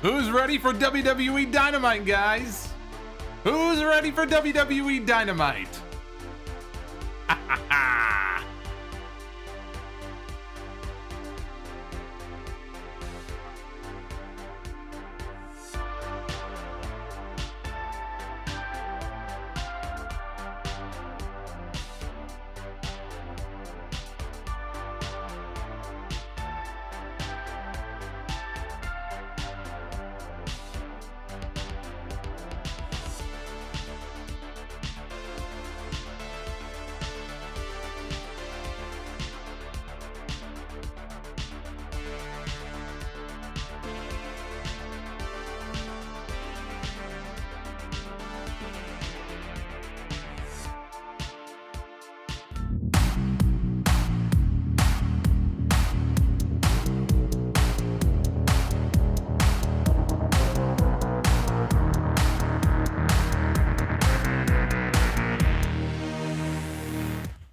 Who's ready for WWE Dynamite, guys? Who's ready for WWE Dynamite? Ha ha ha!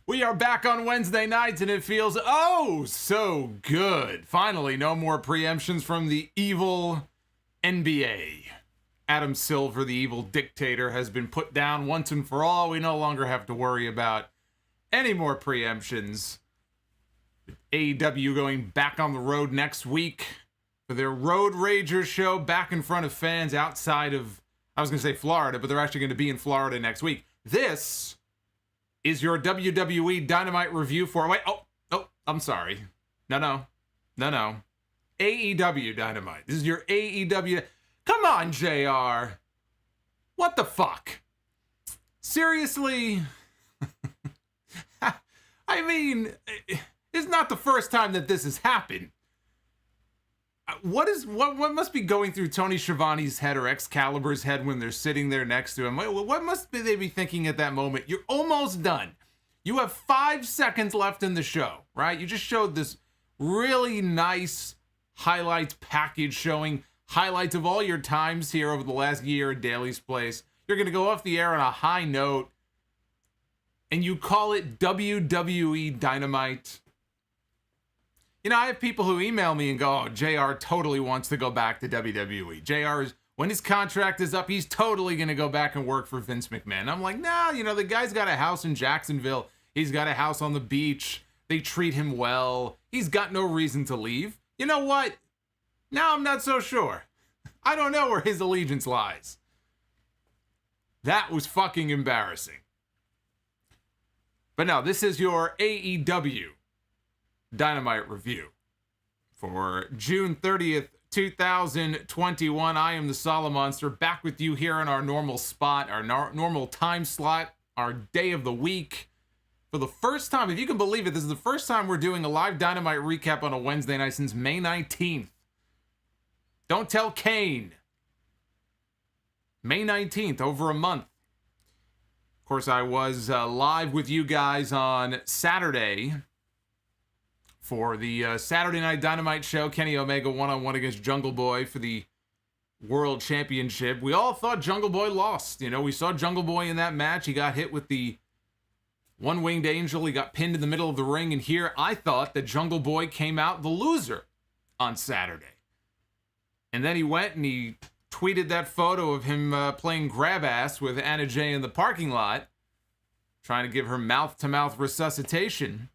We are back on Wednesday nights, and it feels oh so good. Finally, no more preemptions from the evil NBA. Adam Silver, the evil dictator, has been put down once and for all. We no longer have to worry about any more preemptions. AEW going back on the road next week for their Road Ragers show, back in front of fans outside of, I was going to say Florida, but they're actually going to be in Florida next week. This is your WWE Dynamite review for... Wait, I'm sorry. No. AEW Dynamite. This is your AEW... Come on, JR. What the fuck? Seriously? I mean, it's not the first time that this has happened. What must be going through Tony Schiavone's head or Excalibur's head when they're sitting there next to him? What must they be thinking at that moment? You're almost done. You have 5 seconds left in the show, right? You just showed this really nice highlights package showing highlights of all your times here over the last year at Daly's Place. You're going to go off the air on a high note, and you call it WWE Dynamite. You know, I have people who email me and go, oh, JR totally wants to go back to WWE. JR, when his contract is up, he's totally going to go back and work for Vince McMahon. I'm like, nah, you know, the guy's got a house in Jacksonville. He's got a house on the beach. They treat him well. He's got no reason to leave. You know what? Now I'm not so sure. I don't know where his allegiance lies. That was fucking embarrassing. But no, this is your AEW Dynamite review for June 30th, 2021. I am the Solomonster, back with you here in our normal spot, our normal time slot, our day of the week. For the first time, if you can believe it, this is the first time we're doing a live Dynamite recap on a Wednesday night since May 19th. Don't tell Kane. May 19th, over a month. Of course, I was live with you guys on Saturday for the Saturday Night Dynamite show, Kenny Omega one-on-one against Jungle Boy for the World Championship. We all thought Jungle Boy lost. You know, we saw Jungle Boy in that match. He got hit with the one-winged angel. He got pinned in the middle of the ring. And here, I thought that Jungle Boy came out the loser on Saturday. And then he went and he tweeted that photo of him playing grab ass with Anna Jay in the parking lot, trying to give her mouth-to-mouth resuscitation.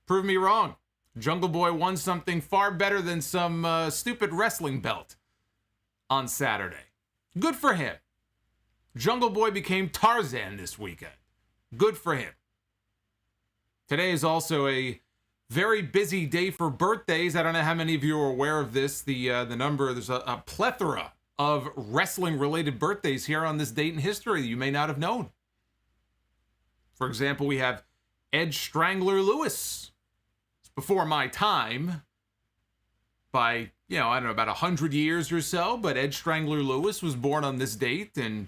Prove me wrong. Jungle Boy won something far better than some stupid wrestling belt on Saturday. Good for him. Jungle Boy became Tarzan this weekend. Good for him. Today is also a very busy day for birthdays. I don't know how many of you are aware of this. The number, there's a plethora of wrestling-related birthdays here on this date in history that you may not have known. For example, we have Edge Strangler Lewis. It's before my time by, I don't know, about 100 years or so, but Edge Strangler Lewis was born on this date, and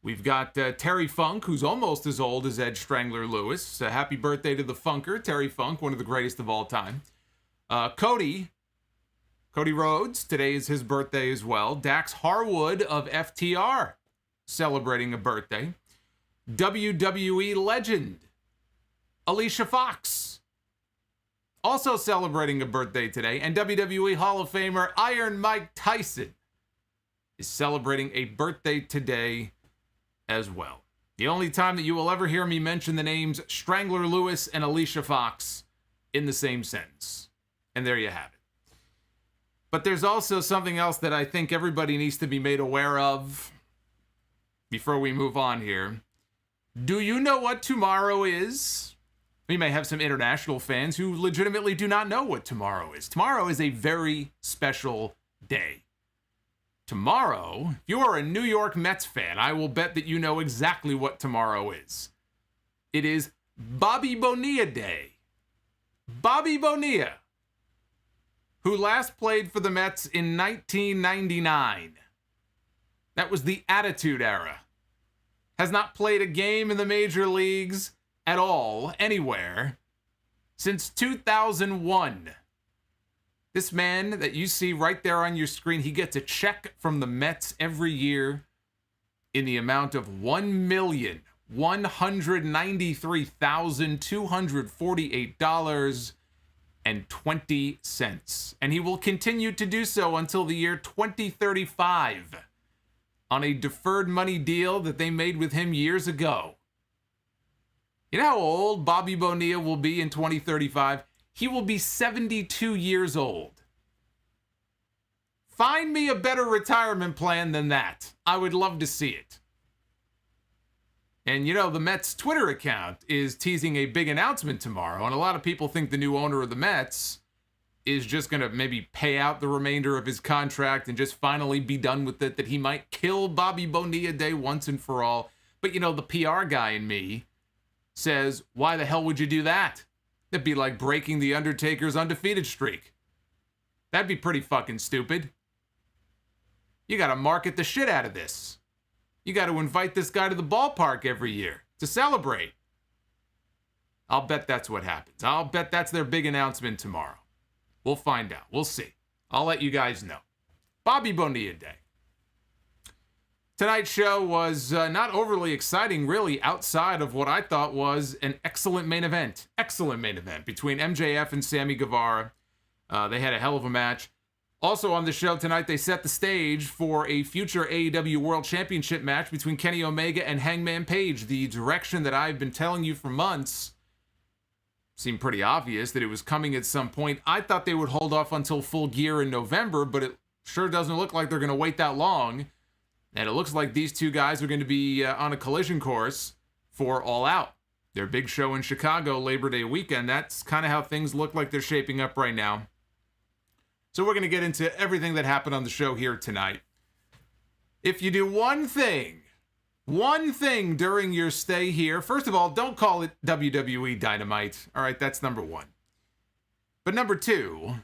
we've got Terry Funk, who's almost as old as Edge Strangler Lewis. So happy birthday to the Funker, Terry Funk, one of the greatest of all time. Cody Rhodes, today is his birthday as well. Dax Harwood of FTR, celebrating a birthday. WWE legend Alicia Fox, also celebrating a birthday today. And WWE Hall of Famer Iron Mike Tyson, is celebrating a birthday today as well. The only time that you will ever hear me mention the names Strangler Lewis and Alicia Fox in the same sentence. And there you have it. But there's also something else that I think everybody needs to be made aware of before we move on here. Do you know what tomorrow is? We may have some international fans who legitimately do not know what tomorrow is. Tomorrow is a very special day. Tomorrow, if you are a New York Mets fan, I will bet that you know exactly what tomorrow is. It is Bobby Bonilla Day. Bobby Bonilla, who last played for the Mets in 1999. That was the Attitude Era. Has not played a game in the major leagues at all, anywhere, since 2001. This man that you see right there on your screen, he gets a check from the Mets every year in the amount of $1,193,248.20. And he will continue to do so until the year 2035 on a deferred money deal that they made with him years ago. You know how old Bobby Bonilla will be in 2035? He will be 72 years old. Find me a better retirement plan than that. I would love to see it. And you know, the Mets Twitter account is teasing a big announcement tomorrow, and a lot of people think the new owner of the Mets is just going to maybe pay out the remainder of his contract and just finally be done with it, that he might kill Bobby Bonilla Day once and for all. But you know, the PR guy in me says, why the hell would you do that? That'd be like breaking the Undertaker's undefeated streak. That'd be pretty fucking stupid. You gotta market the shit out of this. You gotta invite this guy to the ballpark every year to celebrate. I'll bet that's what happens. I'll bet that's their big announcement tomorrow. We'll find out. We'll see. I'll let you guys know. Bobby Bonilla Day. Tonight's show was not overly exciting, really, outside of what I thought was an excellent main event. Excellent main event between MJF and Sammy Guevara. They had a hell of a match. Also on the show tonight, they set the stage for a future AEW World Championship match between Kenny Omega and Hangman Page. The direction that I've been telling you for months seemed pretty obvious that it was coming at some point. I thought they would hold off until Full Gear in November, but it sure doesn't look like they're going to wait that long. And it looks like these two guys are going to be on a collision course for All Out, their big show in Chicago Labor Day weekend. That's kind of how things look like they're shaping up right now. So we're going to get into everything that happened on the show here tonight. If you do one thing during your stay here, first of all, don't call it WWE Dynamite. All right, that's number one. But number two,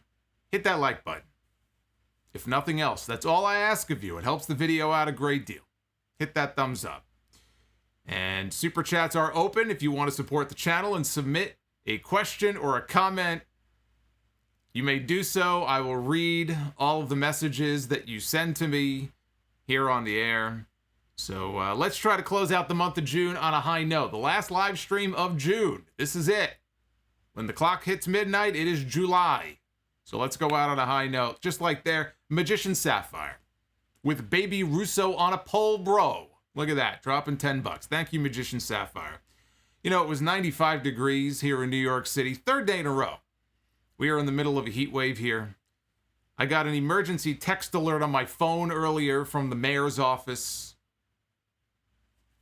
hit that like button. If nothing else, that's all I ask of you. It helps the video out a great deal. Hit that thumbs up. And super chats are open if you want to support the channel and submit a question or a comment. You may do so. I will read all of the messages that you send to me here on the air. So let's try to close out the month of June on a high note. The last live stream of June. This is it. When the clock hits midnight, it is July. So let's go out on a high note. Just like there, Magician Sapphire with Baby Russo on a pole, bro. Look at that, dropping $10. Thank you, Magician Sapphire. You know, it was 95 degrees here in New York City, third day in a row. We are in the middle of a heat wave here. I got an emergency text alert on my phone earlier from the mayor's office.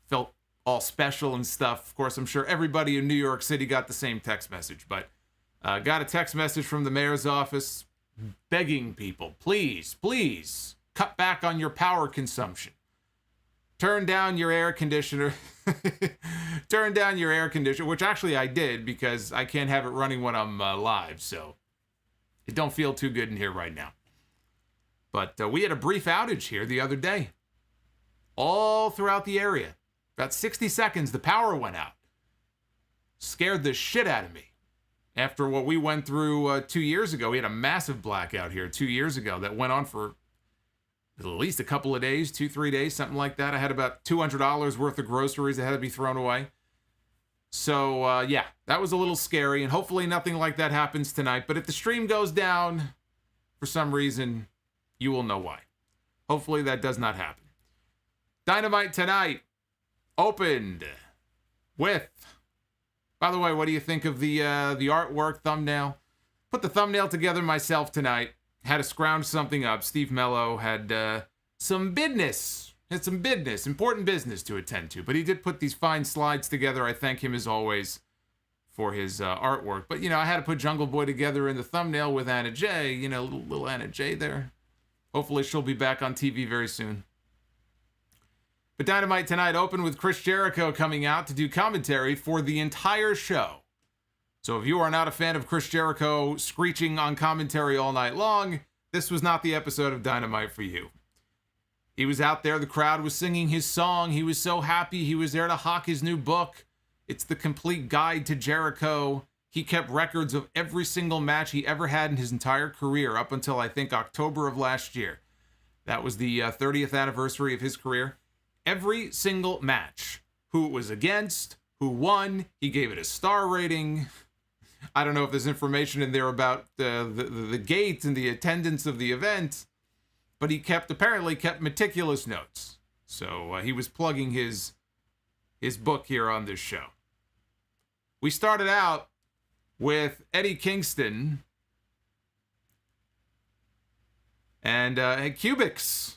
Felt all special and stuff. Of course, I'm sure everybody in New York City got the same text message, but got a text message from the mayor's office begging people, please, please cut back on your power consumption. Turn down your air conditioner. Turn down your air conditioner, which actually I did because I can't have it running when I'm live, so it don't feel too good in here right now. But we had a brief outage here the other day. All throughout the area. About 60 seconds, the power went out. Scared the shit out of me. After what we went through 2 years ago, we had a massive blackout here 2 years ago that went on for at least a couple of days, 2-3 days, something like that. I had about $200 worth of groceries that had to be thrown away. So, yeah, that was a little scary, and hopefully nothing like that happens tonight. But if the stream goes down for some reason, you will know why. Hopefully that does not happen. Dynamite tonight opened with, by the way, what do you think of the artwork thumbnail? Put the thumbnail together myself tonight. Had to scrounge something up. Steve Mello had some business. Had some business, important business to attend to. But he did put these fine slides together. I thank him as always for his artwork. But, I had to put Jungle Boy together in the thumbnail with Anna Jay. Little Anna Jay there. Hopefully she'll be back on TV very soon. But Dynamite tonight opened with Chris Jericho coming out to do commentary for the entire show. So if you are not a fan of Chris Jericho screeching on commentary all night long, this was not the episode of Dynamite for you. He was out there, the crowd was singing his song, he was so happy, he was there to hawk his new book. It's the complete guide to Jericho. He kept records of every single match he ever had in his entire career up until, I think, October of last year. That was the 30th anniversary of his career. Every single match, who it was against, who won, he gave it a star rating. I don't know if there's information in there about the gate and the attendance of the event, but he apparently kept meticulous notes. So he was plugging his book here on this show. We started out with Eddie Kingston and Cubics.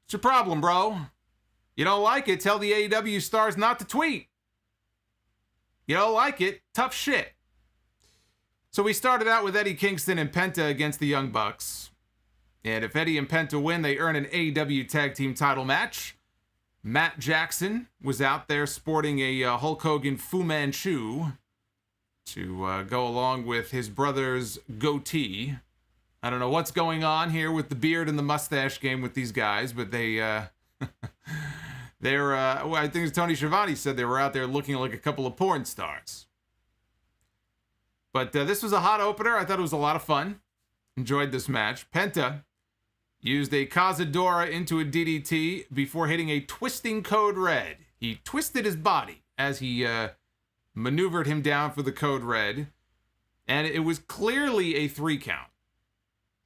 What's your problem, bro? You don't like it? Tell the AEW stars not to tweet. You don't like it? Tough shit. So we started out with Eddie Kingston and Penta against the Young Bucks. And if Eddie and Penta win, they earn an AEW Tag Team title match. Matt Jackson was out there sporting a Hulk Hogan Fu Manchu to go along with his brother's goatee. I don't know what's going on here with the beard and the mustache game with these guys, but I think Tony Schiavone said they were out there looking like a couple of porn stars. But this was a hot opener. I thought it was a lot of fun. Enjoyed this match. Penta used a Cazadora into a DDT before hitting a twisting code red. He twisted his body as he maneuvered him down for the code red. And it was clearly a 3 count.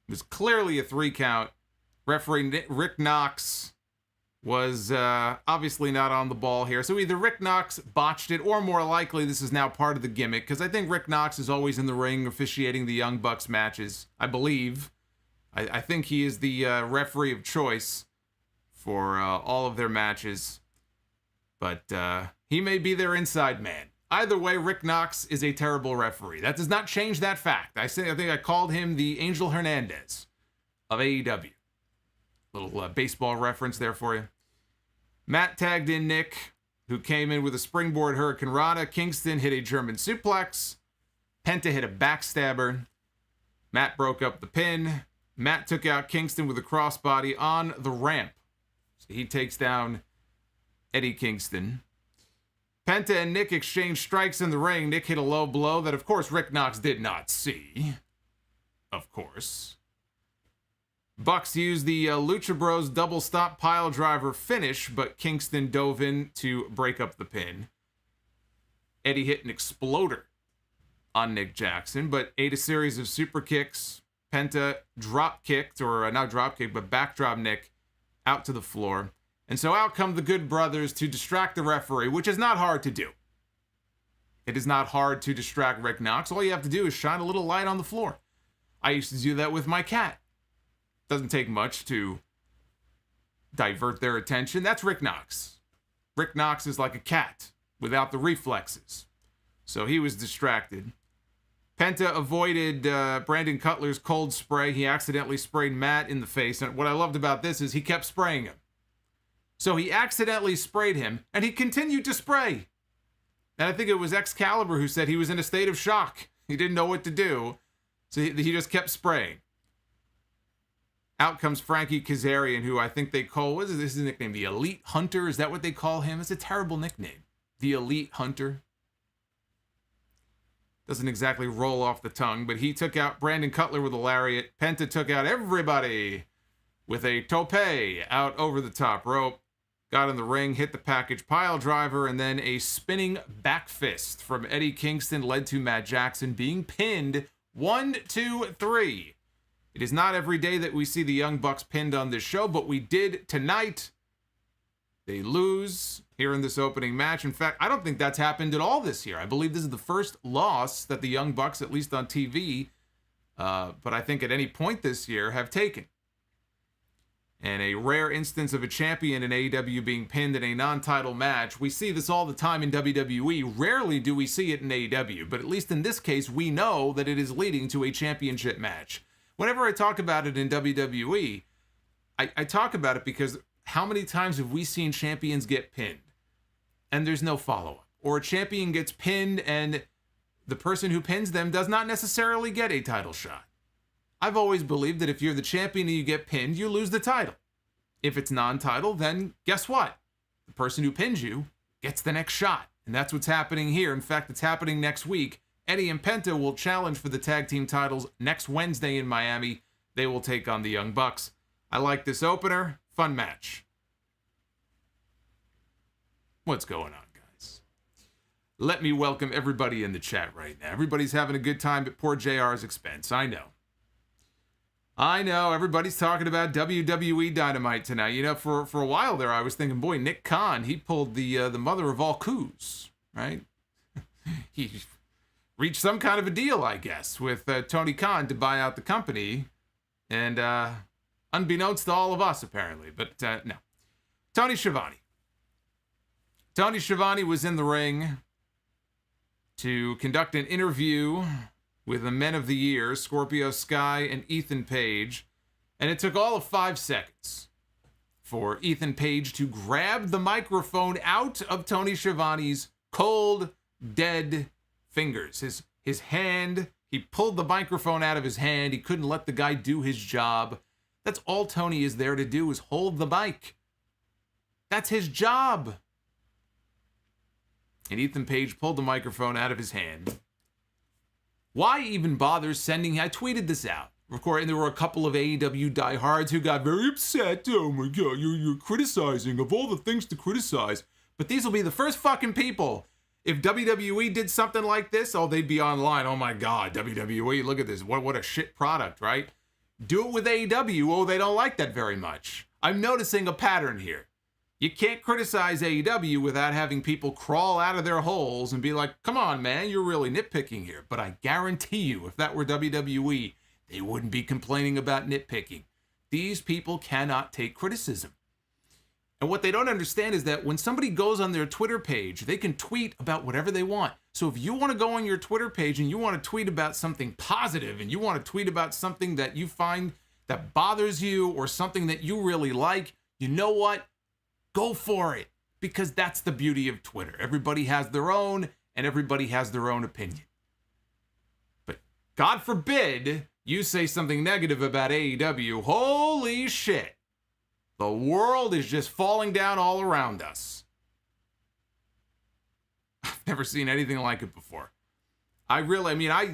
It was clearly a 3 count. Referee Rick Knox was obviously not on the ball here. So either Rick Knox botched it, or more likely this is now part of the gimmick, because I think Rick Knox is always in the ring officiating the Young Bucks matches, I believe. I think he is the referee of choice for all of their matches. But he may be their inside man. Either way, Rick Knox is a terrible referee. That does not change that fact. I think I called him the Angel Hernandez of AEW. Little baseball reference there for you. Matt tagged in Nick, who came in with a springboard Hurricane Rana. Kingston hit a German suplex. Penta hit a backstabber. Matt broke up the pin. Matt took out Kingston with a crossbody on the ramp. So he takes down Eddie Kingston. Penta and Nick exchanged strikes in the ring. Nick hit a low blow that, of course, Rick Knox did not see. Of course. Bucks used the Lucha Bros double stop pile driver finish, but Kingston dove in to break up the pin. Eddie hit an exploder on Nick Jackson, but ate a series of super kicks. Penta drop kicked, or not drop kicked, but backdrop Nick out to the floor. And so out come the Good Brothers to distract the referee, which is not hard to do. It is not hard to distract Rick Knox. All you have to do is shine a little light on the floor. I used to do that with my cat. Doesn't take much to divert their attention. That's Rick Knox. Rick Knox is like a cat without the reflexes. So he was distracted. Penta avoided Brandon Cutler's cold spray. He accidentally sprayed Matt in the face. And what I loved about this is he kept spraying him. So he accidentally sprayed him, and he continued to spray. And I think it was Excalibur who said he was in a state of shock. He didn't know what to do. So he just kept spraying. Out comes Frankie Kazarian, who I think they call, what is his nickname? The Elite Hunter? Is that what they call him? It's a terrible nickname. The Elite Hunter. Doesn't exactly roll off the tongue, but he took out Brandon Cutler with a lariat. Penta took out everybody with a tope out over the top rope. Got in the ring, hit the package pile driver, and then a spinning back fist from Eddie Kingston led to Matt Jackson being pinned 1, 2, 3. It is not every day that we see the Young Bucks pinned on this show, but we did tonight. They lose here in this opening match. In fact, I don't think that's happened at all this year. I believe this is the first loss that the Young Bucks, at least on TV, but I think at any point this year, have taken. And a rare instance of a champion in AEW being pinned in a non-title match. We see this all the time in WWE. Rarely do we see it in AEW, but at least in this case, we know that it is leading to a championship match. Whenever I talk about it in WWE, I talk about it because how many times have we seen champions get pinned and there's no follow-up? Or a champion gets pinned and the person who pins them does not necessarily get a title shot. I've always believed that if you're the champion and you get pinned, you lose the title. If it's non-title, then guess what? The person who pins you gets the next shot. And that's what's happening here. In fact, it's happening next week. Eddie and Penta will challenge for the tag team titles next Wednesday in Miami. They will take on the Young Bucks. I like this opener. Fun match. What's going on, guys? Let me welcome everybody in the chat right now. Everybody's having a good time at poor JR's expense. I know, everybody's talking about WWE Dynamite tonight. You know, for a while there, I was thinking, boy, Nick Khan, he pulled the mother of all coups, right? He reached some kind of a deal, I guess, with Tony Khan to buy out the company. And unbeknownst to all of us, apparently. But no. Tony Schiavone. Tony Schiavone was in the ring to conduct an interview with the Men of the Year, Scorpio Sky and Ethan Page. And it took all of 5 seconds for Ethan Page to grab the microphone out of Tony Schiavone's cold, dead fingers. His hand, he pulled the microphone out of his hand. He couldn't let the guy do his job. That's all Tony is there to do, is hold the mic. That's his job. And Ethan Page pulled the microphone out of his hand. Why even bother sending... I tweeted this out. And there were a couple of AEW diehards who got very upset. Oh my God, you're criticizing of all the things to criticize. But these will be the first fucking people. If WWE did something like this, oh, they'd be online. Oh my God, WWE, look at this. What a shit product, right? Do it with AEW. Oh, they don't like that very much. I'm noticing a pattern here. You can't criticize AEW without having people crawl out of their holes and be like, come on, man, you're really nitpicking here. But I guarantee you, if that were WWE, they wouldn't be complaining about nitpicking. These people cannot take criticism. And what they don't understand is that when somebody goes on their Twitter page, they can tweet about whatever they want. So if you want to go on your Twitter page and you want to tweet about something positive and you want to tweet about something that you find that bothers you or something that you really like, you know what? Go for it, because that's the beauty of Twitter. Everybody has their own, and everybody has their own opinion. But God forbid you say something negative about AEW. Holy shit. The world is just falling down all around us. I've never seen anything like it before.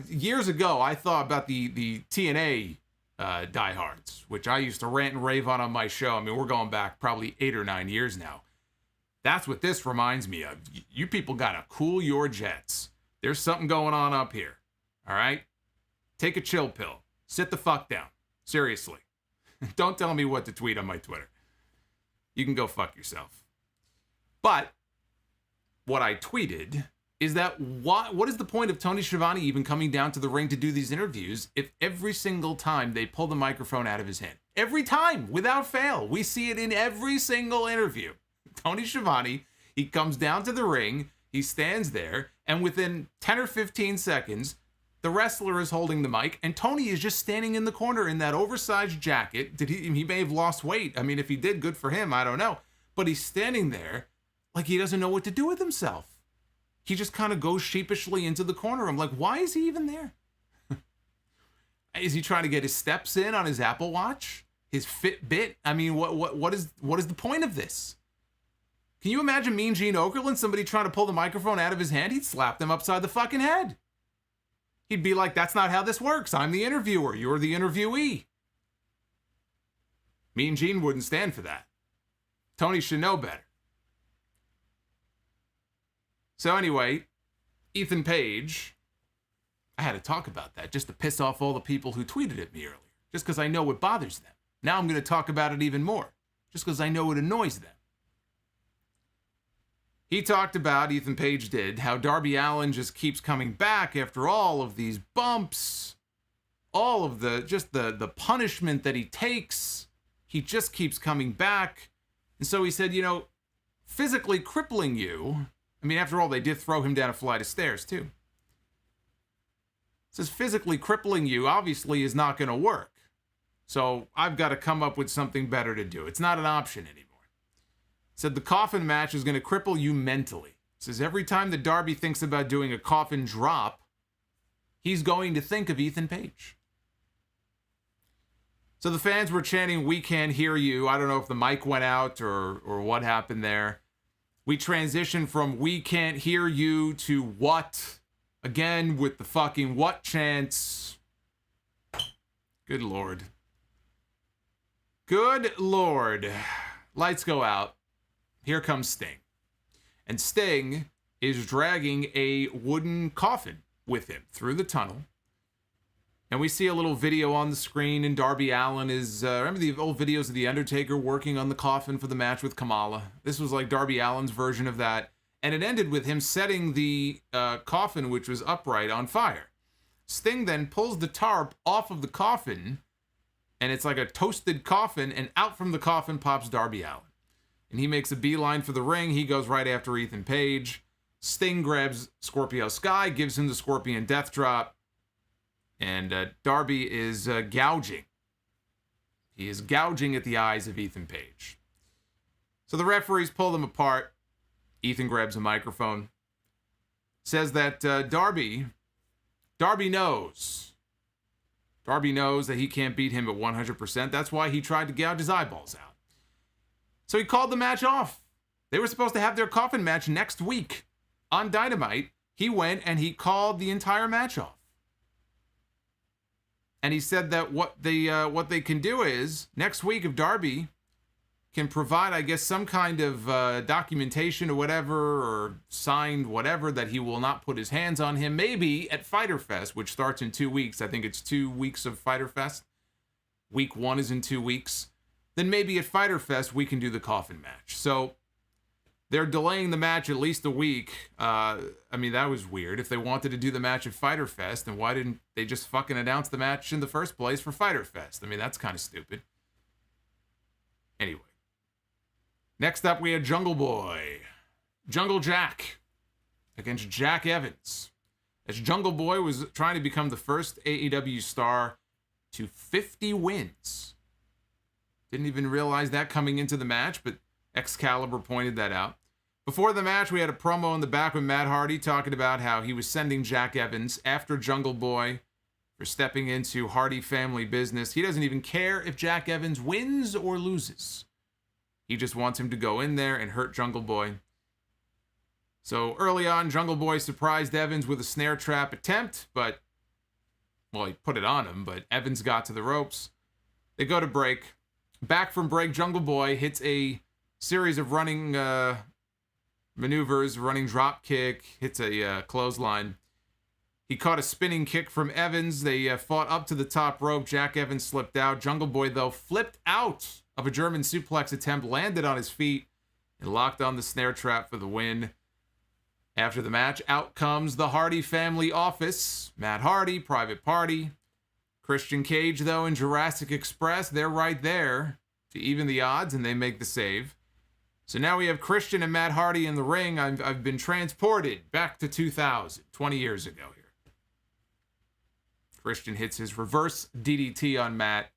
Years ago, I thought about the TNA diehards, which I used to rant and rave on my show. I mean, we're going back probably 8 or 9 years now. That's what this reminds me of. You people gotta cool your jets. There's something going on up here. All right? Take a chill pill. Sit the fuck down. Seriously. Don't tell me what to tweet on my Twitter. You can go fuck yourself. But what I tweeted is that what is the point of Tony Schiavone even coming down to the ring to do these interviews if every single time they pull the microphone out of his hand? Every time, without fail. We see it in every single interview. Tony Schiavone, he comes down to the ring, he stands there, and within 10 or 15 seconds, the wrestler is holding the mic, and Tony is just standing in the corner in that oversized jacket. He may have lost weight. I mean, if he did, good for him. I don't know. But he's standing there like he doesn't know what to do with himself. He just kind of goes sheepishly into the corner. I'm like, why is he even there? Is he trying to get his steps in on his Apple Watch? His Fitbit? I mean, what is the point of this? Can you imagine Mean Gene Okerlund, somebody trying to pull the microphone out of his hand? He'd slap them upside the fucking head. He'd be like, that's not how this works. I'm the interviewer. You're the interviewee. Mean Gene wouldn't stand for that. Tony should know better. So anyway, Ethan Page, I had to talk about that just to piss off all the people who tweeted at me earlier. just because I know it bothers them. Now I'm going to talk about it even more, just because I know it annoys them. He talked about, Ethan Page did, how Darby Allin just keeps coming back after all of these bumps, all of the punishment that he takes. He just keeps coming back. And so he said, physically crippling you. I mean, after all, they did throw him down a flight of stairs, too. Says physically crippling you obviously is not going to work. So I've got to come up with something better to do. It's not an option anymore. Said the coffin match is going to cripple you mentally. Says every time that Darby thinks about doing a coffin drop, he's going to think of Ethan Page. So the fans were chanting, "We can't hear you." I don't know if the mic went out or what happened there. We transitioned from "we can't hear you" to "what?" Again with the fucking "what" chants. Good Lord. Good Lord. Lights go out. Here comes Sting. And Sting is dragging a wooden coffin with him through the tunnel. And we see a little video on the screen, and Darby Allin is... remember the old videos of The Undertaker working on the coffin for the match with Kamala? This was like Darby Allin's version of that. And it ended with him setting the coffin, which was upright, on fire. Sting then pulls the tarp off of the coffin, and it's like a toasted coffin, and out from the coffin pops Darby Allin. And he makes a beeline for the ring. He goes right after Ethan Page. Sting grabs Scorpio Sky, gives him the Scorpion Death Drop. And Darby is gouging. He is gouging at the eyes of Ethan Page. So the referees pull them apart. Ethan grabs a microphone. Says that Darby knows. Darby knows that he can't beat him at 100%. That's why he tried to gouge his eyeballs out. So he called the match off. They were supposed to have their coffin match next week on Dynamite. He went and he called the entire match off. And he said that what they can do is, next week, if Darby can provide, I guess, some kind of documentation or whatever, or signed whatever, that he will not put his hands on him, maybe at Fyter Fest, which starts in 2 weeks. I think it's 2 weeks of Fyter Fest. Week 1 is in 2 weeks. Then maybe at Fyter Fest, we can do the coffin match. So they're delaying the match at least a week. I mean, that was weird. If they wanted to do the match at Fyter Fest, then why didn't they just fucking announce the match in the first place for Fyter Fest? I mean, that's kind of stupid. Anyway. Next up, we had Jungle Boy. Jungle Jack against Jack Evans. As Jungle Boy was trying to become the first AEW star to 50 wins. Didn't even realize that coming into the match, but Excalibur pointed that out. Before the match, we had a promo in the back with Matt Hardy talking about how he was sending Jack Evans after Jungle Boy for stepping into Hardy family business. He doesn't even care if Jack Evans wins or loses. He just wants him to go in there and hurt Jungle Boy. So early on, Jungle Boy surprised Evans with a snare trap attempt, but, well, he put it on him, but Evans got to the ropes. They go to break. Back from break, Jungle Boy hits a series of running maneuvers, running drop kick, hits a clothesline. He caught a spinning kick from Evans. They fought up to the top rope. Jack Evans slipped out. Jungle Boy, though, flipped out of a German suplex attempt, landed on his feet, and locked on the snare trap for the win. After the match, out comes the Hardy family office. Matt Hardy, Private Party. Christian Cage, though, and Jurassic Express, they're right there to even the odds, and they make the save. So now we have Christian and Matt Hardy in the ring. I've been transported back to 2000, 20 years ago here. Christian hits his reverse DDT on Matt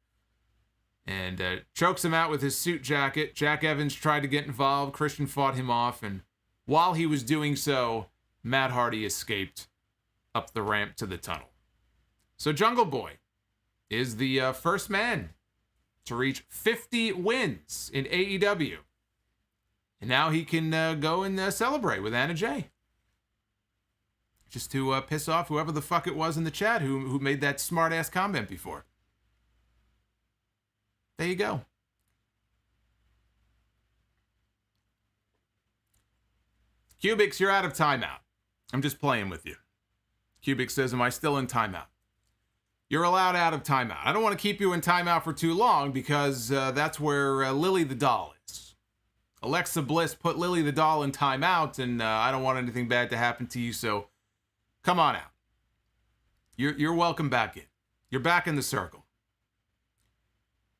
and chokes him out with his suit jacket. Jack Evans tried to get involved. Christian fought him off, and while he was doing so, Matt Hardy escaped up the ramp to the tunnel. So Jungle Boy is the first man to reach 50 wins in AEW. And now he can go and celebrate with Anna Jay. Just to piss off whoever the fuck it was in the chat who made that smart-ass comment before. There you go. Cubics, you're out of timeout. I'm just playing with you. Cubic says, am I still in timeout? you're allowed out of timeout. I don't want to keep you in timeout for too long because that's where Lily the doll is. Alexa Bliss put Lily the doll in timeout, and I don't want anything bad to happen to you, so come on out. You're welcome back in. You're back in the circle.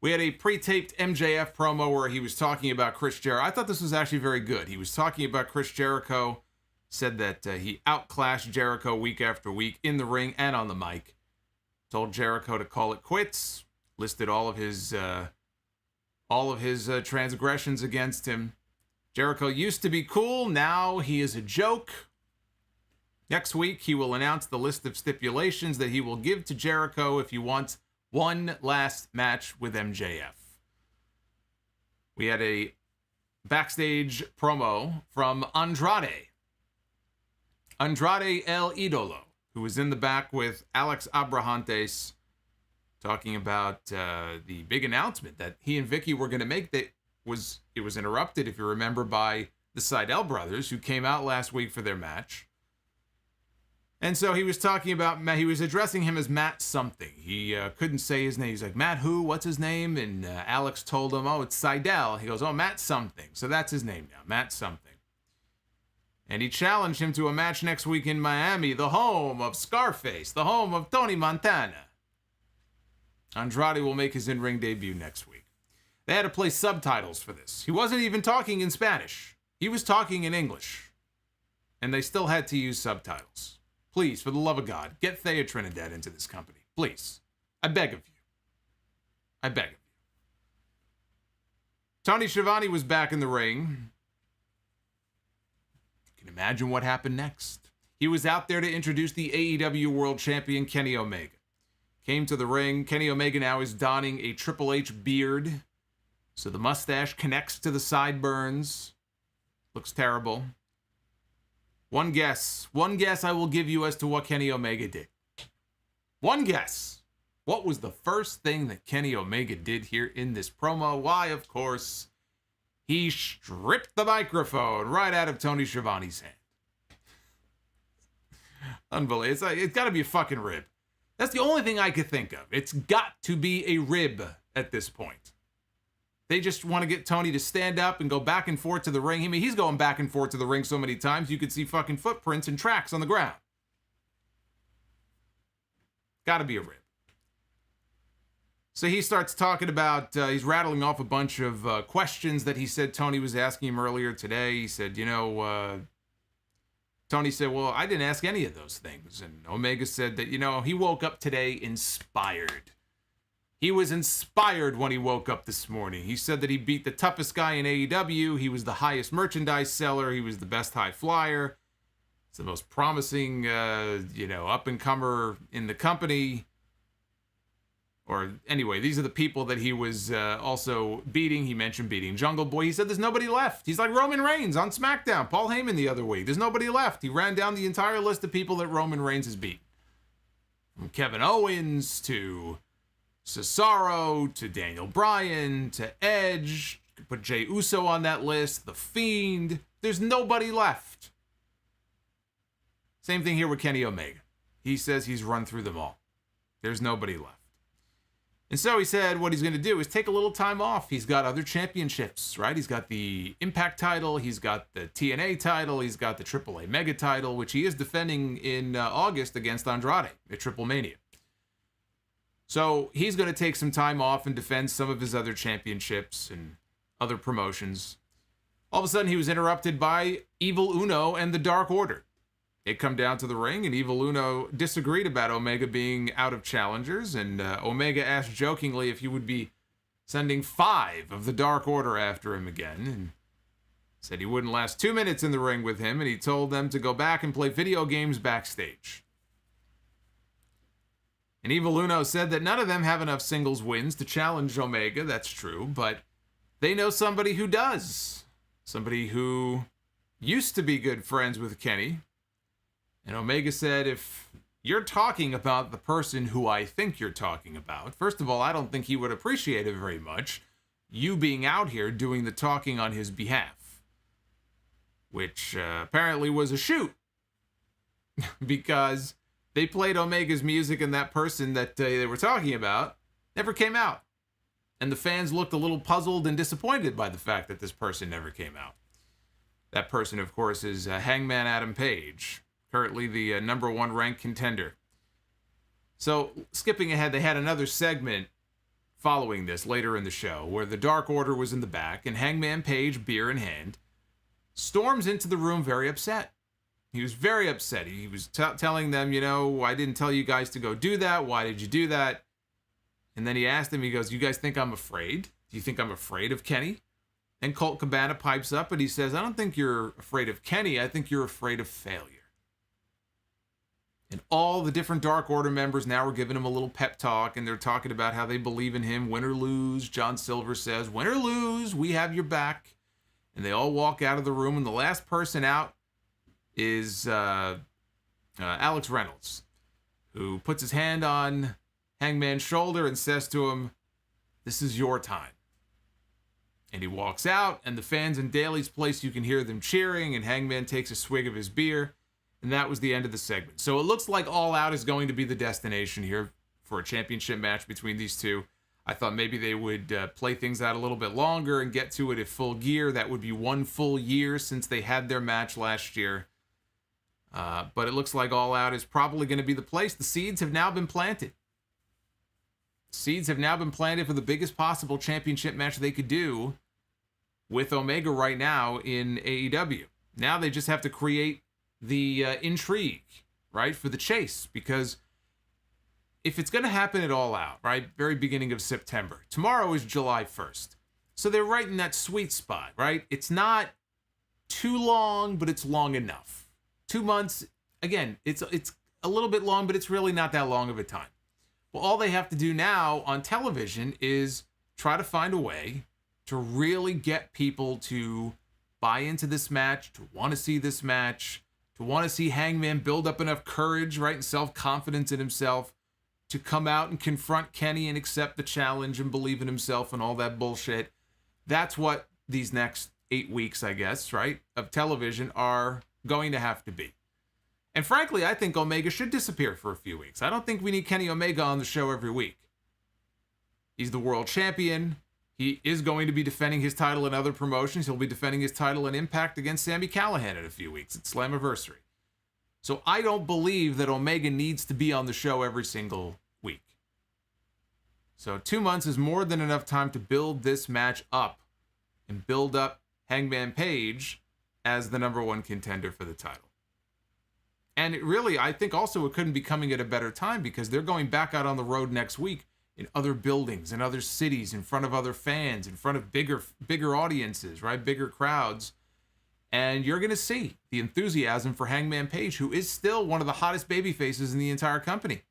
We had a pre-taped MJF promo where he was talking about Chris Jericho. I thought this was actually very good. He was talking about Chris Jericho, said that he outclassed Jericho week after week in the ring and on the mic. Told Jericho to call it quits. Listed all of his transgressions against him. Jericho used to be cool. Now he is a joke. Next week, he will announce the list of stipulations that he will give to Jericho if he wants one last match with MJF. We had a backstage promo from Andrade El Idolo, who was in the back with Alex Abrahantes, talking about the big announcement that he and Vickie were going to make. It was interrupted, if you remember, by the Sydal brothers, who came out last week for their match. And so he was talking about, he was addressing him as Matt something. He couldn't say his name. He's like, Matt who? What's his name? And Alex told him, oh, it's Sydal. He goes, oh, Matt something. So that's his name now, Matt something. And he challenged him to a match next week in Miami, the home of Scarface, the home of Tony Montana. Andrade will make his in-ring debut next week. They had to play subtitles for this. He wasn't even talking in Spanish. He was talking in English. And they still had to use subtitles. Please, for the love of God, get Thea Trinidad into this company. Please. I beg of you. I beg of you. Tony Schiavone was back in the ring. You can imagine what happened next. He was out there to introduce the AEW World Champion, Kenny Omega. Came to the ring. Kenny Omega now is donning a Triple H beard, so the mustache connects to the sideburns. Looks terrible. One guess I will give you as to what Kenny Omega did. One guess. What was the first thing that Kenny Omega did here in this promo? Why, of course, he stripped the microphone right out of Tony Schiavone's hand. Unbelievable. It's got to be a fucking rib. That's the only thing I could think of. It's got to be a rib at this point. They just want to get Tony to stand up and go back and forth to the ring. I mean, he's going back and forth to the ring so many times you could see fucking footprints and tracks on the ground. Gotta be a rib. So he starts talking about, he's rattling off a bunch of questions that he said Tony was asking him earlier today. He said, Tony said, well, I didn't ask any of those things. And Omega said that, he woke up today inspired. He was inspired when he woke up this morning. He said that he beat the toughest guy in AEW. He was the highest merchandise seller. He was the best high flyer. He's the most promising, up-and-comer in the company. Or anyway, these are the people that he was also beating. He mentioned beating Jungle Boy. He said there's nobody left. He's like Roman Reigns on SmackDown. Paul Heyman the other week. There's nobody left. He ran down the entire list of people that Roman Reigns has beaten. From Kevin Owens to Cesaro to Daniel Bryan to Edge, put Jey Uso on that list, The Fiend. There's nobody left. Same thing here with Kenny Omega. He says he's run through them all. There's nobody left. And so he said what he's going to do is take a little time off. He's got other championships, right? He's got the Impact title. He's got the TNA title. He's got the AAA Mega title, which he is defending in August against Andrade at Triple Mania. So he's going to take some time off and defend some of his other championships and other promotions. All of a sudden, he was interrupted by Evil Uno and the Dark Order. They come down to the ring, and Evil Uno disagreed about Omega being out of challengers, and Omega asked jokingly if he would be sending 5 of the Dark Order after him again, and said he wouldn't last 2 minutes in the ring with him, and he told them to go back and play video games backstage. And Evil Uno said that none of them have enough singles wins to challenge Omega. That's true, but they know somebody who does. Somebody who used to be good friends with Kenny. And Omega said, if you're talking about the person who I think you're talking about, first of all, I don't think he would appreciate it very much, you being out here doing the talking on his behalf. Which apparently was a shoot. Because They played Omega's music, and that person that they were talking about never came out. And the fans looked a little puzzled and disappointed by the fact that this person never came out. That person, of course, is Hangman Adam Page, currently the number 1 ranked contender. So, skipping ahead, they had another segment following this later in the show, where the Dark Order was in the back, and Hangman Page, beer in hand, storms into the room very upset. He was very upset. He was telling them, I didn't tell you guys to go do that. Why did you do that? And then he asked them, he goes, you guys think I'm afraid? Do you think I'm afraid of Kenny? And Colt Cabana pipes up and he says, I don't think you're afraid of Kenny. I think you're afraid of failure. And all the different Dark Order members now are giving him a little pep talk, and they're talking about how they believe in him. Win or lose, John Silver says, win or lose, we have your back. And they all walk out of the room, and the last person out is Alex Reynolds, who puts his hand on Hangman's shoulder and says to him, this is your time. And he walks out, and the fans in Daly's place, you can hear them cheering, and Hangman takes a swig of his beer. And that was the end of the segment. So it looks like All Out is going to be the destination here for a championship match between these two. I thought maybe they would play things out a little bit longer and get to it at Full Gear. That would be 1 full year since they had their match last year. But it looks like All Out is probably going to be the place. The seeds have now been planted. Seeds have now been planted for the biggest possible championship match they could do with Omega right now in AEW. Now they just have to create the intrigue, right, for the chase, because if it's going to happen at All Out, right, very beginning of September, tomorrow is July 1st, so they're right in that sweet spot, right? It's not too long, but it's long enough. 2 months, again, it's a little bit long, but it's really not that long of a time. Well, all they have to do now on television is try to find a way to really get people to buy into this match, to want to see this match, to want to see Hangman build up enough courage, right, and self-confidence in himself to come out and confront Kenny and accept the challenge and believe in himself and all that bullshit. That's what these next 8 weeks, I guess, right, of television are going to have to be. And frankly, I think Omega should disappear for a few weeks. I don't think we need Kenny Omega on the show every week. He's the world champion. He is going to be defending his title in other promotions. He'll be defending his title in Impact against Sami Callihan in a few weeks at Slammiversary. So I don't believe that Omega needs to be on the show every single week. So 2 months is more than enough time to build this match up and build up Hangman Page as the number 1 contender for the title. And it really, I think also it couldn't be coming at a better time, because they're going back out on the road next week in other buildings, in other cities, in front of other fans, in front of bigger audiences, right? Bigger crowds. And you're going to see the enthusiasm for Hangman Page, who is still one of the hottest baby faces in the entire company.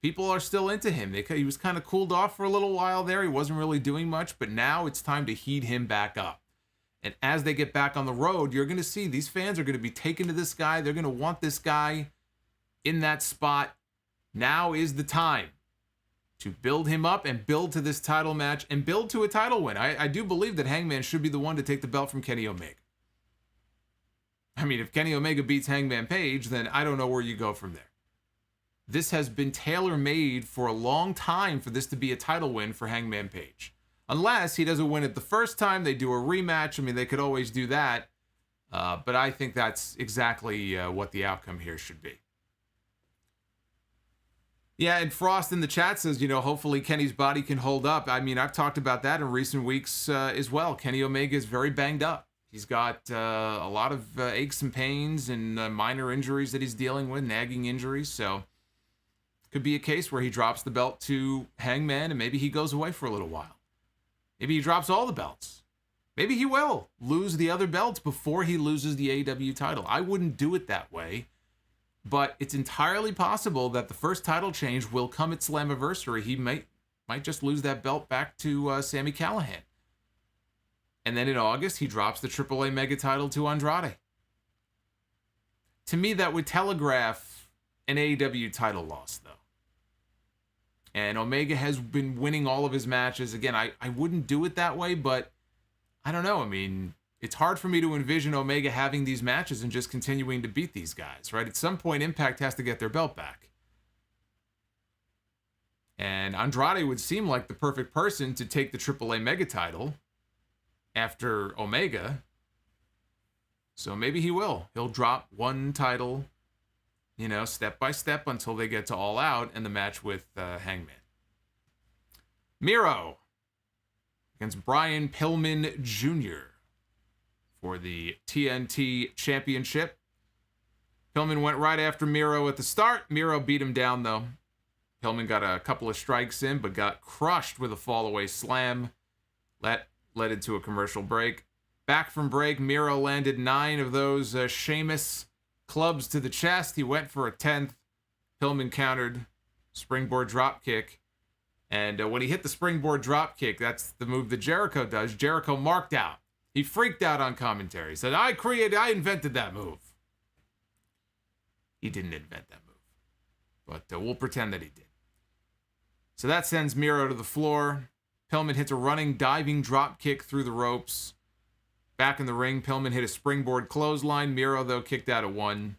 People are still into him. He was kind of cooled off for a little while there. He wasn't really doing much, but now it's time to heat him back up. And as they get back on the road, you're going to see these fans are going to be taken to this guy. They're going to want this guy in that spot. Now is the time to build him up and build to this title match and build to a title win. I do believe that Hangman should be the one to take the belt from Kenny Omega. I mean, if Kenny Omega beats Hangman Page, then I don't know where you go from there. This has been tailor-made for a long time for this to be a title win for Hangman Page. Unless he doesn't win it the first time, they do a rematch. I mean, they could always do that. But I think that's exactly what the outcome here should be. Yeah, and Frost in the chat says, hopefully Kenny's body can hold up. I mean, I've talked about that in recent weeks as well. Kenny Omega is very banged up. He's got a lot of aches and pains and minor injuries that he's dealing with, nagging injuries. So could be a case where he drops the belt to Hangman and maybe he goes away for a little while. Maybe he drops all the belts. Maybe he will lose the other belts before he loses the AEW title. I wouldn't do it that way. But it's entirely possible that the first title change will come at Slammiversary. He might just lose that belt back to Sami Callihan. And then in August, he drops the AAA Mega title to Andrade. To me, that would telegraph an AEW title loss, though. And Omega has been winning all of his matches. Again, I wouldn't do it that way, but I don't know. I mean, it's hard for me to envision Omega having these matches and just continuing to beat these guys, right? At some point, Impact has to get their belt back. And Andrade would seem like the perfect person to take the AAA Mega title after Omega. So maybe he will. He'll drop one title, step by step until they get to All Out and the match with Hangman. Miro against Brian Pillman Jr. for the TNT Championship. Pillman went right after Miro at the start. Miro beat him down, though. Pillman got a couple of strikes in, but got crushed with a fallaway slam. That led into a commercial break. Back from break, Miro landed 9 of those Sheamus clubs to the chest. He went for a 10th. Pillman countered. Springboard dropkick. And when he hit the springboard dropkick, that's the move that Jericho does. Jericho marked out. He freaked out on commentary. He said, I invented that move. He didn't invent that move. But we'll pretend that he did. So that sends Miro to the floor. Pillman hits a running, diving drop kick through the ropes. Back in the ring, Pillman hit a springboard clothesline. Miro, though, kicked out of 1.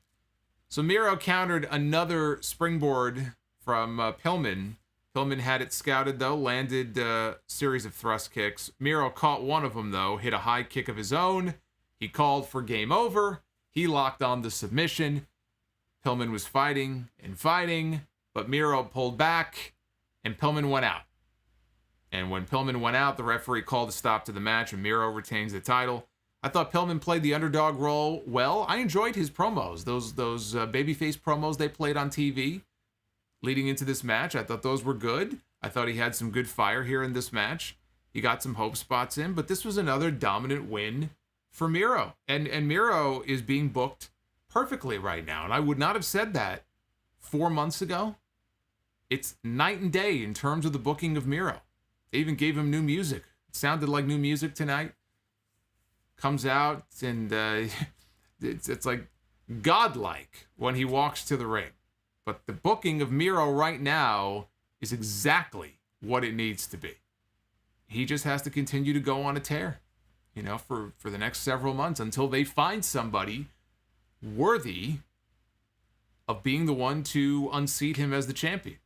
So Miro countered another springboard from Pillman. Pillman had it scouted, though, landed a series of thrust kicks. Miro caught one of them, though, hit a high kick of his own. He called for game over. He locked on the submission. Pillman was fighting, but Miro pulled back, and Pillman went out. And when Pillman went out, the referee called a stop to the match, and Miro retains the title. I thought Pillman played the underdog role well. I enjoyed his promos, those babyface promos they played on TV leading into this match. I thought those were good. I thought he had some good fire here in this match. He got some hope spots in, but this was another dominant win for Miro. And Miro is being booked perfectly right now, and I would not have said that 4 months ago. It's night and day in terms of the booking of Miro. They even gave him new music. It sounded like new music tonight. Comes out, and it's like godlike when he walks to the ring. But the booking of Miro right now is exactly what it needs to be. He just has to continue to go on a tear, for the next several months until they find somebody worthy of being the one to unseat him as the champion.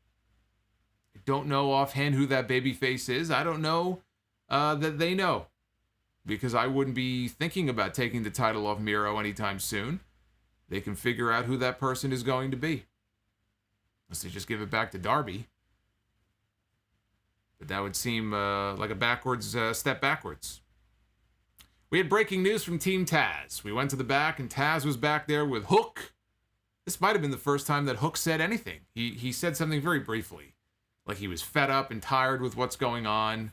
I don't know offhand who that babyface is. I don't know that they know, because I wouldn't be thinking about taking the title off Miro anytime soon. They can figure out who that person is going to be. Unless they just give it back to Darby. But that would seem like a step backwards. We had breaking news from Team Taz. We went to the back, and Taz was back there with Hook. This might have been the first time that Hook said anything. He said something very briefly. Like he was fed up and tired with what's going on.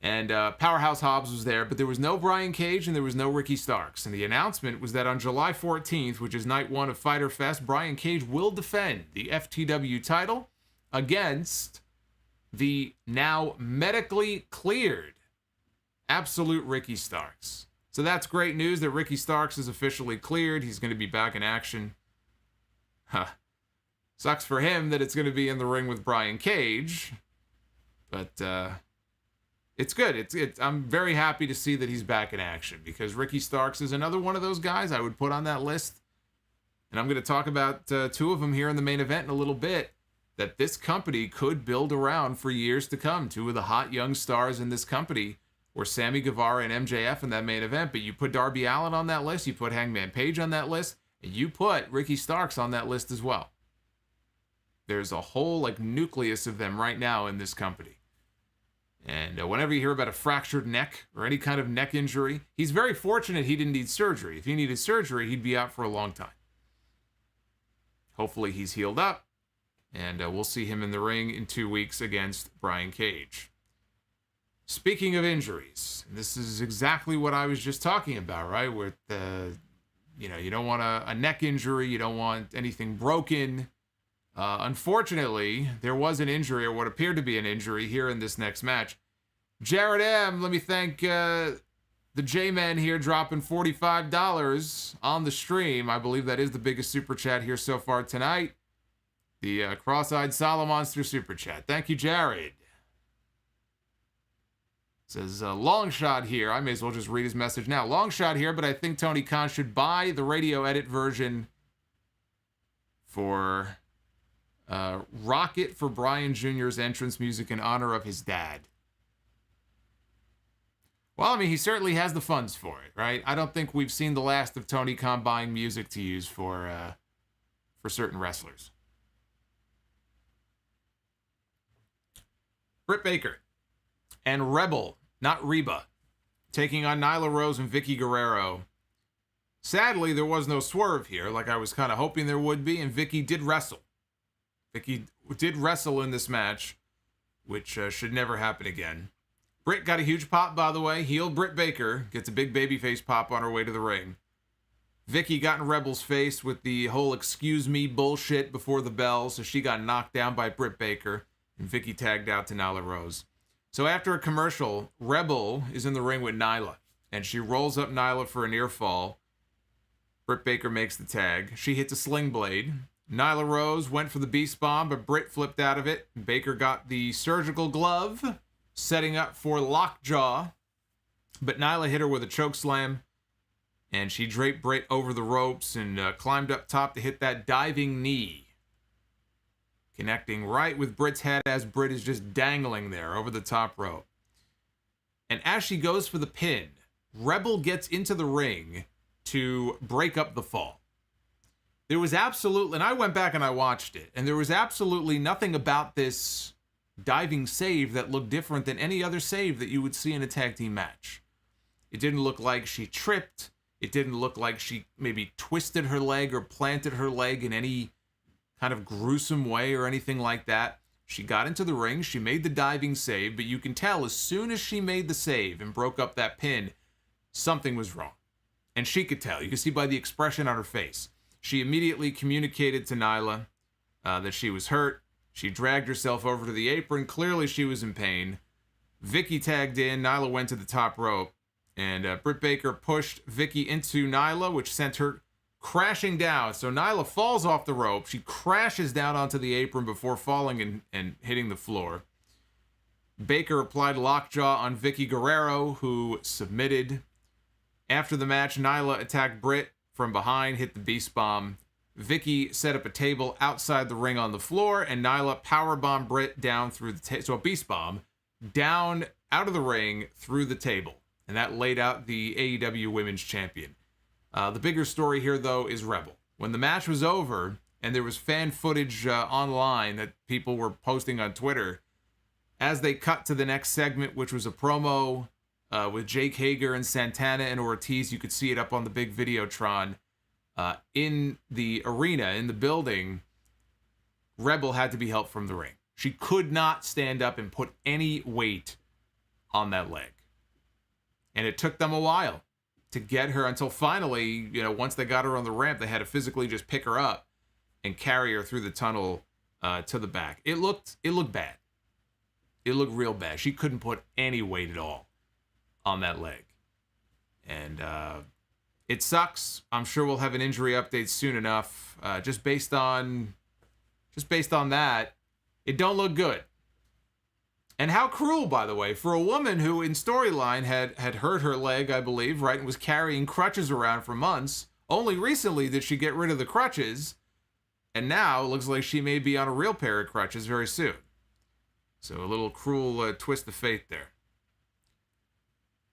And Powerhouse Hobbs was there, but there was no Brian Cage and there was no Ricky Starks. And the announcement was that on July 14th, which is night 1 of Fyter Fest, Brian Cage will defend the FTW title against the now medically cleared Absolute Ricky Starks. So that's great news that Ricky Starks is officially cleared. He's going to be back in action. Sucks for him that it's going to be in the ring with Brian Cage. But it's good. I'm very happy to see that he's back in action, because Ricky Starks is another one of those guys I would put on that list. And I'm going to talk about 2 of them here in the main event in a little bit, that this company could build around for years to come. 2 of the hot young stars in this company were Sammy Guevara and MJF in that main event. But you put Darby Allin on that list, you put Hangman Page on that list, and you put Ricky Starks on that list as well. There's a whole nucleus of them right now in this company. And whenever you hear about a fractured neck or any kind of neck injury, he's very fortunate he didn't need surgery. If he needed surgery, he'd be out for a long time. Hopefully he's healed up, and we'll see him in the ring in 2 weeks against Brian Cage. Speaking of injuries, this is exactly what I was just talking about, right? With you don't want a neck injury, you don't want anything broken. Unfortunately, there was an injury, or what appeared to be an injury, here in this next match. Jared M., let me thank the J-Man here, dropping $45 on the stream. I believe that is the biggest super chat here so far tonight. The Cross-Eyed Solomonster super chat. Thank you, Jared. Says, long shot here. I may as well just read his message now. Long shot here, but I think Tony Khan should buy the radio edit version for Rocket for Brian Jr.'s entrance music in honor of his dad. Well, I mean, he certainly has the funds for it, right? I don't think we've seen the last of Tony Khan buying music to use for certain wrestlers. Britt Baker and Rebel, not Reba, taking on Nyla Rose and Vickie Guerrero. Sadly, there was no swerve here, like I was kind of hoping there would be, and Vickie did wrestle. Vickie did wrestle in this match, which should never happen again. Britt got a huge pop, by the way. Heel Britt Baker gets a big babyface pop on her way to the ring. Vickie got in Rebel's face with the whole excuse me bullshit before the bell, so she got knocked down by Britt Baker, and Vickie tagged out to Nyla Rose. So after a commercial, Rebel is in the ring with Nyla, and she rolls up Nyla for a near fall. Britt Baker makes the tag. She hits a sling blade. Nyla Rose went for the Beast Bomb, but Britt flipped out of it. Baker got the surgical glove, setting up for lockjaw, but Nyla hit her with a choke slam, and she draped Britt over the ropes and climbed up top to hit that diving knee, connecting right with Britt's head as Britt is just dangling there over the top rope. And as she goes for the pin, Rebel gets into the ring to break up the fall. There was absolutely, and I went back and I watched it, and there was absolutely nothing about this diving save that looked different than any other save that you would see in a tag team match. It didn't look like she tripped. It didn't look like she maybe twisted her leg or planted her leg in any kind of gruesome way or anything like that. She got into the ring, she made the diving save, but you can tell as soon as she made the save and broke up that pin, something was wrong. And she could tell. You could see by the expression on her face. She immediately communicated to Nyla that she was hurt. She dragged herself over to the apron. Clearly she was in pain. Vickie tagged in. Nyla went to the top rope. And Britt Baker pushed Vickie into Nyla, which sent her crashing down. So Nyla falls off the rope. She crashes down onto the apron before falling and hitting the floor. Baker applied lockjaw on Vickie Guerrero, who submitted. After the match, Nyla attacked Britt from behind, hit the Beast Bomb. Vickie set up a table outside the ring on the floor, and Nyla powerbombed Britt down through the table. So a Beast Bomb down out of the ring through the table. And that laid out the AEW Women's Champion. The bigger story here, though, is Rebel. When the match was over, and there was fan footage online that people were posting on Twitter, as they cut to the next segment, which was a promo with Jake Hager and Santana and Ortiz, you could see it up on the big Videotron. In the arena, in the building, Rebel had to be helped from the ring. She could not stand up and put any weight on that leg. And it took them a while to get her until finally, once they got her on the ramp, they had to physically just pick her up and carry her through the tunnel to the back. It looked bad. It looked real bad. She couldn't put any weight at all on that leg. And it sucks. I'm sure we'll have an injury update soon enough. Just based on that, it don't look good. And how cruel, by the way, for a woman who in storyline had hurt her leg, I believe, right, and was carrying crutches around for months. Only recently did she get rid of the crutches, and now it looks like she may be on a real pair of crutches very soon. So a little cruel twist of fate there.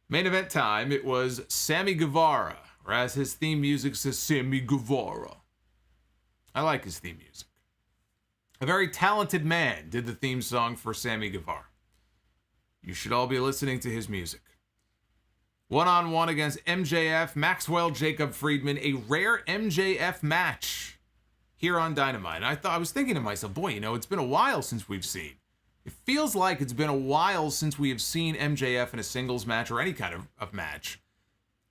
Main event time, it was Sammy Guevara, or as his theme music says, Sammy Guevara. I like his theme music. A very talented man did the theme song for Sammy Guevara. You should all be listening to his music. One-on-one against MJF, Maxwell Jacob Friedman, a rare MJF match here on Dynamite. And I was thinking to myself, boy, it's been a while since we've seen. It feels like it's been a while since we have seen MJF in a singles match or any kind of match,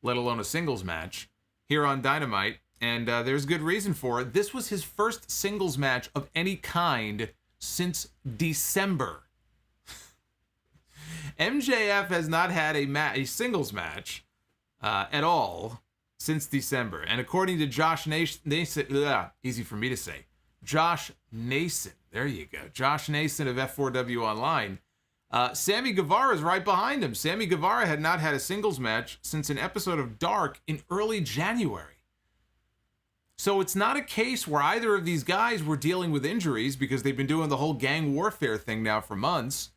let alone a singles match, here on Dynamite. And there's good reason for it. This was his first singles match of any kind since December. MJF has not had a singles match at all since December. And according to Josh Nason, easy for me to say, Josh Nason, there you go, Josh Nason of F4W Online, Sammy Guevara is right behind him. Sammy Guevara had not had a singles match since an episode of Dark in early January. So it's not a case where either of these guys were dealing with injuries because they've been doing the whole gang warfare thing now for months.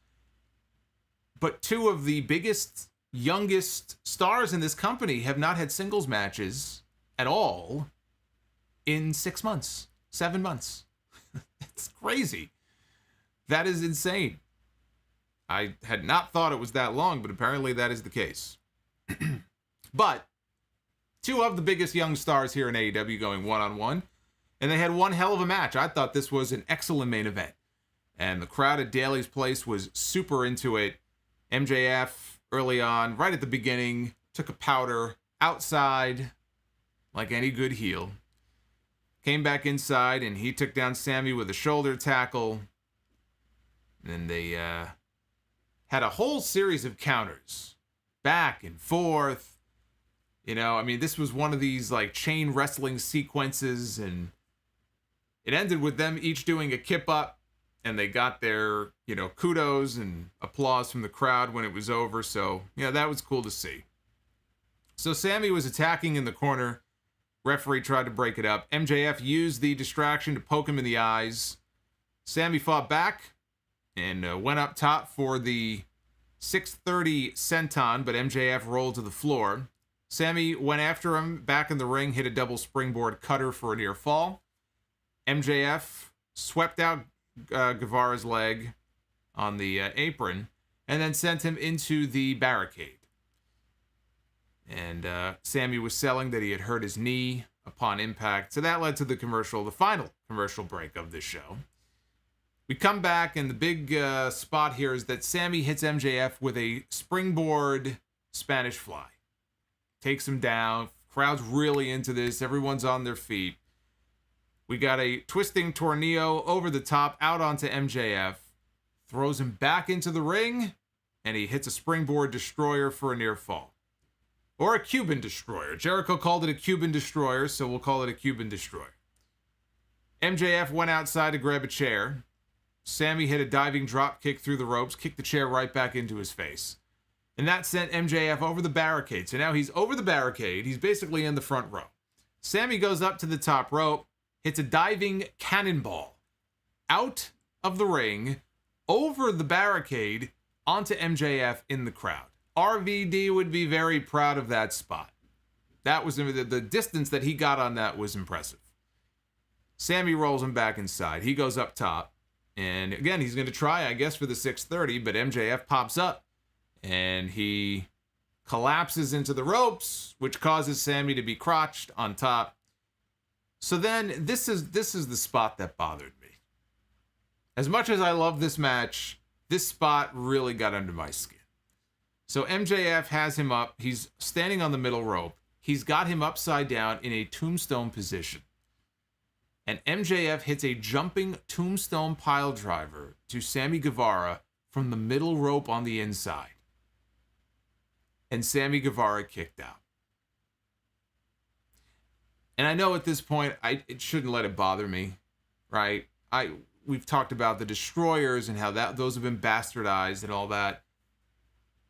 But two of the biggest, youngest stars in this company have not had singles matches at all in 6 months, 7 months. It's crazy. That is insane. I had not thought it was that long, but apparently that is the case. But two of the biggest young stars here in AEW going one-on-one, and they had one hell of a match. I thought this was an excellent main event, and the crowd at Daly's Place was super into it. MJF, early on, right at the beginning, took a powder outside, like any good heel. Came back inside, and he took down Sammy with a shoulder tackle. And they had a whole series of counters, back and forth. You know, I mean, this was one of these, like, chain wrestling sequences, and it ended with them each doing a kip up, and they got their, you know, kudos and applause from the crowd when it was over, so, you know, that was cool to see. So Sammy was attacking in the corner. Referee tried to break it up. MJF used the distraction to poke him in the eyes. Sammy fought back and went up top for the 630 senton, but MJF rolled to the floor. Sammy went after him back in the ring, hit a double springboard cutter for a near fall. MJF swept out Guevara's leg on the apron and then sent him into the barricade. And Sammy was selling that he had hurt his knee upon impact. So that led to the commercial, the final commercial break of this show. We come back, and the big spot here is that Sammy hits MJF with a springboard Spanish fly. Takes him down. Crowd's really into this. Everyone's on their feet. We got a twisting tornillo over the top out onto MJF. Throws him back into the ring, and he hits a springboard destroyer for a near fall. Or a Cuban destroyer. Jericho called it a Cuban destroyer, so we'll call it a Cuban destroyer. MJF went outside to grab a chair. Sammy hit a diving drop kick through the ropes, kicked the chair right back into his face. And that sent MJF over the barricade. So now he's over the barricade. He's basically in the front row. Sammy goes up to the top rope, hits a diving cannonball out of the ring, over the barricade, onto MJF in the crowd. RVD would be very proud of that spot. That was the distance that he got on that was impressive. Sammy rolls him back inside. He goes up top. And again, he's going to try, I guess, for the 630, but MJF pops up and he collapses into the ropes, which causes Sammy to be crotched on top. So then this is the spot that bothered me. As much as I love this match, this spot really got under my skin. So MJF has him up. He's standing on the middle rope. He's got him upside down in a tombstone position. And MJF hits a jumping tombstone pile driver to Sammy Guevara from the middle rope on the inside. And Sammy Guevara kicked out. And I know at this point, it shouldn't let it bother me, right? We've talked about the destroyers and how those have been bastardized and all that.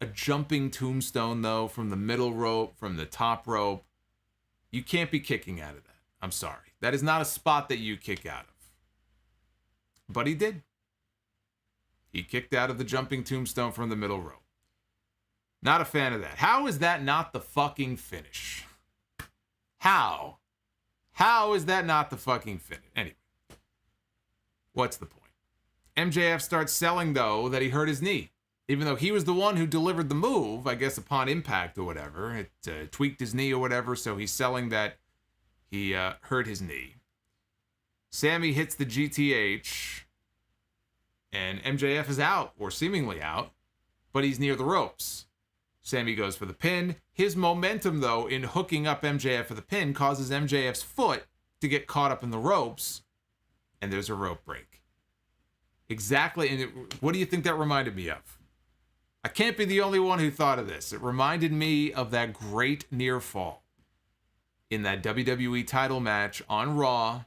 A jumping tombstone, though, from the middle rope, from the top rope, you can't be kicking out of that. I'm sorry. That is not a spot that you kick out of. But he did. He kicked out of the jumping tombstone from the middle rope. Not a fan of that. How is that not the fucking finish? How? How is that not the fucking finish? Anyway. What's the point? MJF starts selling, though, that he hurt his knee. Even though he was the one who delivered the move, I guess upon impact or whatever. It tweaked his knee or whatever, so he's selling that he hurt his knee. Sammy hits the GTH, and MJF is out, or seemingly out, but he's near the ropes. Sammy goes for the pin. His momentum, though, in hooking up MJF for the pin causes MJF's foot to get caught up in the ropes, and there's a rope break. Exactly, and what do you think that reminded me of? I can't be the only one who thought of this. It reminded me of that great near fall in that WWE title match on Raw,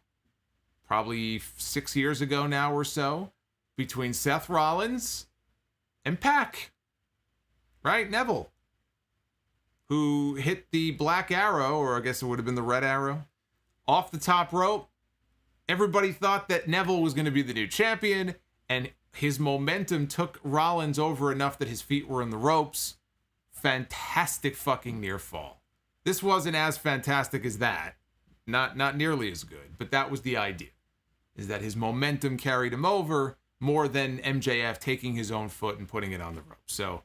probably 6 years ago now or so, between Seth Rollins and Pac, right? Neville, who hit the black arrow, or I guess it would have been the red arrow, off the top rope. Everybody thought that Neville was going to be the new champion, and his momentum took Rollins over enough that his feet were in the ropes. Fantastic fucking near fall. This wasn't as fantastic as that. Not nearly as good, but that was the idea. Is that his momentum carried him over more than MJF taking his own foot and putting it on the rope. So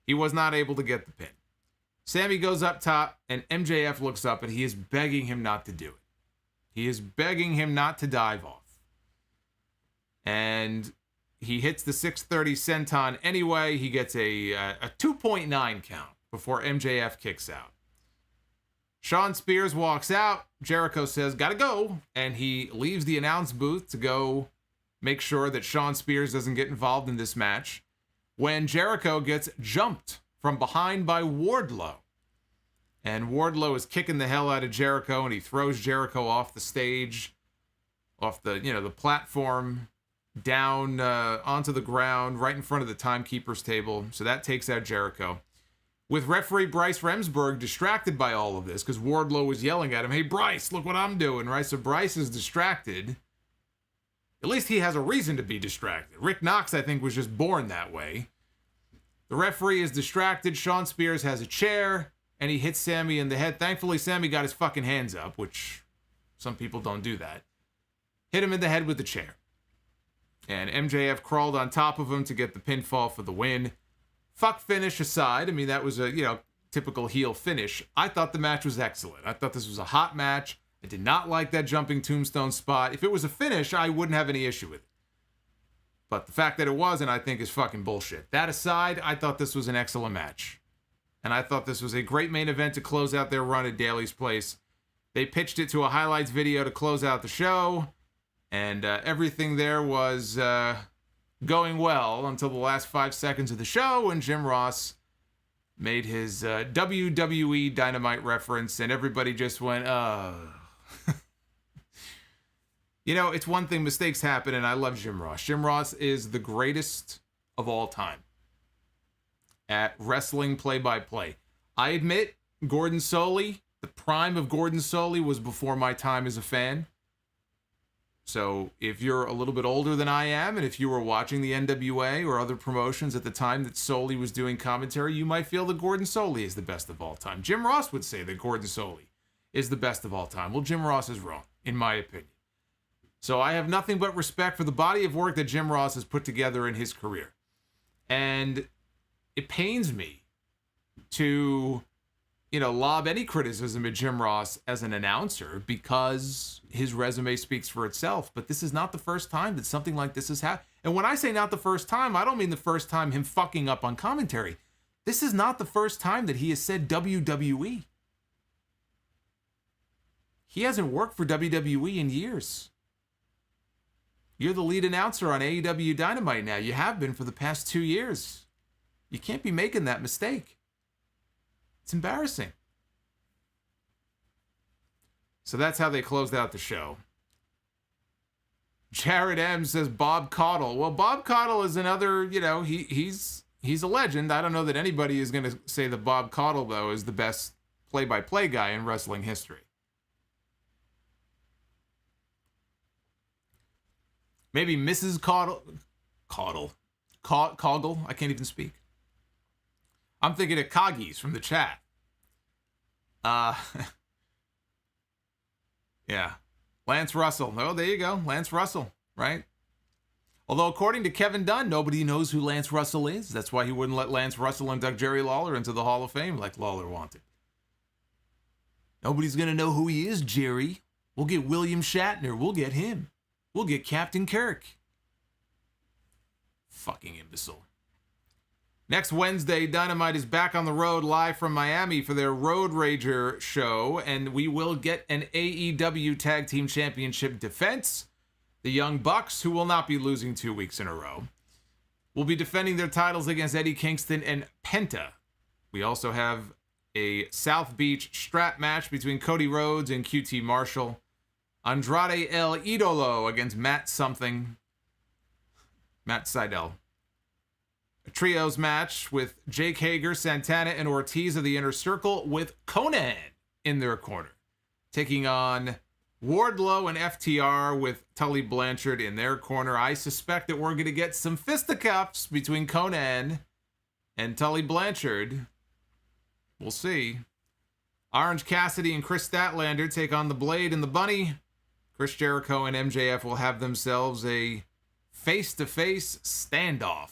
he was not able to get the pin. Sammy goes up top, and MJF looks up, and he is begging him not to do it. He is begging him not to dive off. And he hits the 630 senton anyway. He gets a 2.9 count before MJF kicks out. Shawn Spears walks out. Jericho says, gotta go. And he leaves the announce booth to go make sure that Shawn Spears doesn't get involved in this match. When Jericho gets jumped from behind by Wardlow. And Wardlow is kicking the hell out of Jericho, and he throws Jericho off the stage, off the, the platform, down onto the ground, right in front of the timekeeper's table. So that takes out Jericho. With referee Bryce Remsburg distracted by all of this, because Wardlow was yelling at him, hey, Bryce, look what I'm doing, right? So Bryce is distracted. At least he has a reason to be distracted. Rick Knox, I think, was just born that way. The referee is distracted. Shawn Spears has a chair, and he hits Sammy in the head. Thankfully, Sammy got his fucking hands up, which some people don't do that. Hit him in the head with the chair. And MJF crawled on top of him to get the pinfall for the win. Fuck finish aside, I mean, that was a, typical heel finish. I thought the match was excellent. I thought this was a hot match. I did not like that jumping tombstone spot. If it was a finish, I wouldn't have any issue with it. But the fact that it wasn't, I think, is fucking bullshit. That aside, I thought this was an excellent match. And I thought this was a great main event to close out their run at Daly's Place. They pitched it to a highlights video to close out the show. And everything there was going well until the last 5 seconds of the show when Jim Ross made his WWE Dynamite reference. And everybody just went, it's one thing, mistakes happen, and I love Jim Ross. Jim Ross is the greatest of all time at wrestling play-by-play. I admit, Gordon Solie, the prime of Gordon Solie was before my time as a fan. So if you're a little bit older than I am, and if you were watching the NWA or other promotions at the time that Solie was doing commentary, you might feel that Gordon Solie is the best of all time. Jim Ross would say that Gordon Solie is the best of all time. Well, Jim Ross is wrong, in my opinion. So I have nothing but respect for the body of work that Jim Ross has put together in his career. And it pains me to, lob any criticism at Jim Ross as an announcer because his resume speaks for itself. But this is not the first time that something like this has happened. And when I say not the first time, I don't mean the first time him fucking up on commentary. This is not the first time that he has said WWE. He hasn't worked for WWE in years. You're the lead announcer on AEW Dynamite now. You have been for the past 2 years. You can't be making that mistake. It's embarrassing. So that's how they closed out the show. Jared M says Bob Caudle. Well, Bob Caudle is another, he's a legend. I don't know that anybody is going to say that Bob Caudle, though, is the best play-by-play guy in wrestling history. Maybe Mrs. Caudle. I can't even speak. I'm thinking of Coggies from the chat. Yeah. Lance Russell. Oh, there you go. Lance Russell, right? Although, according to Kevin Dunn, nobody knows who Lance Russell is. That's why he wouldn't let Lance Russell induct Jerry Lawler into the Hall of Fame like Lawler wanted. Nobody's going to know who he is, Jerry. We'll get William Shatner. We'll get him. We'll get Captain Kirk. Fucking imbecile. Next Wednesday, Dynamite is back on the road live from Miami for their Road Rager show, and we will get an AEW Tag Team Championship defense. The Young Bucks, who will not be losing 2 weeks in a row, will be defending their titles against Eddie Kingston and Penta. We also have a South Beach strap match between Cody Rhodes and QT Marshall. Andrade El Idolo against Matt Sydal. A trios match with Jake Hager, Santana, and Ortiz of the Inner Circle with Conan in their corner, taking on Wardlow and FTR with Tully Blanchard in their corner. I suspect that we're going to get some fisticuffs between Conan and Tully Blanchard. We'll see. Orange Cassidy and Chris Statlander take on the Blade and the Bunny. Chris Jericho and MJF will have themselves a face-to-face standoff.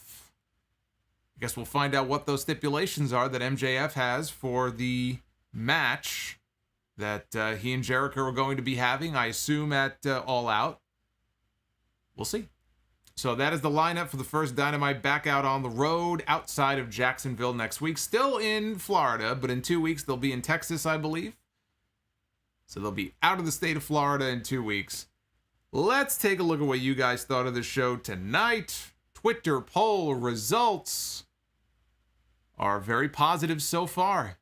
I guess we'll find out what those stipulations are that MJF has for the match that he and Jericho are going to be having, I assume, at All Out. We'll see. So that is the lineup for the first Dynamite back out on the road outside of Jacksonville next week. Still in Florida, but in 2 weeks they'll be in Texas, I believe. So they'll be out of the state of Florida in 2 weeks. Let's take a look at what you guys thought of the show tonight. Twitter poll results are very positive so far.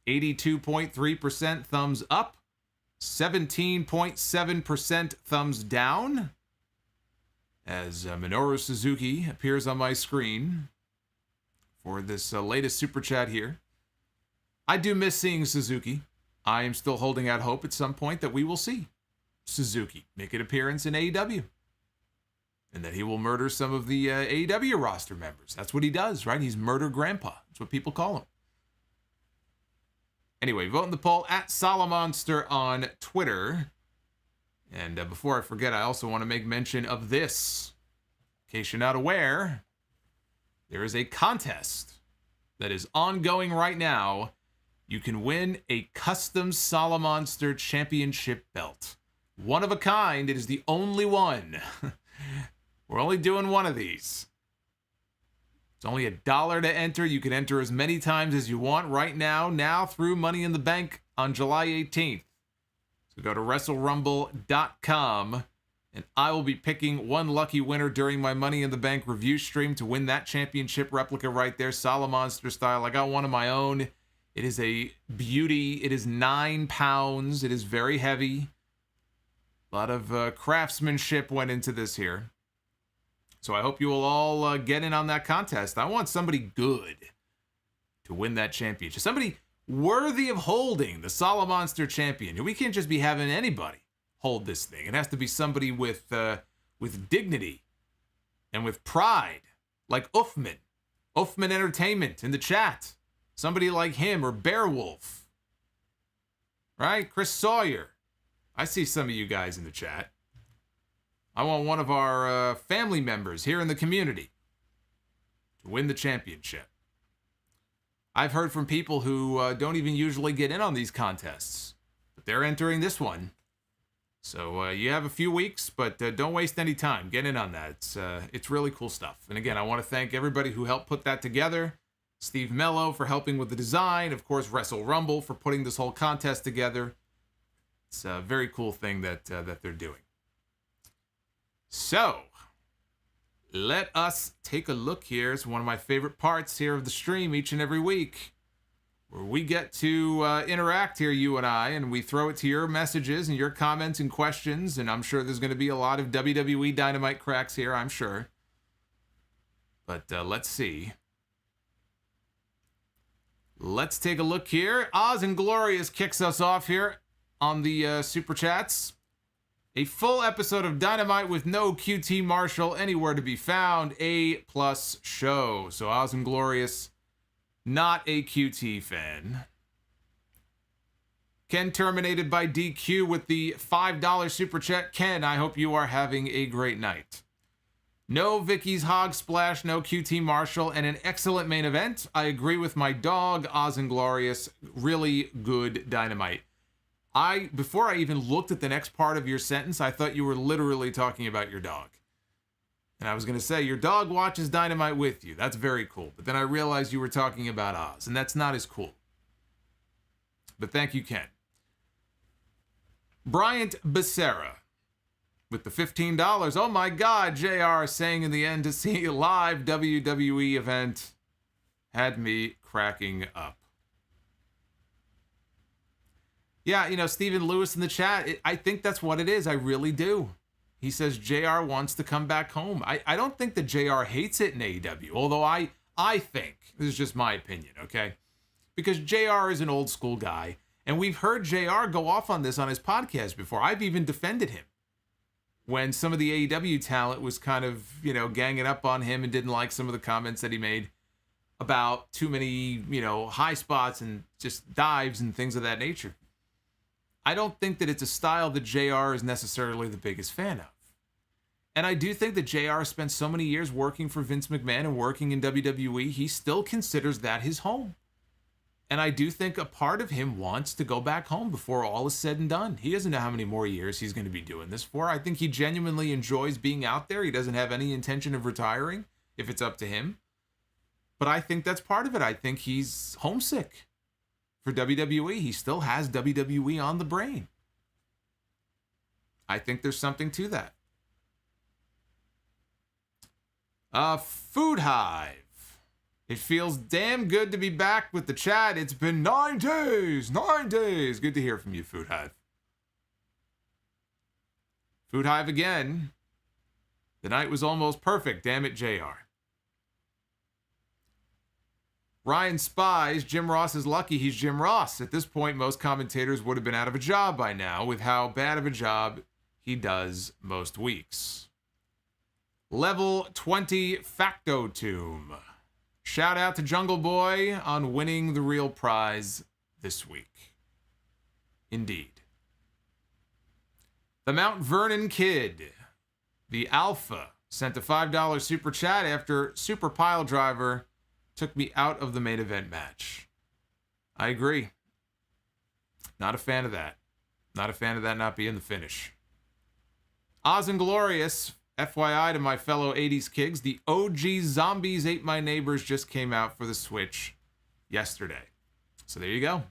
82.3% thumbs up, 17.7% thumbs down, as Minoru Suzuki appears on my screen for this latest Super Chat here. I do miss seeing Suzuki. I am still holding out hope at some point that we will see Suzuki make an appearance in AEW. And that he will murder some of the AEW roster members. That's what he does, right? He's Murder Grandpa. That's what people call him. Anyway, vote in the poll at Solomonster on Twitter. And before I forget, I also want to make mention of this. In case you're not aware, there is a contest that is ongoing right now. You can win a custom Solomonster Championship belt. One of a kind. It is the only one. We're only doing one of these. It's only $1 to enter. You can enter as many times as you want right now through Money in the Bank on July 18th. So go to WrestleRumble.com, and I will be picking one lucky winner during my Money in the Bank review stream to win that championship replica right there, Solomonster style. I got one of my own. It is a beauty. It is 9 pounds. It is very heavy. A lot of craftsmanship went into this here. So I hope you will all get in on that contest. I want somebody good to win that championship. Somebody worthy of holding the Solomonster champion. We can't just be having anybody hold this thing. It has to be somebody with dignity and with pride, like Uffman Entertainment in the chat. Somebody like him, or Beowulf. Right? Chris Sawyer. I see some of you guys in the chat. I want one of our family members here in the community to win the championship. I've heard from people who don't even usually get in on these contests, but they're entering this one. So you have a few weeks, but don't waste any time. Get in on that. It's really cool stuff. And again, I want to thank everybody who helped put that together. Steve Mello for helping with the design. Of course, Wrestle Rumble for putting this whole contest together. It's a very cool thing that they're doing. So, let us take a look here. It's one of my favorite parts here of the stream each and every week, where we get to interact here, you and I, and we throw it to your messages and your comments and questions, and I'm sure there's going to be a lot of WWE Dynamite cracks here, I'm sure. But let's see. Let's take a look here. Oz and Glorious kicks us off here on the Super Chats. A full episode of Dynamite with no QT Marshall anywhere to be found. A+ show. So Oz and Glorious, not a QT fan. Ken terminated by DQ with the $5 Super Chat. Ken, I hope you are having a great night. No Vickie's Hog Splash, no QT Marshall, and an excellent main event. I agree with my dog, Oz and Glorious. Really good Dynamite. Before I even looked at the next part of your sentence, I thought you were literally talking about your dog. And I was going to say, your dog watches Dynamite with you. That's very cool. But then I realized you were talking about Oz, and that's not as cool. But thank you, Ken. Bryant Becerra with the $15. Oh my God, JR saying in the end to see a live WWE event had me cracking up. Yeah, you know, Stephen Lewis in the chat, I think that's what it is. I really do. He says JR wants to come back home. I don't think that JR hates it in AEW, although I think, this is just my opinion, okay? Because JR is an old school guy, And we've heard JR go off on this on his podcast before. I've even defended him when some of the AEW talent was kind of, ganging up on him and didn't like some of the comments that he made about too many, high spots and just dives and things of that nature. I don't think that it's a style that JR is necessarily the biggest fan of. And I do think that JR spent so many years working for Vince McMahon and working in WWE, he still considers that his home. And I do think a part of him wants to go back home before all is said and done. He doesn't know how many more years he's going to be doing this for. I think he genuinely enjoys being out there. He doesn't have any intention of retiring, if it's up to him. But I think that's part of it. I think he's homesick for WWE. He still has WWE on the brain. I think there's something to that. Food Hive. It feels damn good to be back with the chat. It's been 9 days. 9 days. Good to hear from you, Food Hive. Food Hive again. The night was almost perfect. Damn it, JR. Ryan Spies. Jim Ross is lucky he's Jim Ross. At this point, most commentators would have been out of a job by now with how bad of a job he does most weeks. Level 20 Factotum. Shout out to Jungle Boy on winning the real prize this week. Indeed. The Mount Vernon Kid, the Alpha, sent a $5 super chat after Super Pile Driver took me out of the main event match. I agree. Not a fan of that. Not a fan of that not being the finish. Oz and Glorious, FYI to my fellow 80s kids, the OG Zombies Ate My Neighbors just came out for the Switch yesterday. So there you go.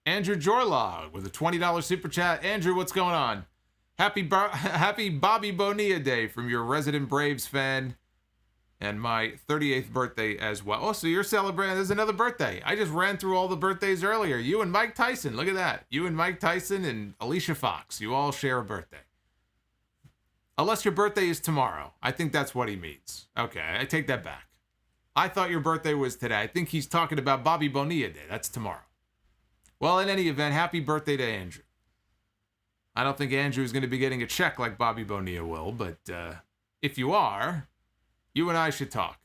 Andrew Jorlog with a $20 super chat. Andrew, what's going on? Happy Bobby Bonilla Day from your resident Braves fan. And my 38th birthday as well. Oh, so you're celebrating. There's another birthday. I just ran through all the birthdays earlier. You and Mike Tyson. Look at that. You and Mike Tyson and Alicia Fox. You all share a birthday. Unless your birthday is tomorrow. I think that's what he means. Okay, I take that back. I thought your birthday was today. I think he's talking about Bobby Bonilla Day. That's tomorrow. Well, in any event, happy birthday to Andrew. I don't think Andrew is going to be getting a check like Bobby Bonilla will, but if you are, you and I should talk.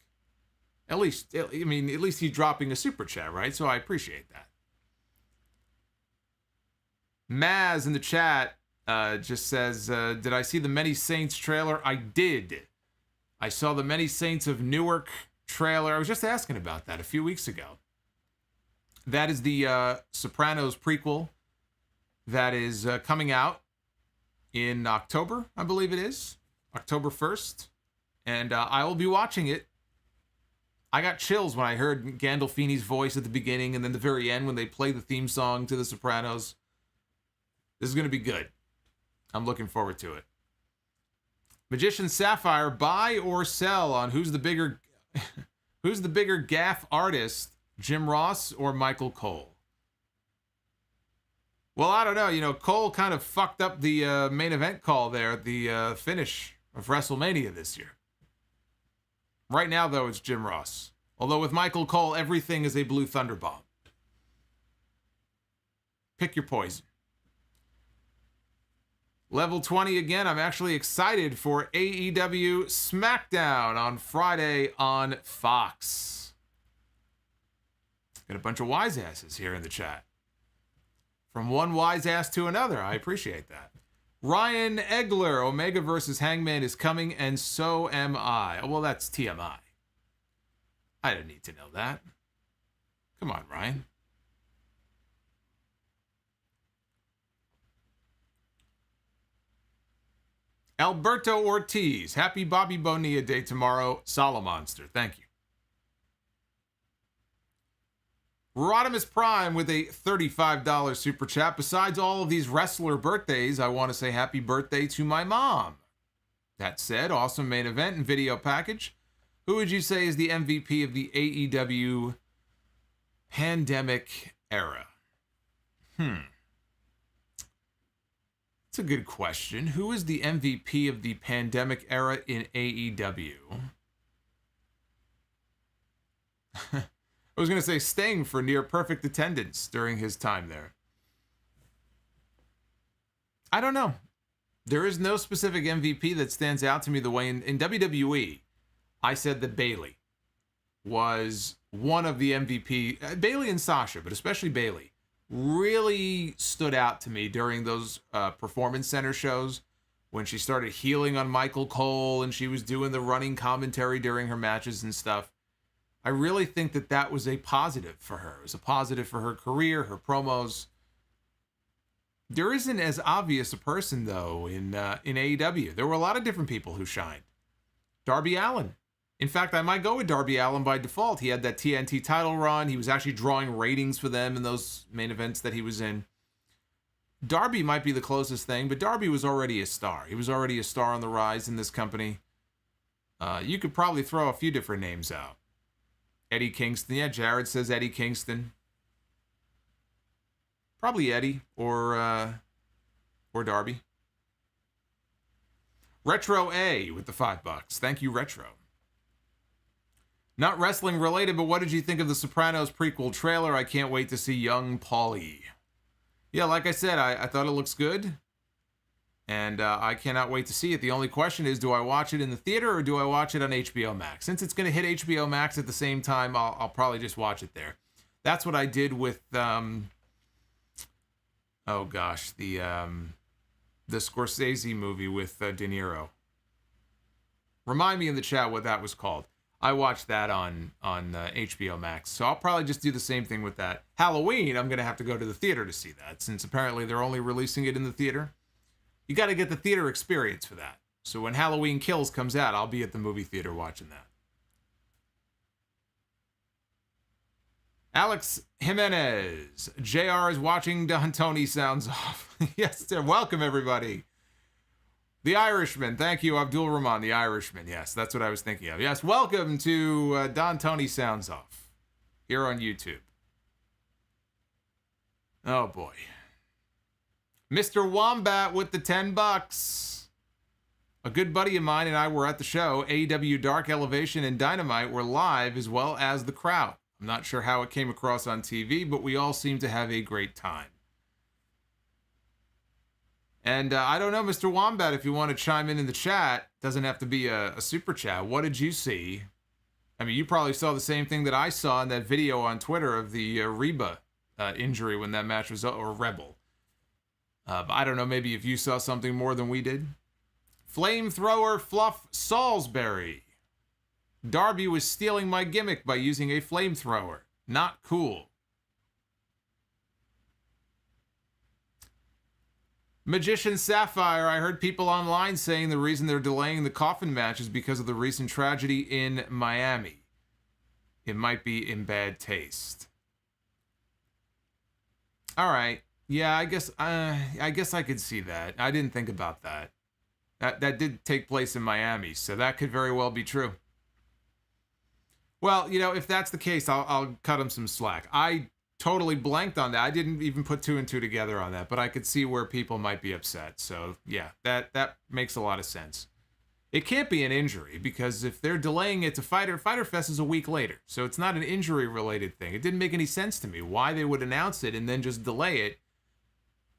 At least he's dropping a super chat, right? So I appreciate that. Maz in the chat just says, did I see the Many Saints trailer? I did. I saw the Many Saints of Newark trailer. I was just asking about that a few weeks ago. That is the Sopranos prequel that is coming out in October, I believe it is. October 1st. And I will be watching it. I got chills when I heard Gandolfini's voice at the beginning and then the very end when they play the theme song to The Sopranos. This is going to be good. I'm looking forward to it. Magician Sapphire, buy or sell on who's the bigger gaff artist, Jim Ross or Michael Cole? Well, I don't know. Cole kind of fucked up the main event call there at the finish of WrestleMania this year. Right now, though, it's Jim Ross. Although with Michael Cole, everything is a blue thunder bomb. Pick your poison. Level 20 again. I'm actually excited for AEW SmackDown on Friday on Fox. Got a bunch of wise asses here in the chat. From one wise ass to another. I appreciate that. Ryan Egler, Omega versus Hangman is coming, and so am I. Oh, well, that's TMI. I didn't need to know that. Come on, Ryan. Alberto Ortiz, happy Bobby Bonilla Day tomorrow. Solomonster, thank you. Rodimus Prime with a $35 super chat. Besides all of these wrestler birthdays, I want to say happy birthday to my mom. That said, awesome main event and video package. Who would you say is the MVP of the AEW pandemic era? That's a good question. Who is the MVP of the pandemic era in AEW? I was going to say Sting for near perfect attendance during his time there. I don't know. There is no specific MVP that stands out to me the way in WWE, I said that Bayley was one of the MVP. Bayley and Sasha, but especially Bayley, really stood out to me during those Performance Center shows when she started healing on Michael Cole and she was doing the running commentary during her matches and stuff. I really think that that was a positive for her. It was a positive for her career, her promos. There isn't as obvious a person, though, in AEW. There were a lot of different people who shined. Darby Allin. In fact, I might go with Darby Allin by default. He had that TNT title run. He was actually drawing ratings for them in those main events that he was in. Darby might be the closest thing, but Darby was already a star. He was already a star on the rise in this company. You could probably throw a few different names out. Eddie Kingston. Yeah, Jared says Eddie Kingston. Probably Eddie or Darby. Retro A with the $5. Thank you, Retro. Not wrestling related, but what did you think of the Sopranos prequel trailer? I can't wait to see young Paulie. Yeah, like I said, I thought it looks good. And I cannot wait to see it. The only question is, do I watch it in the theater or do I watch it on HBO Max? Since it's going to hit HBO Max at the same time, I'll probably just watch it there. That's what I did with, the Scorsese movie with De Niro. Remind me in the chat what that was called. I watched that on HBO Max. So I'll probably just do the same thing with that. Halloween, I'm going to have to go to the theater to see that, since apparently they're only releasing it in the theater. You got to get the theater experience for that. So when Halloween Kills comes out, I'll be at the movie theater watching that. Alex Jimenez. JR is watching D'Antoni sounds off. Yes, welcome everybody. The Irishman. Thank you, Abdul Rahman. The Irishman. Yes, that's what I was thinking of. Yes, welcome to D'Antoni sounds off here on YouTube. Oh boy. Mr. Wombat with the $10. A good buddy of mine and I were at the show. AEW Dark Elevation and Dynamite were live, as well as the crowd. I'm not sure how it came across on TV, but we all seemed to have a great time. And I don't know, Mr. Wombat, if you want to chime in the chat, doesn't have to be a super chat. What did you see? I mean, you probably saw the same thing that I saw in that video on Twitter of the Reba injury when that match was, or Rebel. But I don't know, maybe if you saw something more than we did. Flamethrower Fluff Salisbury. Darby was stealing my gimmick by using a flamethrower. Not cool. Magician Sapphire, I heard people online saying the reason they're delaying the coffin match is because of the recent tragedy in Miami. It might be in bad taste. All right. Yeah, I guess I could see that. I didn't think about that. That did take place in Miami, so that could very well be true. Well, you know, if that's the case, I'll cut him some slack. I totally blanked on that. I didn't even put two and two together on that, but I could see where people might be upset. So yeah, that makes a lot of sense. It can't be an injury, because if they're delaying it to Fyter Fest is a week later, so it's not an injury related thing. It didn't make any sense to me why they would announce it and then just delay it,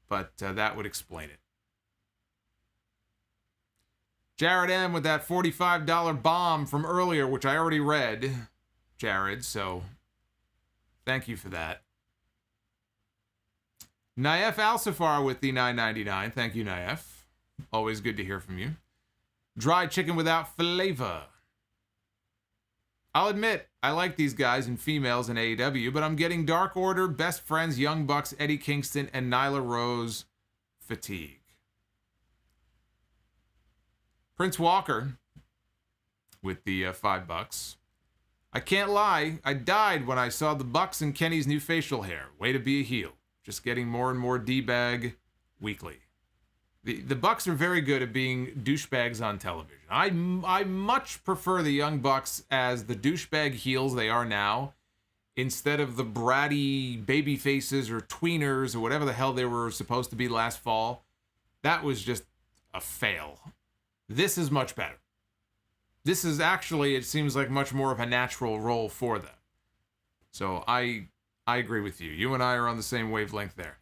but that would explain it. Jared M with that $45 bomb from earlier, which I already read, Jared, so thank you for that. Naif Alsafar with the $9.99. Thank you, Naif. Always good to hear from you. Dry chicken without flavor. I'll admit, I like these guys and females in AEW, but I'm getting Dark Order, Best Friends, Young Bucks, Eddie Kingston, and Nyla Rose fatigue. Prince Walker with the $5. I can't lie, I died when I saw the Bucks and Kenny's new facial hair. Way to be a heel. Just getting more and more D-bag weekly. The Bucks are very good at being douchebags on television. I much prefer the Young Bucks as the douchebag heels they are now, instead of the bratty baby faces or tweeners or whatever the hell they were supposed to be last fall. That was just a fail. This is much better. This is actually, it seems like, much more of a natural role for them. So I agree with you. You and I are on the same wavelength there.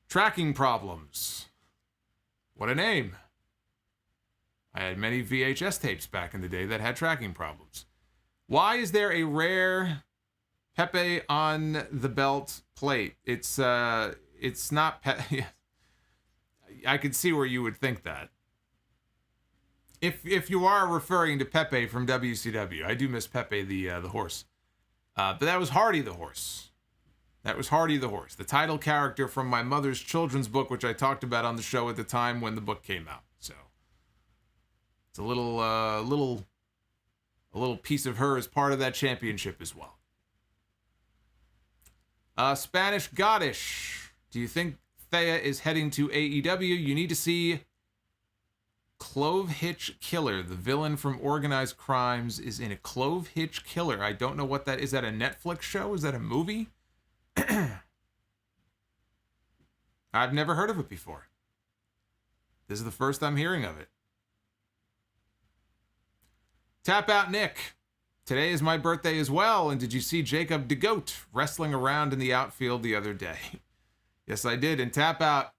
Tracking problems. What a name. I had many VHS tapes back in the day that had tracking problems. Why is there a rare Pepe on the belt plate? It's not I could see where you would think that. If you are referring to Pepe from WCW, I do miss Pepe the horse. But that was Hardy the horse. That was Hardy the horse, the title character from my mother's children's book, which I talked about on the show at the time when the book came out. So it's a little piece of her as part of that championship as well. Spanish Goddish. Do you think Thea is heading to AEW? You need to see Clove Hitch Killer. The villain from Organized Crimes is in a Clove Hitch Killer. I don't know what that is. That a Netflix show? Is that a movie? I've never heard of it before. This is the first I'm hearing of it. Tap Out Nick. Today is my birthday as well, and did you see Jacob DeGoat wrestling around in the outfield the other day? Yes, I did. And Tap Out,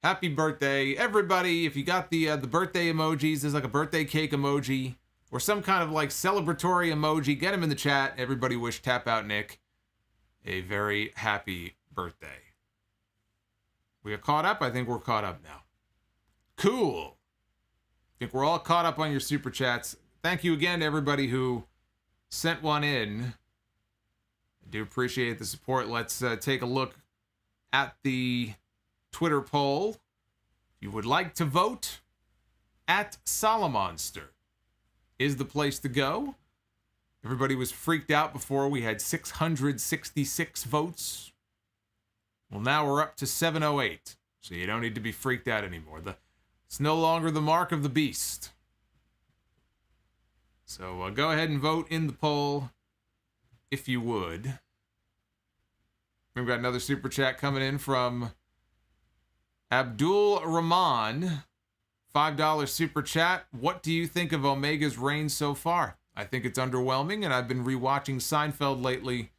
happy birthday. Everybody, if you got the birthday emojis, there's like a birthday cake emoji or some kind of like celebratory emoji, get them in the chat. Everybody wish Tap Out Nick a very happy birthday. We are caught up? I think we're caught up now. Cool. I think we're all caught up on your super chats. Thank you again to everybody who sent one in. I do appreciate the support. Let's take a look at the Twitter poll. If you would like to vote, at Solomonster is the place to go. Everybody was freaked out before. We had 666 votes. Well, now we're up to 708. So you don't need to be freaked out anymore. It's no longer the mark of the beast. So go ahead and vote in the poll if you would. We've got another super chat coming in from Abdul Rahman. $5 super chat. What do you think of Omega's reign so far? I think it's underwhelming, and I've been rewatching Seinfeld lately.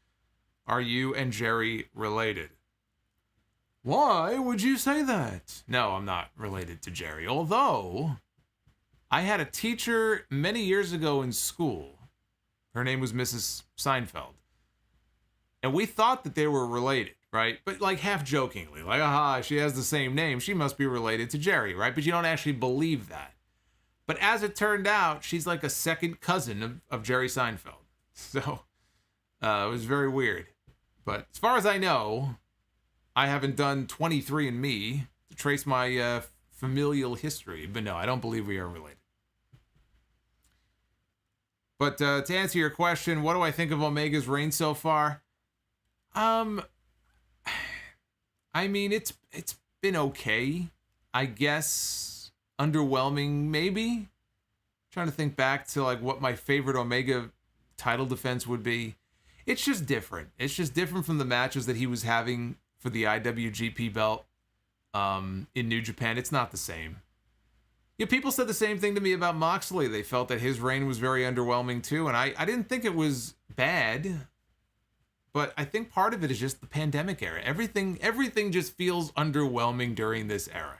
Are you and Jerry related? Why would you say that? No, I'm not related to Jerry. Although, I had a teacher many years ago in school. Her name was Mrs. Seinfeld. And we thought that they were related, right? But like half jokingly, like, aha, she has the same name. She must be related to Jerry, right? But you don't actually believe that. But as it turned out, she's like a second cousin of Jerry Seinfeld. So it was very weird. But as far as I know, I haven't done 23andMe to trace my familial history. But no, I don't believe we are related. But to answer your question, what do I think of Omega's reign so far? I mean, it's been okay. I guess underwhelming, maybe. Trying to think back to like what my favorite Omega title defense would be. It's just different. It's just different from the matches that he was having for the IWGP belt in New Japan. It's not the same. Yeah, people said the same thing to me about Moxley. They felt that his reign was very underwhelming too, and I didn't think it was bad. But I think part of it is just the pandemic era. Everything just feels underwhelming during this era.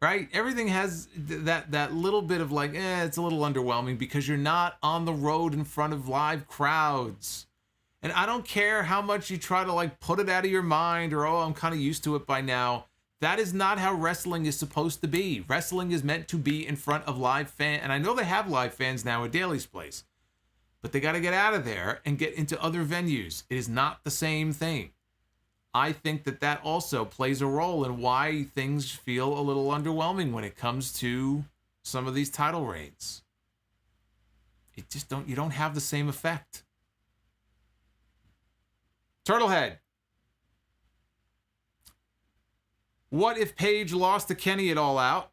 Right? Everything has that little bit of like, it's a little underwhelming because you're not on the road in front of live crowds. And I don't care how much you try to like put it out of your mind or, I'm kind of used to it by now. That is not how wrestling is supposed to be. Wrestling is meant to be in front of live fans. And I know they have live fans now at Daly's Place. But they got to get out of there and get into other venues. It is not the same thing. I think that also plays a role in why things feel a little underwhelming when it comes to some of these title reigns. It just you don't have the same effect. Turtlehead. What if Paige lost to Kenny at All Out,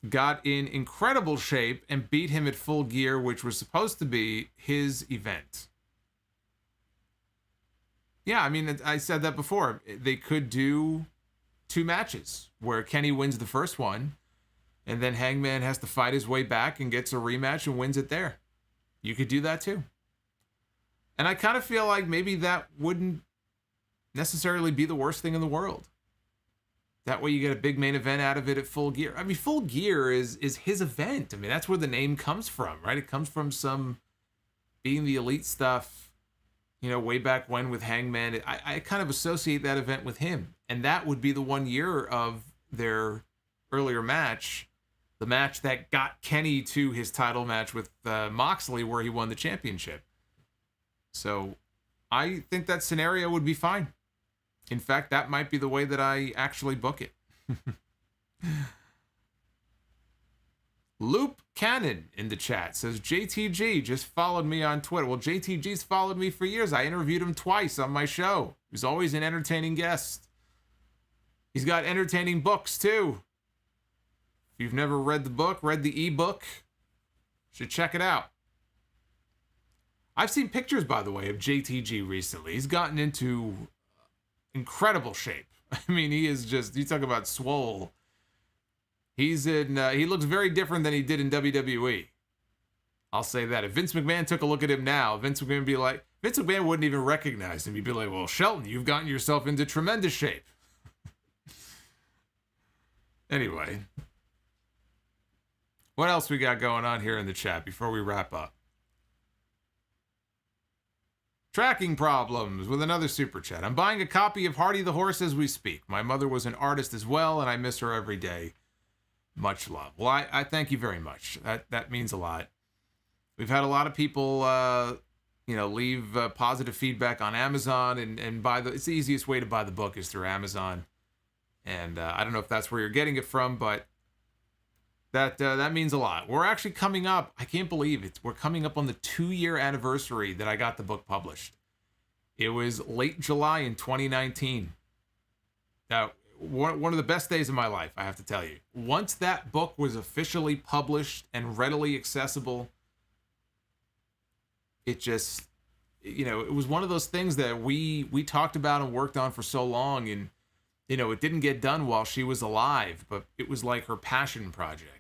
got in incredible shape, and beat him at Full Gear, which was supposed to be his event? Yeah, I mean, I said that before. They could do 2 matches where Kenny wins the first one, and then Hangman has to fight his way back and gets a rematch and wins it there. You could do that too. And I kind of feel like maybe that wouldn't necessarily be the worst thing in the world. That way you get a big main event out of it at Full Gear. I mean, Full Gear is his event. I mean, that's where the name comes from, right? It comes from some being the elite stuff, you know, way back when with Hangman. I kind of associate that event with him. And that would be the 1 year of their earlier match, the match that got Kenny to his title match with Moxley, where he won the championship. So I think that scenario would be fine. In fact, that might be the way that I actually book it. Loop Cannon in the chat says, JTG just followed me on Twitter. Well, JTG's followed me for years. I interviewed him twice on my show. He's always an entertaining guest. He's got entertaining books, too. If you've never read the book, read the ebook, should check it out. I've seen pictures, by the way, of JTG recently. He's gotten into incredible shape. I mean, he is just, you talk about swole. He looks very different than he did in WWE. I'll say that. If Vince McMahon took a look at him now, Vince McMahon wouldn't even recognize him. He'd be like, well, Shelton, you've gotten yourself into tremendous shape. Anyway. What else we got going on here in the chat before we wrap up? Tracking problems with another super chat. I'm buying a copy of Hardy the Horse as we speak. My mother was an artist as well, and I miss her every day. Much love. Well, I thank you very much. That means a lot. We've had a lot of people, leave positive feedback on Amazon, and buy it's the easiest way to buy the book is through Amazon. And I don't know if that's where you're getting it from, but that means a lot. We're actually coming up. I can't believe it. We're coming up on the 2-year anniversary that I got the book published. It was late July in 2019. Now, one of the best days of my life, I have to tell you. Once that book was officially published and readily accessible, it just, it was one of those things that we talked about and worked on for so long, and it didn't get done while she was alive, but it was like her passion project.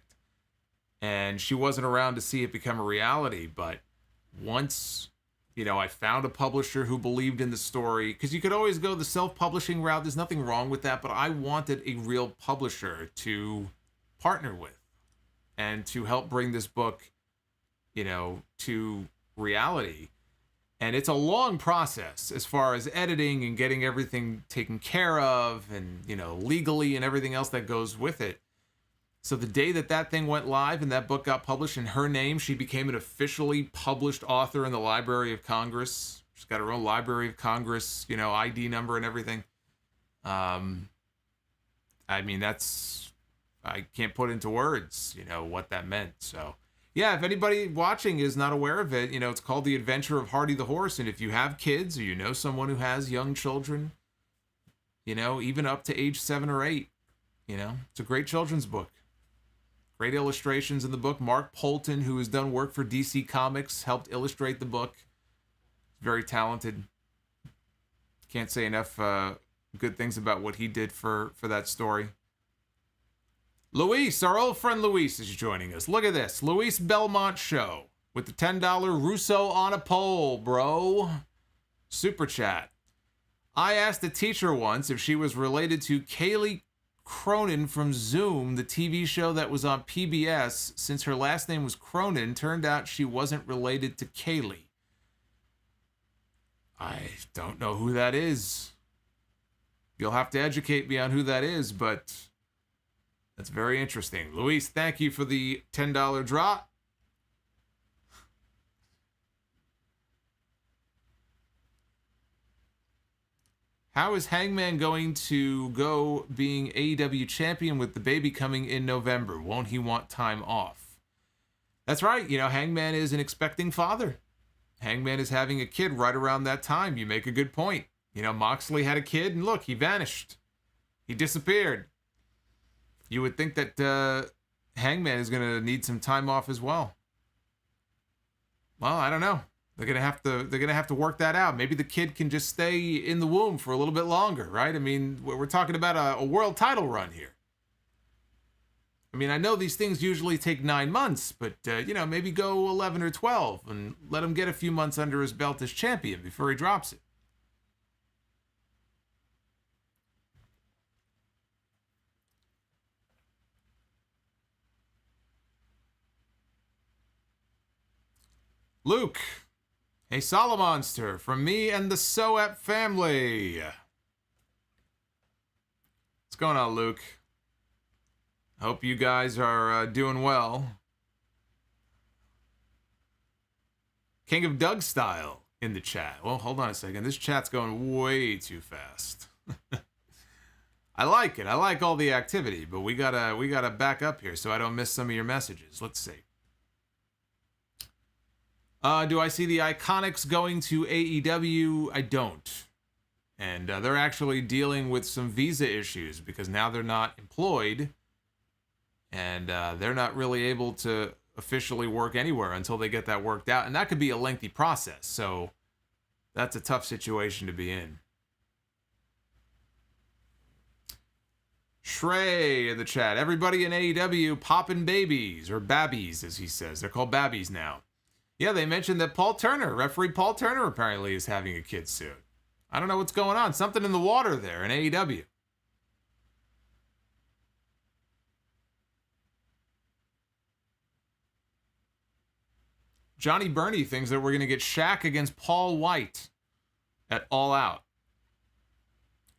And she wasn't around to see it become a reality. But once, I found a publisher who believed in the story, because you could always go the self-publishing route. There's nothing wrong with that. But I wanted a real publisher to partner with and to help bring this book, to reality. And it's a long process as far as editing and getting everything taken care of and, legally and everything else that goes with it. So the day that thing went live and that book got published in her name, she became an officially published author in the Library of Congress. She's got her own Library of Congress, ID number and everything. I can't put into words, what that meant. So yeah, if anybody watching is not aware of it, it's called The Adventure of Hardy the Horse. And if you have kids or someone who has young children, even up to age 7 or 8, it's a great children's book. Great illustrations in the book. Mark Polton, who has done work for DC Comics, helped illustrate the book. Very talented. Can't say enough good things about what he did for that story. Luis, our old friend Luis, is joining us. Look at this. Luis Belmont Show with the $10 Russo on a pole, bro. Super chat. I asked a teacher once if she was related to Kaylee Cronin from Zoom, the TV show that was on PBS. Since her last name was Cronin, turned out she wasn't related to Kaylee. I don't know who that is. You'll have to educate me on who that is, but that's very interesting. Luis, thank you for the $10 drop. How is Hangman going to go being AEW champion with the baby coming in November? Won't he want time off? That's right. Hangman is an expecting father. Hangman is having a kid right around that time. You make a good point. Moxley had a kid and look, he vanished. He disappeared. You would think that Hangman is going to need some time off as well. Well, I don't know. They're gonna have to work that out. Maybe the kid can just stay in the womb for a little bit longer, right? I mean, we're talking about a world title run here. I mean, I know these things usually take 9 months, but, maybe go 11 or 12 and let him get a few months under his belt as champion before he drops it. Luke. Hey, Solomonster, from me and the Soep family. What's going on, Luke? Hope you guys are doing well. King of Doug style in the chat. Well, hold on a second. This chat's going way too fast. I like it. I like all the activity, but we gotta back up here so I don't miss some of your messages. Let's see. Do I see the Iconics going to AEW? I don't. And they're actually dealing with some visa issues because now they're not employed. And they're not really able to officially work anywhere until they get that worked out. And that could be a lengthy process. So that's a tough situation to be in. Shrey in the chat. Everybody in AEW popping babies, or babbies, as he says. They're called babbies now. Yeah, they mentioned that referee Paul Turner apparently is having a kid soon. I don't know what's going on. Something in the water there in AEW. Johnny Burney thinks that we're going to get Shaq against Paul White at All Out.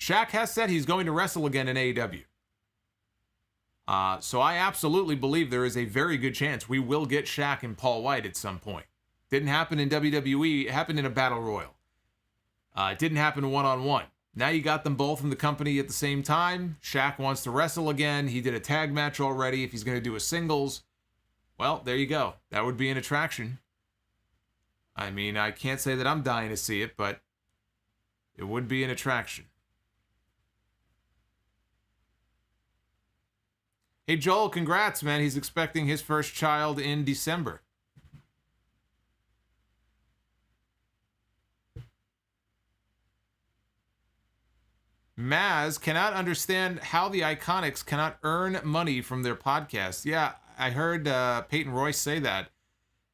Shaq has said he's going to wrestle again in AEW. So I absolutely believe there is a very good chance we will get Shaq and Paul White at some point. Didn't happen in WWE. It happened in a battle royal. It didn't happen one-on-one. Now you got them both in the company at the same time. Shaq wants to wrestle again. He did a tag match already. If he's going to do a singles, well, there you go. That would be an attraction. I mean, I can't say that I'm dying to see it, but it would be an attraction. Hey, Joel, congrats, man. He's expecting his first child in December. Maz cannot understand how the Iconics cannot earn money from their podcast. Yeah, I heard Peyton Royce say that.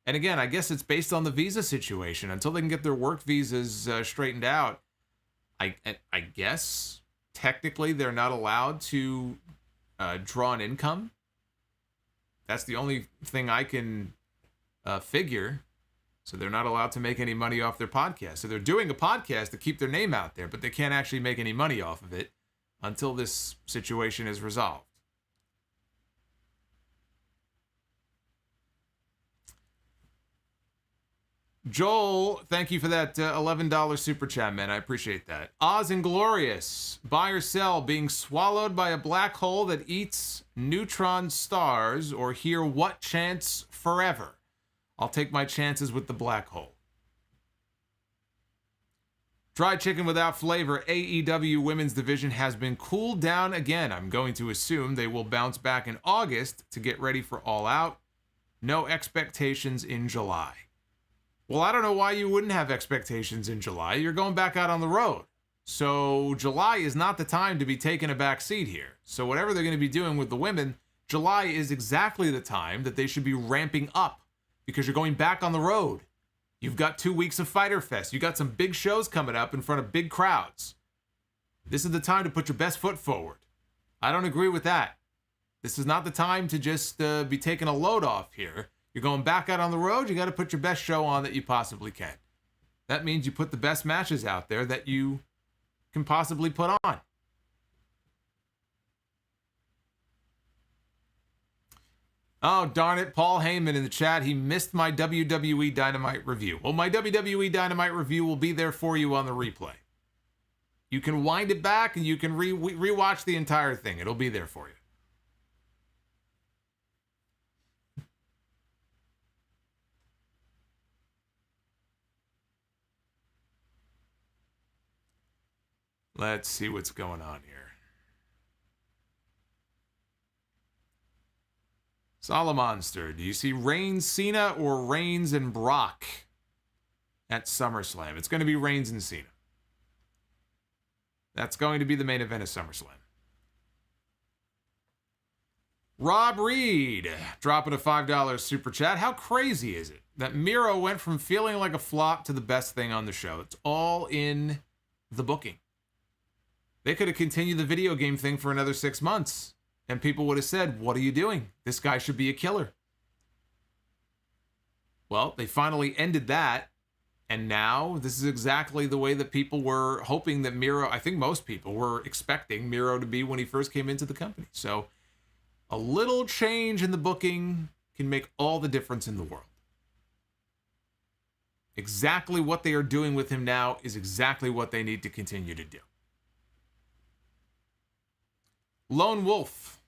And again, I guess it's based on the visa situation. Until they can get their work visas straightened out, I guess technically they're not allowed to draw an income. That's the only thing I can figure. So they're not allowed to make any money off their podcast. So they're doing a podcast to keep their name out there, but they can't actually make any money off of it until this situation is resolved. Joel, thank you for that $11 super chat, man. I appreciate that. Oz and Glorious. Buy or sell, being swallowed by a black hole that eats neutron stars, or hear what chance forever? I'll take my chances with the black hole. Dry chicken without flavor. AEW women's division has been cooled down again. I'm going to assume they will bounce back in August to get ready for All Out. No expectations in July. Well, I don't know why you wouldn't have expectations in July. You're going back out on the road. So July is not the time to be taking a back seat here. So whatever they're going to be doing with the women, July is exactly the time that they should be ramping up, because you're going back on the road. You've got 2 weeks of Fyter Fest. You got some big shows coming up in front of big crowds. This is the time to put your best foot forward. I don't agree with that. This is not the time to just be taking a load off here. You're going back out on the road. You got to put your best show on that you possibly can. That means you put the best matches out there that you can possibly put on. Oh, darn it. Paul Heyman in the chat. He missed my WWE Dynamite review. Well, my WWE Dynamite review will be there for you on the replay. You can wind it back and you can rewatch the entire thing. It'll be there for you. Let's see what's going on here. Solomonster, do you see Reigns, Cena, or Reigns and Brock at SummerSlam? It's going to be Reigns and Cena. That's going to be the main event of SummerSlam. Rob Reed dropping a $5 super chat. How crazy is it that Miro went from feeling like a flop to the best thing on the show? It's all in the booking. They could have continued the video game thing for another 6 months, and people would have said, what are you doing? This guy should be a killer. Well, they finally ended that, and now this is exactly the way that people were hoping that Miro, I think most people were expecting Miro to be when he first came into the company. So a little change in the booking can make all the difference in the world. Exactly what they are doing with him now is exactly what they need to continue to do. Lone Wolf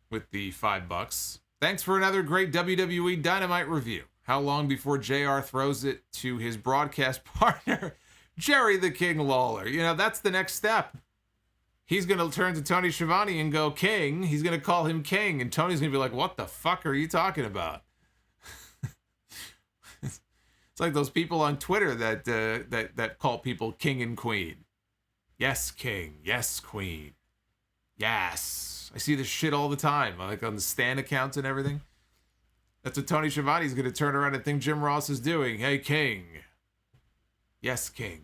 with the $5. Thanks for another great WWE Dynamite review. How long before JR throws it to his broadcast partner, Jerry the King Lawler? You know, that's the next step. He's going to turn to Tony Schiavone and go, King. He's going to call him King. And Tony's going to be like, what the fuck are you talking about? It's like those people on Twitter that call people King and Queen. Yes, King. Yes, Queen. Yes. I see this shit all the time, like on the Stan accounts and everything. That's what Tony Schiavone's going to turn around and think Jim Ross is doing. Hey, King. Yes, King.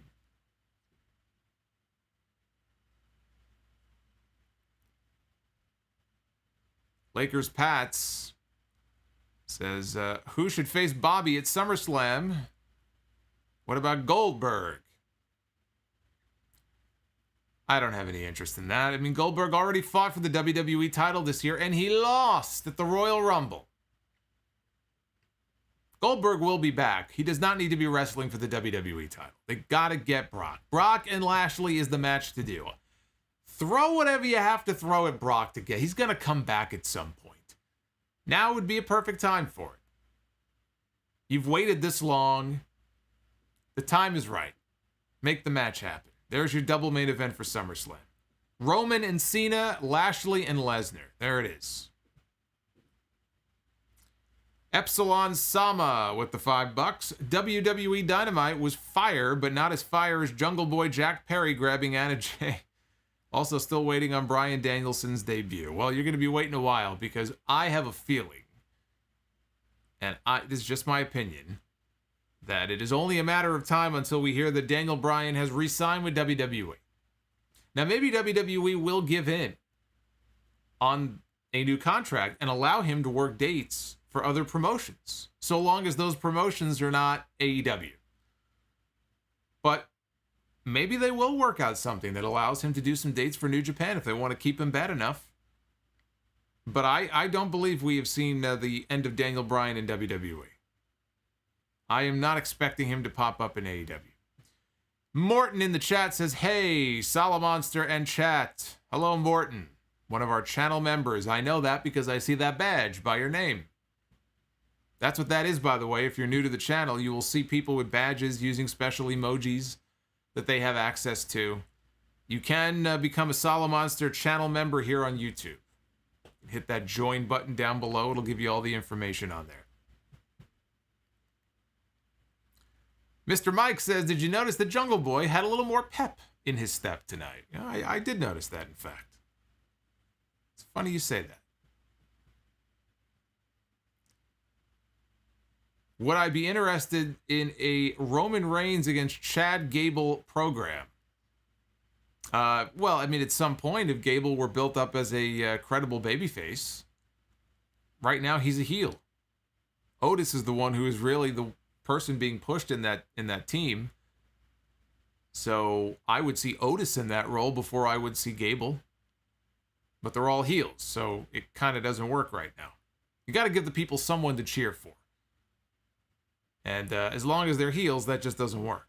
Lakers Pats says, who should face Bobby at SummerSlam? What about Goldberg? I don't have any interest in that. I mean, Goldberg already fought for the WWE title this year, and he lost at the Royal Rumble. Goldberg will be back. He does not need to be wrestling for the WWE title. They gotta get Brock. Brock and Lashley is the match to do. Throw whatever you have to throw at Brock to get. He's gonna come back at some point. Now would be a perfect time for it. You've waited this long. The time is right. Make the match happen. There's your double main event for SummerSlam. Roman and Cena, Lashley and Lesnar. There it is. Epsilon Sama with the $5. WWE Dynamite was fire, but not as fire as Jungle Boy Jack Perry grabbing Anna Jay. Also still waiting on Bryan Danielson's debut. Well, you're going to be waiting a while because I have a feeling, and this is just my opinion, that it is only a matter of time until we hear that Daniel Bryan has re-signed with WWE. Now, maybe WWE will give in on a new contract and allow him to work dates for other promotions, so long as those promotions are not AEW. But maybe they will work out something that allows him to do some dates for New Japan if they want to keep him bad enough. But I don't believe we have seen the end of Daniel Bryan in WWE. I am not expecting him to pop up in AEW. Morton in the chat says, hey, Solomonster and chat. Hello, Morton. One of our channel members. I know that because I see that badge by your name. That's what that is, by the way. If you're new to the channel, you will see people with badges using special emojis that they have access to. You can become a Solomonster channel member here on YouTube. Hit that join button down below. It'll give you all the information on there. Mr. Mike says, did you notice that Jungle Boy had a little more pep in his step tonight? Yeah, I did notice that, in fact. It's funny you say that. Would I be interested in a Roman Reigns against Chad Gable program? Well, I mean, at some point, if Gable were built up as a credible babyface, right now he's a heel. Otis is the one who is really the person being pushed in that team. So I would see Otis in that role before I would see Gable. But they're all heels, so it kind of doesn't work right now. You got to give the people someone to cheer for. And as long as they're heels, that just doesn't work.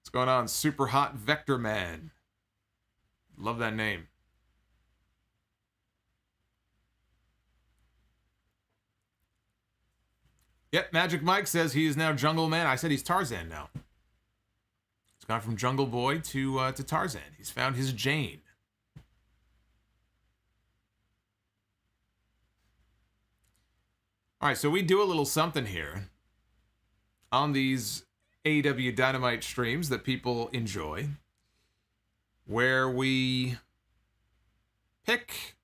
What's going on? Super Hot Vector Man. Love that name. Yep, Magic Mike says he is now Jungle Man. I said he's Tarzan now. He's gone from Jungle Boy to Tarzan. He's found his Jane. All right, so we do a little something here on these AEW Dynamite streams that people enjoy, where we pick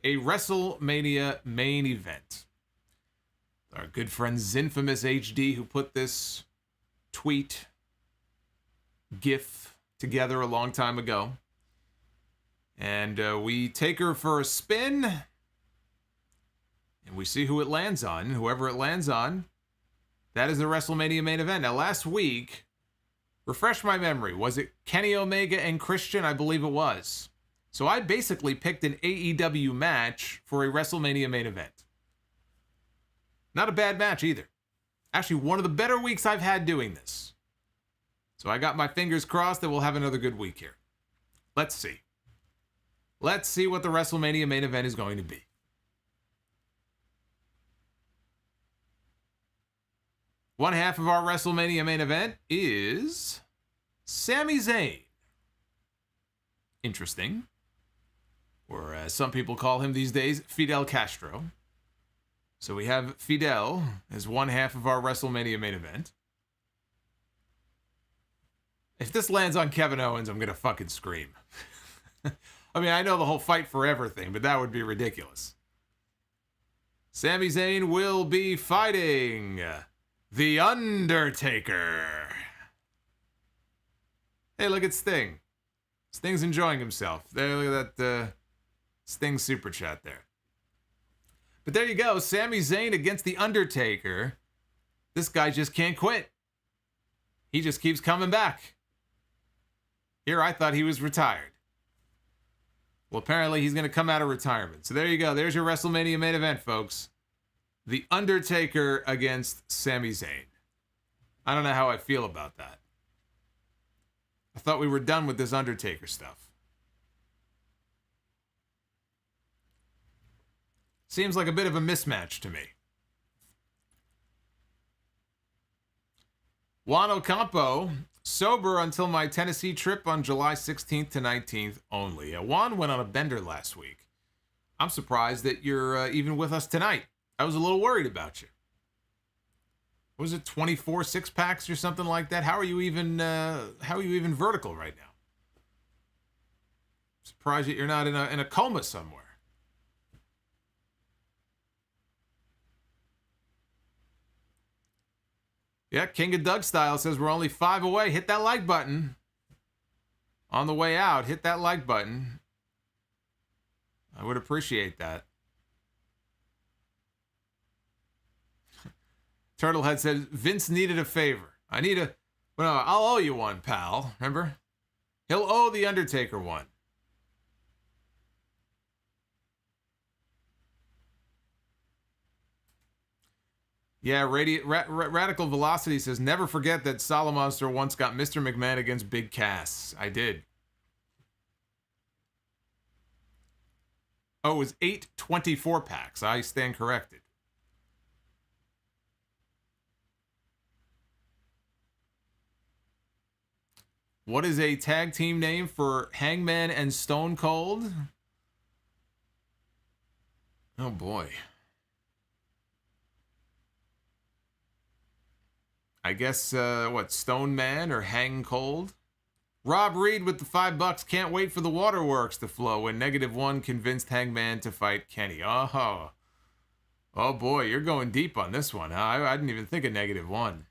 a WrestleMania main event. Our good friend Zinfamous HD, who put this tweet, GIF together a long time ago. And we take her for a spin, and we see who it lands on. Whoever it lands on, that is the WrestleMania main event. Now, last week, refresh my memory, was it Kenny Omega and Christian? I believe it was. So I basically picked an AEW match for a WrestleMania main event. Not a bad match either. Actually, one of the better weeks I've had doing this. So I got my fingers crossed that we'll have another good week here. Let's see. Let's see what the WrestleMania main event is going to be. One half of our WrestleMania main event is Sami Zayn. Interesting. Or as some people call him these days, Fidel Castro. So we have Fidel as one half of our WrestleMania main event. If this lands on Kevin Owens, I'm going to fucking scream. I mean, I know the whole fight forever thing, but that would be ridiculous. Sami Zayn will be fighting The Undertaker. Hey, look at Sting. Sting's enjoying himself. There, look at that Sting super chat there. But there you go, Sami Zayn against The Undertaker. This guy just can't quit. He just keeps coming back. Here, I thought he was retired. Well, apparently he's going to come out of retirement. So there you go. There's your WrestleMania main event, folks. The Undertaker against Sami Zayn. I don't know how I feel about that. I thought we were done with this Undertaker stuff. Seems like a bit of a mismatch to me. Juan Ocampo, sober until my Tennessee trip on July 16th to 19th only. Juan went on a bender last week. I'm surprised that you're even with us tonight. I was a little worried about you. What was it, 24 six-packs or something like that? How are you even vertical right now? Surprised that you're not in a coma somewhere. Yeah, King of Doug Style says we're only 5 away. Hit that like button. On the way out, hit that like button. I would appreciate that. Turtlehead says, Vince needed a favor. Well, I'll owe you one, pal. Remember? He'll owe The Undertaker one. Yeah, Radical Velocity says, never forget that Solomonster once got Mr. McMahon against Big Cass. I did. Oh, it was 8 24-packs. I stand corrected. What is a tag team name for Hangman and Stone Cold? Oh, boy. I guess, Stone Man or Hang Cold? Rob Reed with the $5. Can't wait for the waterworks to flow when -1 convinced Hangman to fight Kenny. Oh boy, you're going deep on this one, huh? I didn't even think of -1.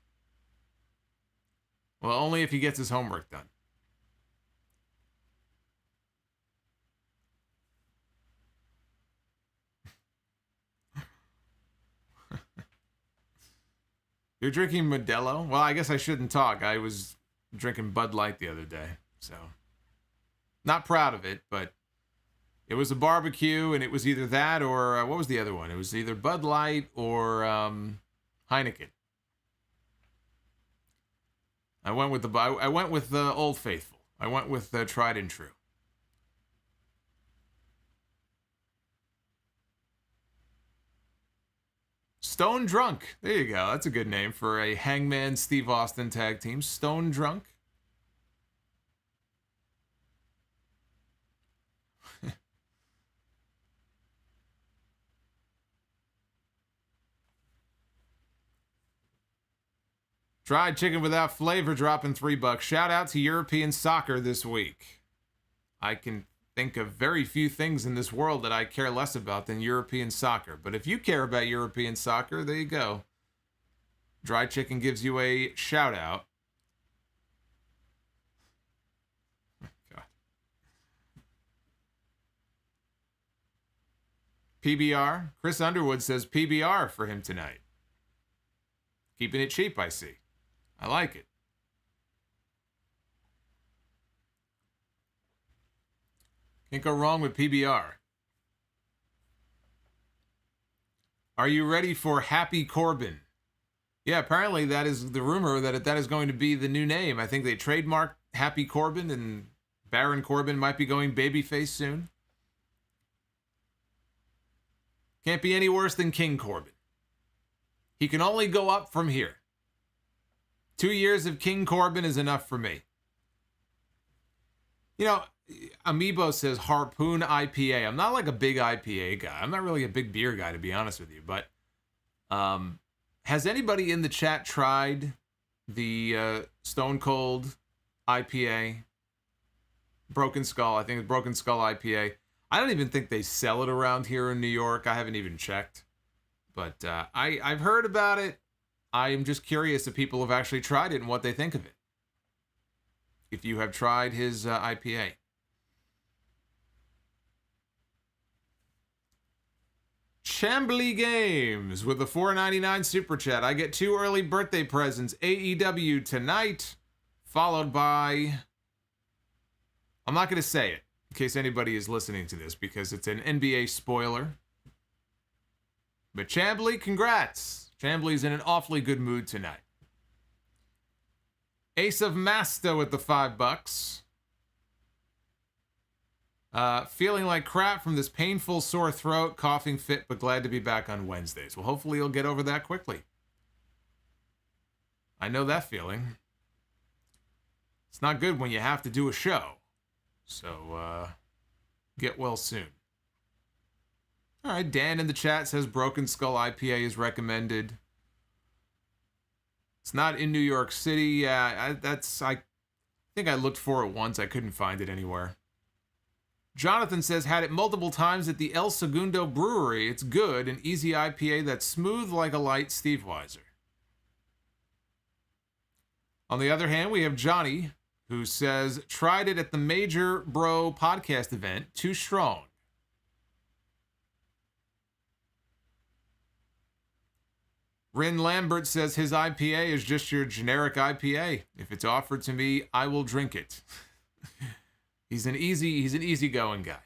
Well, only if he gets his homework done. You're drinking Modelo? Well, I guess I shouldn't talk. I was drinking Bud Light the other day, so not proud of it, but it was a barbecue, and it was either that or what was the other one? It was either Bud Light or Heineken. I went with Old Faithful. I went with Tried and True. Stone Drunk. There you go. That's a good name for a Hangman Steve Austin tag team. Stone Drunk. Fried chicken without flavor dropping $3. Shout out to European soccer this week. I can think of very few things in this world that I care less about than European soccer. But if you care about European soccer, there you go. Dry Chicken gives you a shout out. God. PBR. Chris Underwood says PBR for him tonight. Keeping it cheap, I see. I like it. Can't go wrong with PBR. Are you ready for Happy Corbin? Yeah, apparently that is the rumor that that is going to be the new name. I think they trademarked Happy Corbin, and Baron Corbin might be going babyface soon. Can't be any worse than King Corbin. He can only go up from here. 2 years of King Corbin is enough for me. You know, Amiibo says Harpoon IPA. I'm not like a big IPA guy. I'm not really a big beer guy, to be honest with you. But has anybody in the chat tried the Stone Cold IPA? Broken Skull. I think it's Broken Skull IPA. I don't even think they sell it around here in New York. I haven't even checked. But I've heard about it. I am just curious if people have actually tried it and what they think of it. If you have tried his IPA. Chambly Games with the $4.99 super chat. I get 2 early birthday presents. AEW tonight, followed by... I'm not going to say it in case anybody is listening to this because it's an NBA spoiler. But Chambly, congrats. Chambly's in an awfully good mood tonight. Ace of Masta with the $5. Feeling like crap from this painful sore throat, coughing fit, but glad to be back on Wednesdays. Well, hopefully you'll get over that quickly. I know that feeling. It's not good when you have to do a show. So, get well soon. All right, Dan in the chat says Broken Skull IPA is recommended. It's not in New York City. Yeah, I think I looked for it once. I couldn't find it anywhere. Jonathan says, had it multiple times at the El Segundo Brewery. It's good, an easy IPA that's smooth like a light Steve Weiser. On the other hand, we have Johnny, who says, tried it at the Major Bro podcast event. Too strong. Rin Lambert says his IPA is just your generic IPA. If it's offered to me, I will drink it. He's an easygoing guy.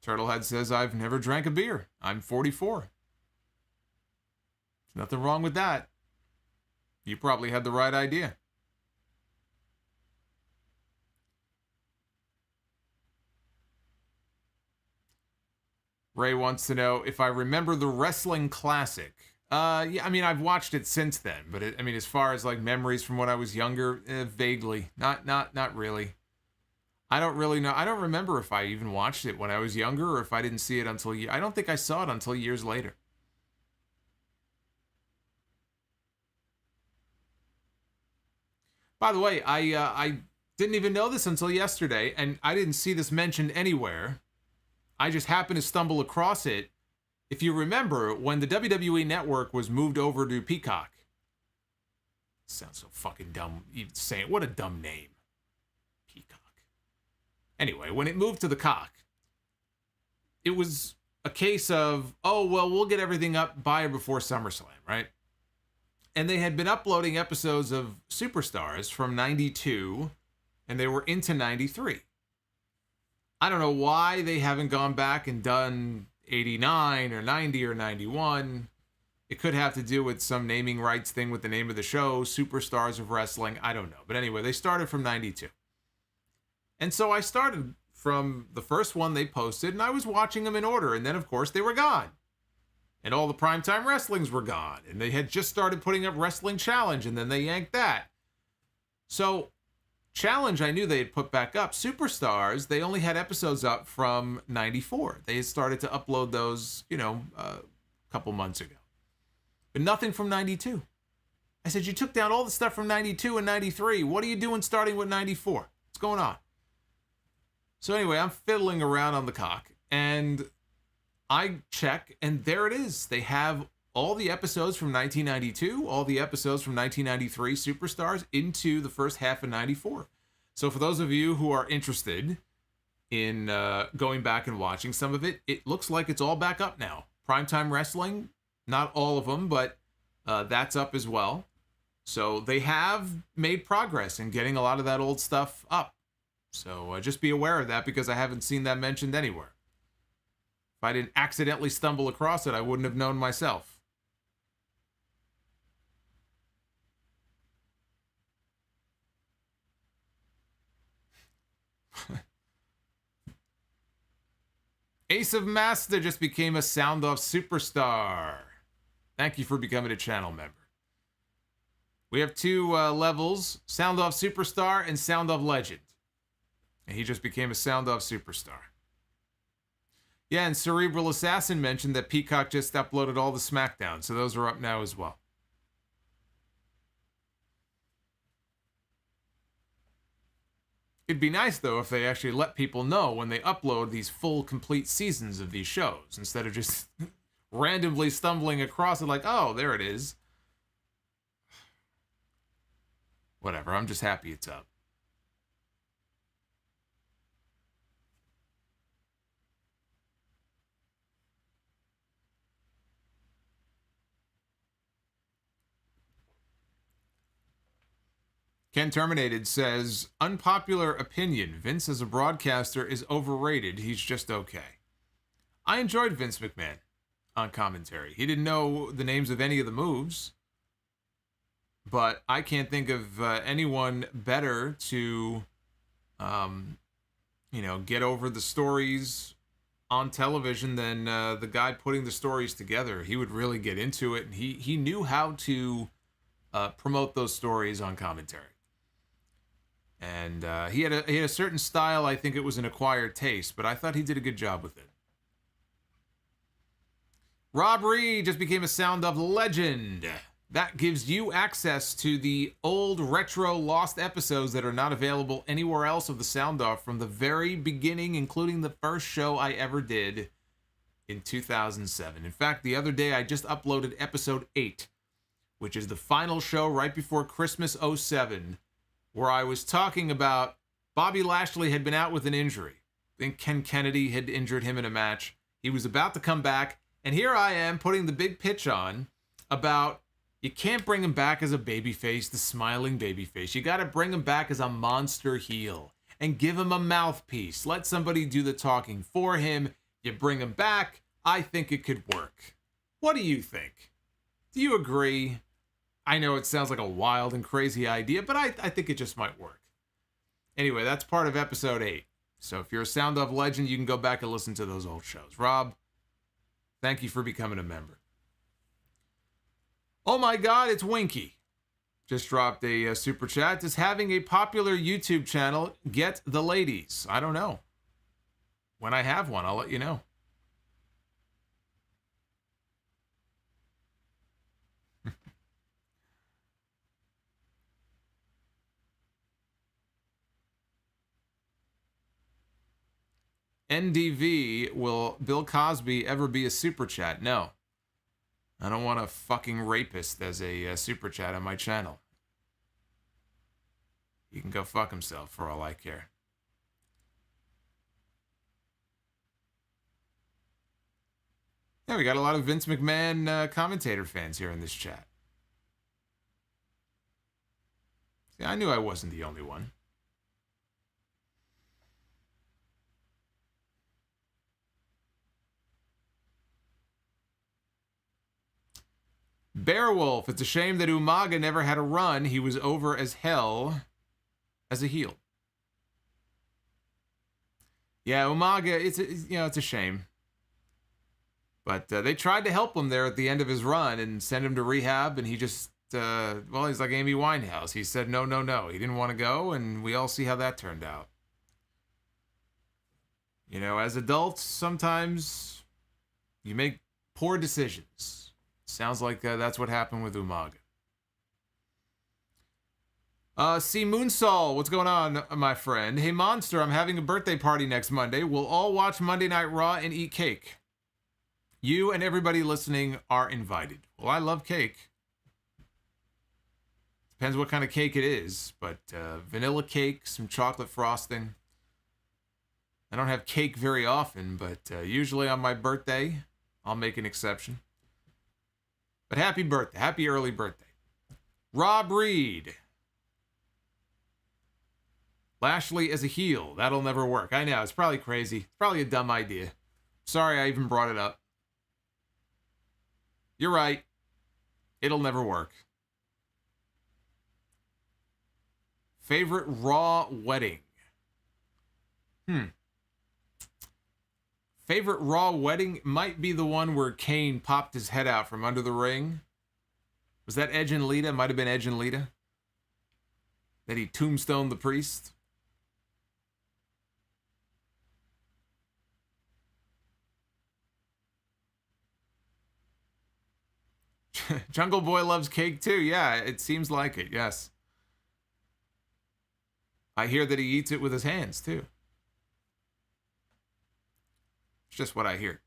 Turtlehead says, I've never drank a beer. I'm 44. There's nothing wrong with that. You probably had the right idea. Ray wants to know if I remember the Wrestling Classic. Yeah, I mean, I've watched it since then, but as far as like memories from when I was younger, vaguely. Not really. I don't really know. I don't remember if I even watched it when I was younger or if I didn't see it until... I don't think I saw it until years later. By the way, I didn't even know this until yesterday, and I didn't see this mentioned anywhere. I just happened to stumble across it. If you remember, when the WWE Network was moved over to Peacock. Sounds so fucking dumb even saying it. What a dumb name. Peacock. Anyway, when it moved to the cock, it was a case of, oh, well, we'll get everything up by or before SummerSlam, right? And they had been uploading episodes of Superstars from 92, and they were into 93. I don't know why they haven't gone back and done 89 or 90 or 91. It could have to do with some naming rights thing with the name of the show, Superstars of Wrestling. I don't know. But anyway, they started from 92. And so I started from the first one they posted, and I was watching them in order. And then, of course, they were gone. And all the primetime wrestlings were gone. And they had just started putting up Wrestling Challenge, and then they yanked that. So Challenge, I knew they had put back up. Superstars, they only had episodes up from 94. They had started to upload those, a couple months ago. But nothing from 92. I said, you took down all the stuff from 92 and 93. What are you doing starting with 94? What's going on? So anyway, I'm fiddling around on the cock, and I check, and there it is. They have all the episodes from 1992, all the episodes from 1993 Superstars into the first half of 94. So for those of you who are interested in going back and watching some of it, it looks like it's all back up now. Primetime Wrestling, not all of them, but that's up as well. So they have made progress in getting a lot of that old stuff up. So just be aware of that, because I haven't seen that mentioned anywhere. If I didn't accidentally stumble across it, I wouldn't have known myself. Ace of Master just became a Sound Off Superstar. Thank you for becoming a channel member. We have two levels, Sound Off Superstar and Sound Off Legend. And he just became a Sound Off Superstar. Yeah, and Cerebral Assassin mentioned that Peacock just uploaded all the SmackDown, so those are up now as well. It'd be nice, though, if they actually let people know when they upload these full, complete seasons of these shows, instead of just randomly stumbling across it like, oh, there it is. Whatever, I'm just happy it's up. Ken Terminated says, unpopular opinion, Vince as a broadcaster is overrated. He's just okay. I enjoyed Vince McMahon on commentary. He didn't know the names of any of the moves, but I can't think of anyone better to, get over the stories on television than the guy putting the stories together. He would really get into it, and he knew how to promote those stories on commentary. And he had a certain style. I think it was an acquired taste, but I thought he did a good job with it. Rob Reed just became a Sound Off Legend. That gives you access to the old retro lost episodes that are not available anywhere else of the Sound Off from the very beginning, including the first show I ever did in 2007. In fact, the other day I just uploaded episode 8, which is the final show right before Christmas 07, where I was talking about Bobby Lashley had been out with an injury. I think Ken Kennedy had injured him in a match. He was about to come back, and here I am putting the big pitch on about you can't bring him back as a babyface, the smiling babyface. You got to bring him back as a monster heel and give him a mouthpiece. Let somebody do the talking for him. You bring him back. I think it could work. What do you think? Do you agree? I know it sounds like a wild and crazy idea, but I think it just might work. Anyway, that's part of episode 8. So if you're a Sound Off Legend, you can go back and listen to those old shows. Rob, thank you for becoming a member. Oh my God, it's Winky. Just dropped a super chat. Does having a popular YouTube channel get the ladies? I don't know. When I have one, I'll let you know. NDV, will Bill Cosby ever be a super chat? No. I don't want a fucking rapist as a super chat on my channel. He can go fuck himself for all I care. Yeah, we got a lot of Vince McMahon commentator fans here in this chat. See, I knew I wasn't the only one. Beowulf, it's a shame that Umaga never had a run. He was over as hell as a heel. Yeah, Umaga, it's a shame. But they tried to help him there at the end of his run and send him to rehab, and he just well, he's like Amy Winehouse. He said no, no, no. He didn't want to go, and we all see how that turned out. You know, as adults, sometimes you make poor decisions. Sounds like that's what happened with Umaga. C. Moonsol, what's going on, my friend? Hey, Monster, I'm having a birthday party next Monday. We'll all watch Monday Night Raw and eat cake. You and everybody listening are invited. Well, I love cake. Depends what kind of cake it is, but vanilla cake, some chocolate frosting. I don't have cake very often, but usually on my birthday, I'll make an exception. But happy birthday. Happy early birthday. Rob Reed. Lashley as a heel. That'll never work. I know. It's probably crazy. It's probably a dumb idea. Sorry I even brought it up. You're right. It'll never work. Favorite Raw wedding? Favorite Raw wedding might be the one where Kane popped his head out from under the ring. Was that Edge and Lita? Might have been Edge and Lita. That he tombstoned the priest. Jungle Boy loves cake too. Yeah, it seems like it. Yes. I hear that he eats it with his hands too. It's just what I hear.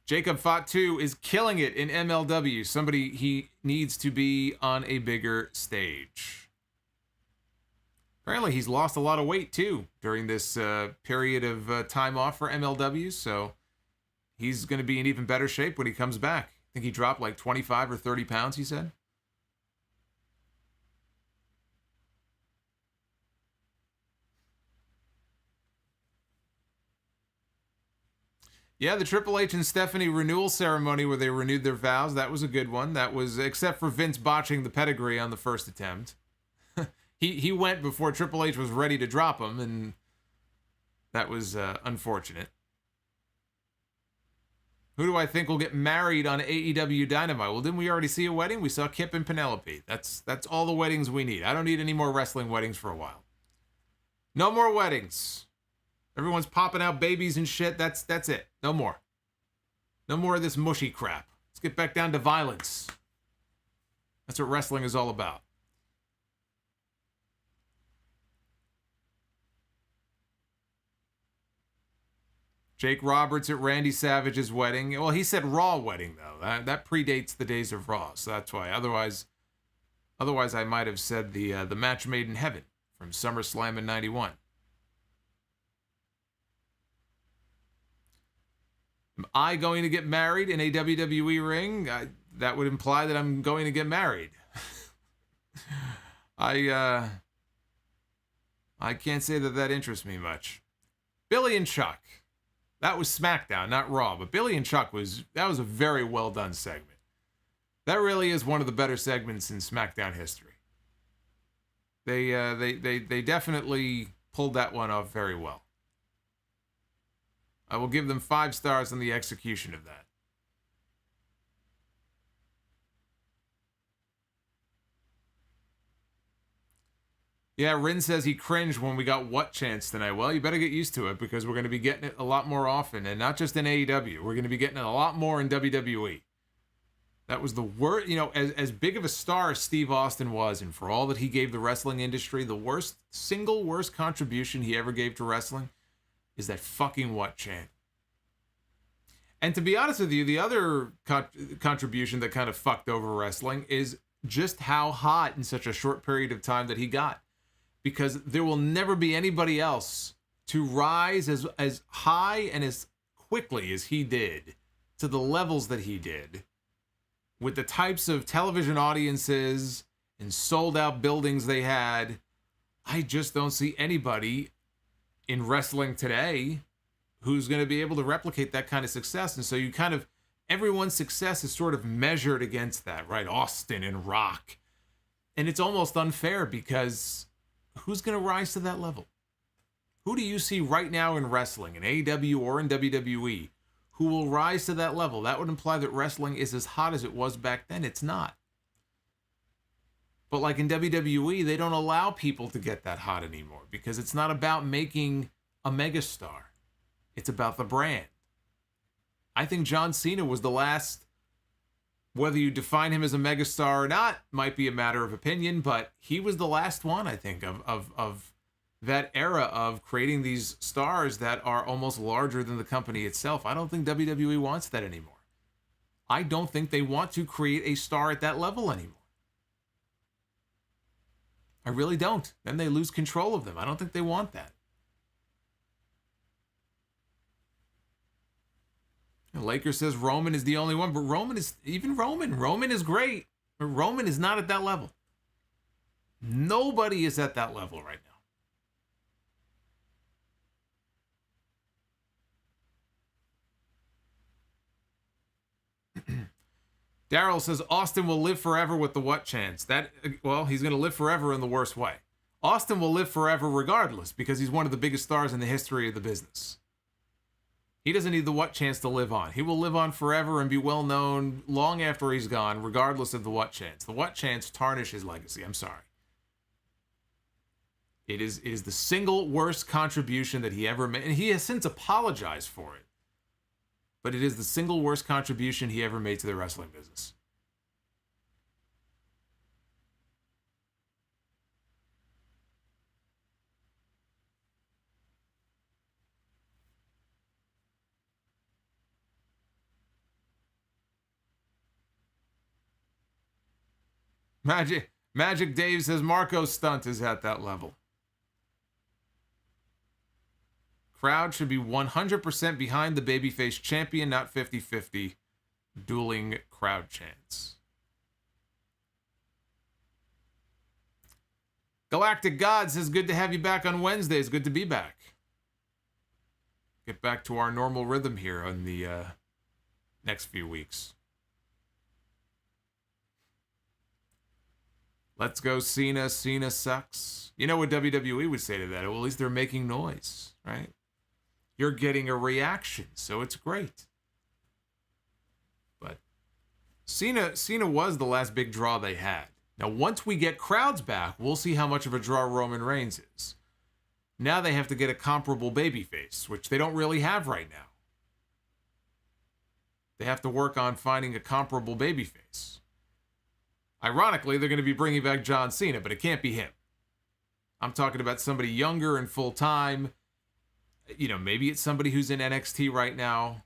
Jacob Fatu is killing it in MLW. Somebody he needs to be on a bigger stage. Apparently he's lost a lot of weight too during this period of time off for MLW. So he's going to be in even better shape when he comes back. I think he dropped like 25 or 30 pounds, he said. Yeah, the Triple H and Stephanie renewal ceremony where they renewed their vows, that was a good one. That was, except for Vince botching the pedigree on the first attempt. He went before Triple H was ready to drop him, and that was unfortunate. Who do I think will get married on AEW Dynamite? Well, didn't we already see a wedding? We saw Kip and Penelope. That's all the weddings we need. I don't need any more wrestling weddings for a while. No more weddings. Everyone's popping out babies and shit. That's it. No more. No more of this mushy crap. Let's get back down to violence. That's what wrestling is all about. Jake Roberts at Randy Savage's wedding. Well, he said Raw wedding, though. That predates the days of Raw, so that's why. Otherwise I might have said the match made in heaven from SummerSlam in 91. Am I going to get married in a WWE ring? That would imply that I'm going to get married. I can't say that interests me much. Billy and Chuck. That was SmackDown, not Raw. But Billy and Chuck that was a very well done segment. That really is one of the better segments in SmackDown history. They definitely pulled that one off very well. I will give them 5 stars on the execution of that. Yeah, Rin says he cringed when we got what chance tonight. Well, you better get used to it because we're going to be getting it a lot more often. And not just in AEW. We're going to be getting it a lot more in WWE. That was the worst, as big of a star as Steve Austin was, and for all that he gave the wrestling industry, the single worst contribution he ever gave to wrestling is that fucking what chant. And to be honest with you, the other contribution that kind of fucked over wrestling is just how hot in such a short period of time that he got. Because there will never be anybody else to rise as high and as quickly as he did to the levels that he did with the types of television audiences and sold out buildings they had. I just don't see anybody in wrestling today who's going to be able to replicate that kind of success. And so everyone's success is sort of measured against that, right? Austin and Rock. And it's almost unfair because who's going to rise to that level? Who do you see right now in wrestling, in AEW or in WWE, who will rise to that level. That would imply that wrestling is as hot as it was back then. It's not. But like in WWE, they don't allow people to get that hot anymore because it's not about making a megastar. It's about the brand. I think John Cena was the last, whether you define him as a megastar or not, might be a matter of opinion, but he was the last one, I think, of that era of creating these stars that are almost larger than the company itself. I don't think WWE wants that anymore. I don't think they want to create a star at that level anymore. I really don't. Then they lose control of them. I don't think they want that. Lakers says Roman is the only one, but Roman is great, but Roman is not at that level. Nobody is at that level right now. Daryl says Austin will live forever with the what chance? Well, he's going to live forever in the worst way. Austin will live forever regardless because he's one of the biggest stars in the history of the business. He doesn't need the what chance to live on. He will live on forever and be well known long after he's gone, regardless of the what chance. The what chance tarnish his legacy. I'm sorry. It is the single worst contribution that he ever made, and he has since apologized for it. But it is the single worst contribution he ever made to the wrestling business. Magic Dave says Marco's stunt is at that level. Crowd should be 100% behind the babyface champion, not 50-50 dueling crowd chants. Galactic God says, good to have you back on Wednesdays. Good to be back. Get back to our normal rhythm here in the next few weeks. Let's go Cena. Cena sucks. You know what WWE would say to that? Well, at least they're making noise, right? You're getting a reaction, so it's great. But Cena was the last big draw they had. Now, once we get crowds back, we'll see how much of a draw Roman Reigns is. Now they have to get a comparable babyface, which they don't really have right now. They have to work on finding a comparable babyface. Ironically, they're going to be bringing back John Cena, but it can't be him. I'm talking about somebody younger and full-time. You know, maybe it's somebody who's in NXT right now.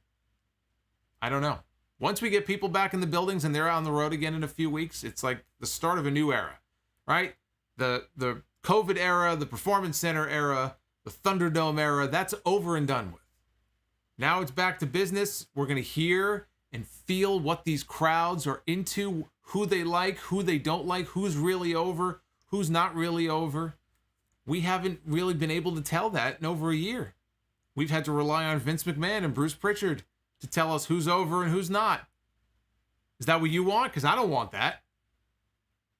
I don't know. Once we get people back in the buildings and they're out on the road again in a few weeks, it's like the start of a new era, right? The COVID era, the Performance Center era, the Thunderdome era, that's over and done with. Now it's back to business. We're going to hear and feel what these crowds are into, who they like, who they don't like, who's really over, who's not really over. We haven't really been able to tell that in over a year. We've had to rely on Vince McMahon and Bruce Pritchard to tell us who's over and who's not. Is that what you want? Because I don't want that.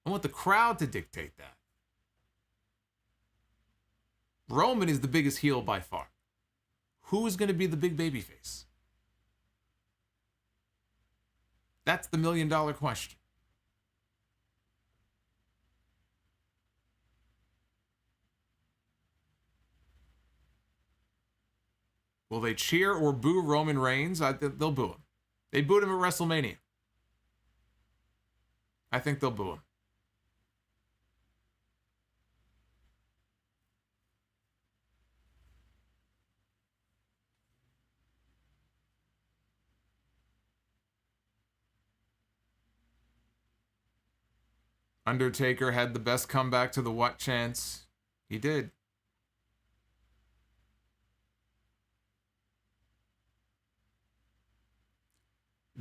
I want the crowd to dictate that. Roman is the biggest heel by far. Who is going to be the big babyface? That's the million-dollar question. Will they cheer or boo Roman Reigns? They'll boo him. They booed him at WrestleMania. I think they'll boo him. Undertaker had the best comeback to the what chance. He did.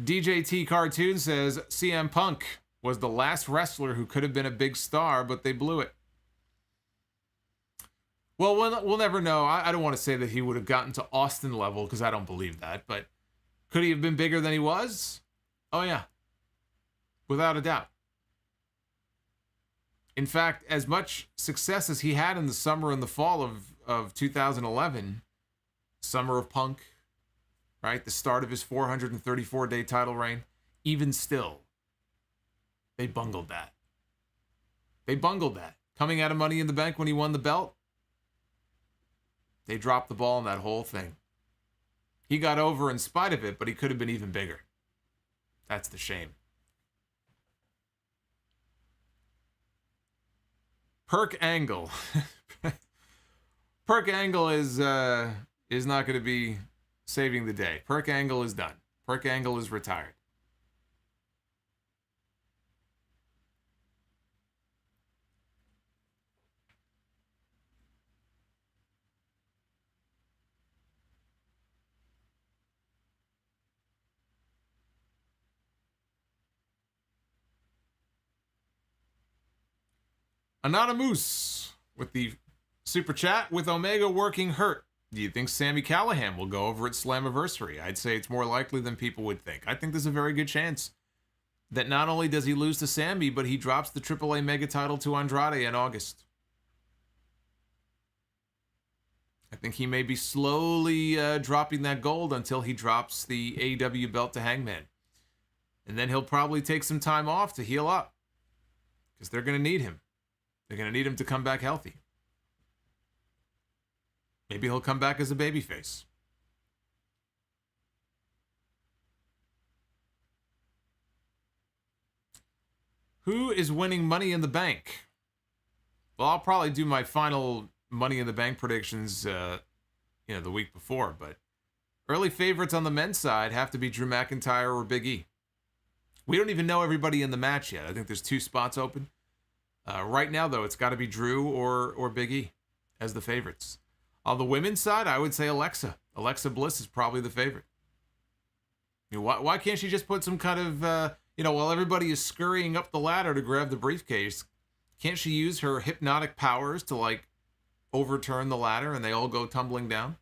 DJT Cartoon says CM Punk was the last wrestler who could have been a big star, but they blew it. Well, we'll never know. I don't want to say that he would have gotten to Austin level because I don't believe that, but could he have been bigger than he was? Oh, yeah. Without a doubt. In fact, as much success as he had in the summer and the fall of 2011, Summer of Punk, right? The start of his 434-day title reign. Even still, they bungled that. They bungled that. Coming out of Money in the Bank when he won the belt, they dropped the ball on that whole thing. He got over in spite of it, but he could have been even bigger. That's the shame. Perk Angle. Perk Angle is not going to be saving the day. Perk Angle is done. Perk Angle is retired. Anonymous with the super chat. With Omega working hurt, do you think Sami Callihan will go over at Slammiversary? I'd say it's more likely than people would think. I think there's a very good chance that not only does he lose to Sami, but he drops the AAA Mega title to Andrade in August. I think he may be slowly dropping that gold until he drops the AEW belt to Hangman. And then he'll probably take some time off to heal up, because they're going to need him. They're going to need him to come back healthy. Maybe he'll come back as a babyface. Who is winning Money in the Bank? Well, I'll probably do my final Money in the Bank predictions, the week before. But early favorites on the men's side have to be Drew McIntyre or Big E. We don't even know everybody in the match yet. I think there's 2 spots open. Right now, though, it's got to be Drew or Big E as the favorites. On the women's side, I would say Alexa. Alexa Bliss is probably the favorite. Why can't she just put some kind of, while everybody is scurrying up the ladder to grab the briefcase, can't she use her hypnotic powers to, overturn the ladder and they all go tumbling down?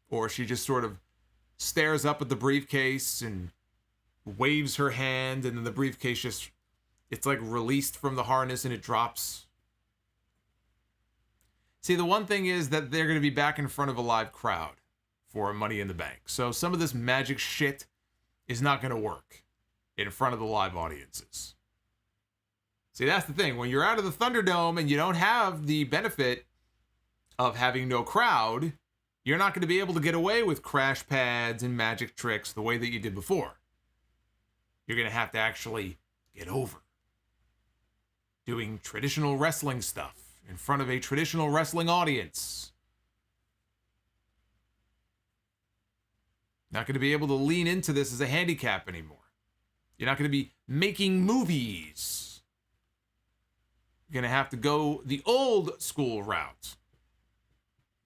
Or she just sort of stares up at the briefcase and waves her hand, and then the briefcase it's released from the harness and it drops. See, the one thing is that they're going to be back in front of a live crowd for Money in the Bank. So some of this magic shit is not going to work in front of the live audiences. See, that's the thing. When you're out of the Thunderdome and you don't have the benefit of having no crowd, you're not going to be able to get away with crash pads and magic tricks the way that you did before. You're going to have to actually get over doing traditional wrestling stuff in front of a traditional wrestling audience. Not going to be able to lean into this as a handicap anymore. You're not going to be making movies. You're going to have to go the old school route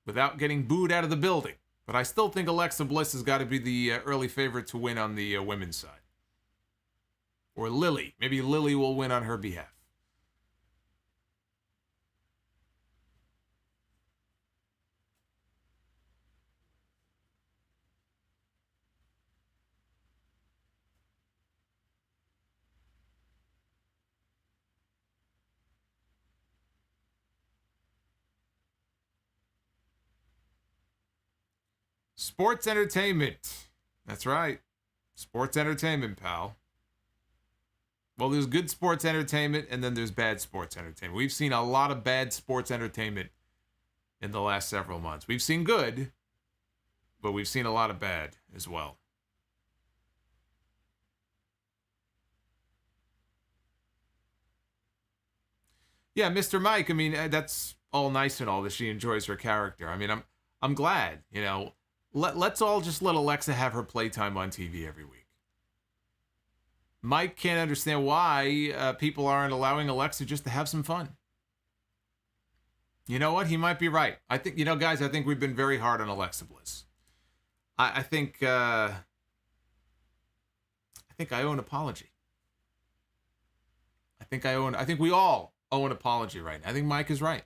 without getting booed out of the building. But I still think Alexa Bliss has got to be the early favorite to win on the women's side. Or Lily. Maybe Lily will win on her behalf. Sports entertainment. That's right. Sports entertainment, pal. Well, there's good sports entertainment, and then there's bad sports entertainment. We've seen a lot of bad sports entertainment in the last several months. We've seen good, but we've seen a lot of bad as well. Yeah, Mr. Mike, I mean, that's all nice and all that she enjoys her character. I mean, I'm glad, Let's all just let Alexa have her playtime on TV every week. Mike can't understand why people aren't allowing Alexa just to have some fun. You know what? He might be right. I think, guys, I think we've been very hard on Alexa Bliss. I think I owe an apology. I think we all owe an apology right now. I think Mike is right.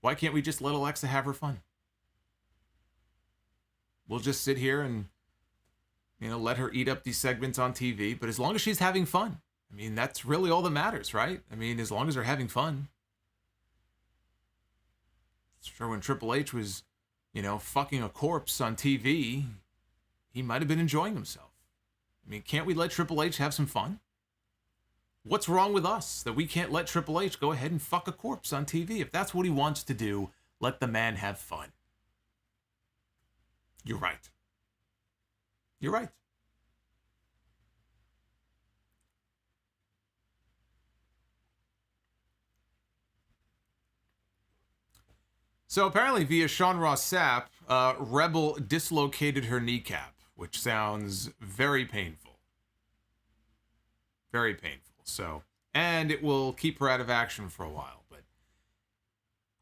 Why can't we just let Alexa have her fun? We'll just sit here and, let her eat up these segments on TV. But as long as she's having fun, I mean, that's really all that matters, right? I mean, as long as they're having fun. Sure, when Triple H was fucking a corpse on TV, he might have been enjoying himself. I mean, can't we let Triple H have some fun? What's wrong with us that we can't let Triple H go ahead and fuck a corpse on TV? If that's what he wants to do, let the man have fun. You're right. You're right. So apparently via Sean Ross Sapp, Rebel dislocated her kneecap, which sounds very painful. Very painful. So, and it will keep her out of action for a while. But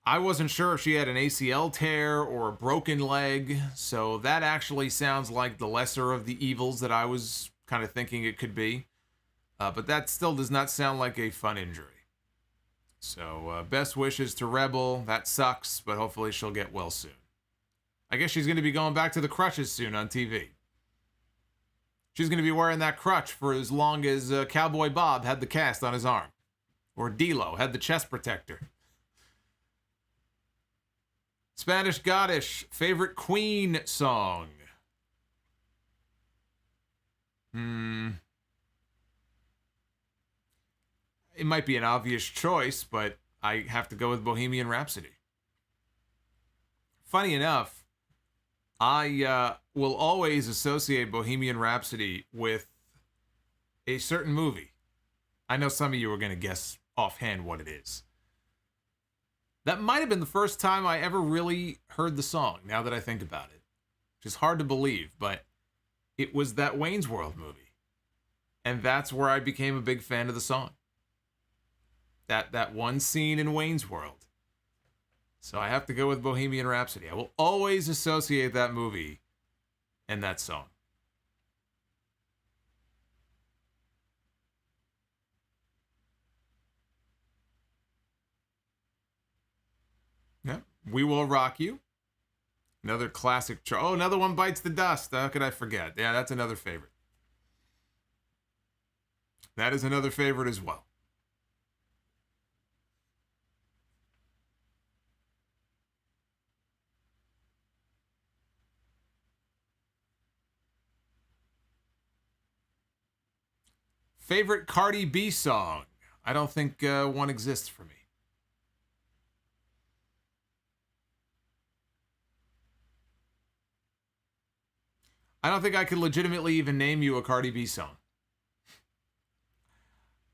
I wasn't sure if she had an ACL tear or a broken leg. So that actually sounds like the lesser of the evils that I was kind of thinking it could be. But that still does not sound like a fun injury. So, best wishes to Rebel. That sucks, but hopefully she'll get well soon. I guess she's going to be going back to the crutches soon on TV. She's going to be wearing that crutch for as long as Cowboy Bob had the cast on his arm. Or D-Lo had the chest protector. Spanish Goddess, favorite Queen song? It might be an obvious choice, but I have to go with Bohemian Rhapsody. Funny enough, I will always associate Bohemian Rhapsody with a certain movie. I know some of you are going to guess offhand what it is. That might have been the first time I ever really heard the song, now that I think about it. Which is hard to believe, but it was that Wayne's World movie. And that's where I became a big fan of the song. That one scene in Wayne's World. So I have to go with Bohemian Rhapsody. I will always associate that movie and that song. Yeah, We Will Rock You. Another classic. Oh, another one bites the dust. How could I forget? Yeah, that's another favorite. That is another favorite as well. Favorite Cardi B song? I don't think one exists for me. I don't think I could legitimately even name you a Cardi B song.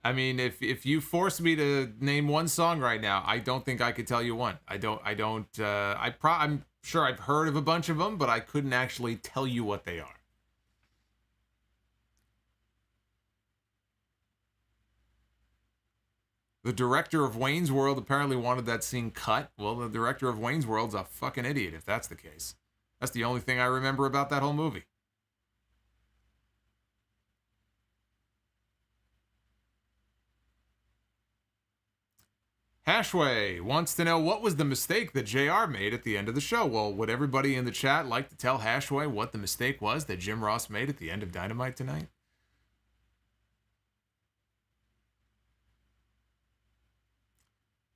I mean, if you force me to name one song right now, I don't think I could tell you one. I'm sure I've heard of a bunch of them, but I couldn't actually tell you what they are. The director of Wayne's World apparently wanted that scene cut. Well, the director of Wayne's World's a fucking idiot if that's the case. That's the only thing I remember about that whole movie. Hashway wants to know what was the mistake that JR made at the end of the show. Well, would everybody in the chat like to tell Hashway what the mistake was that Jim Ross made at the end of Dynamite tonight?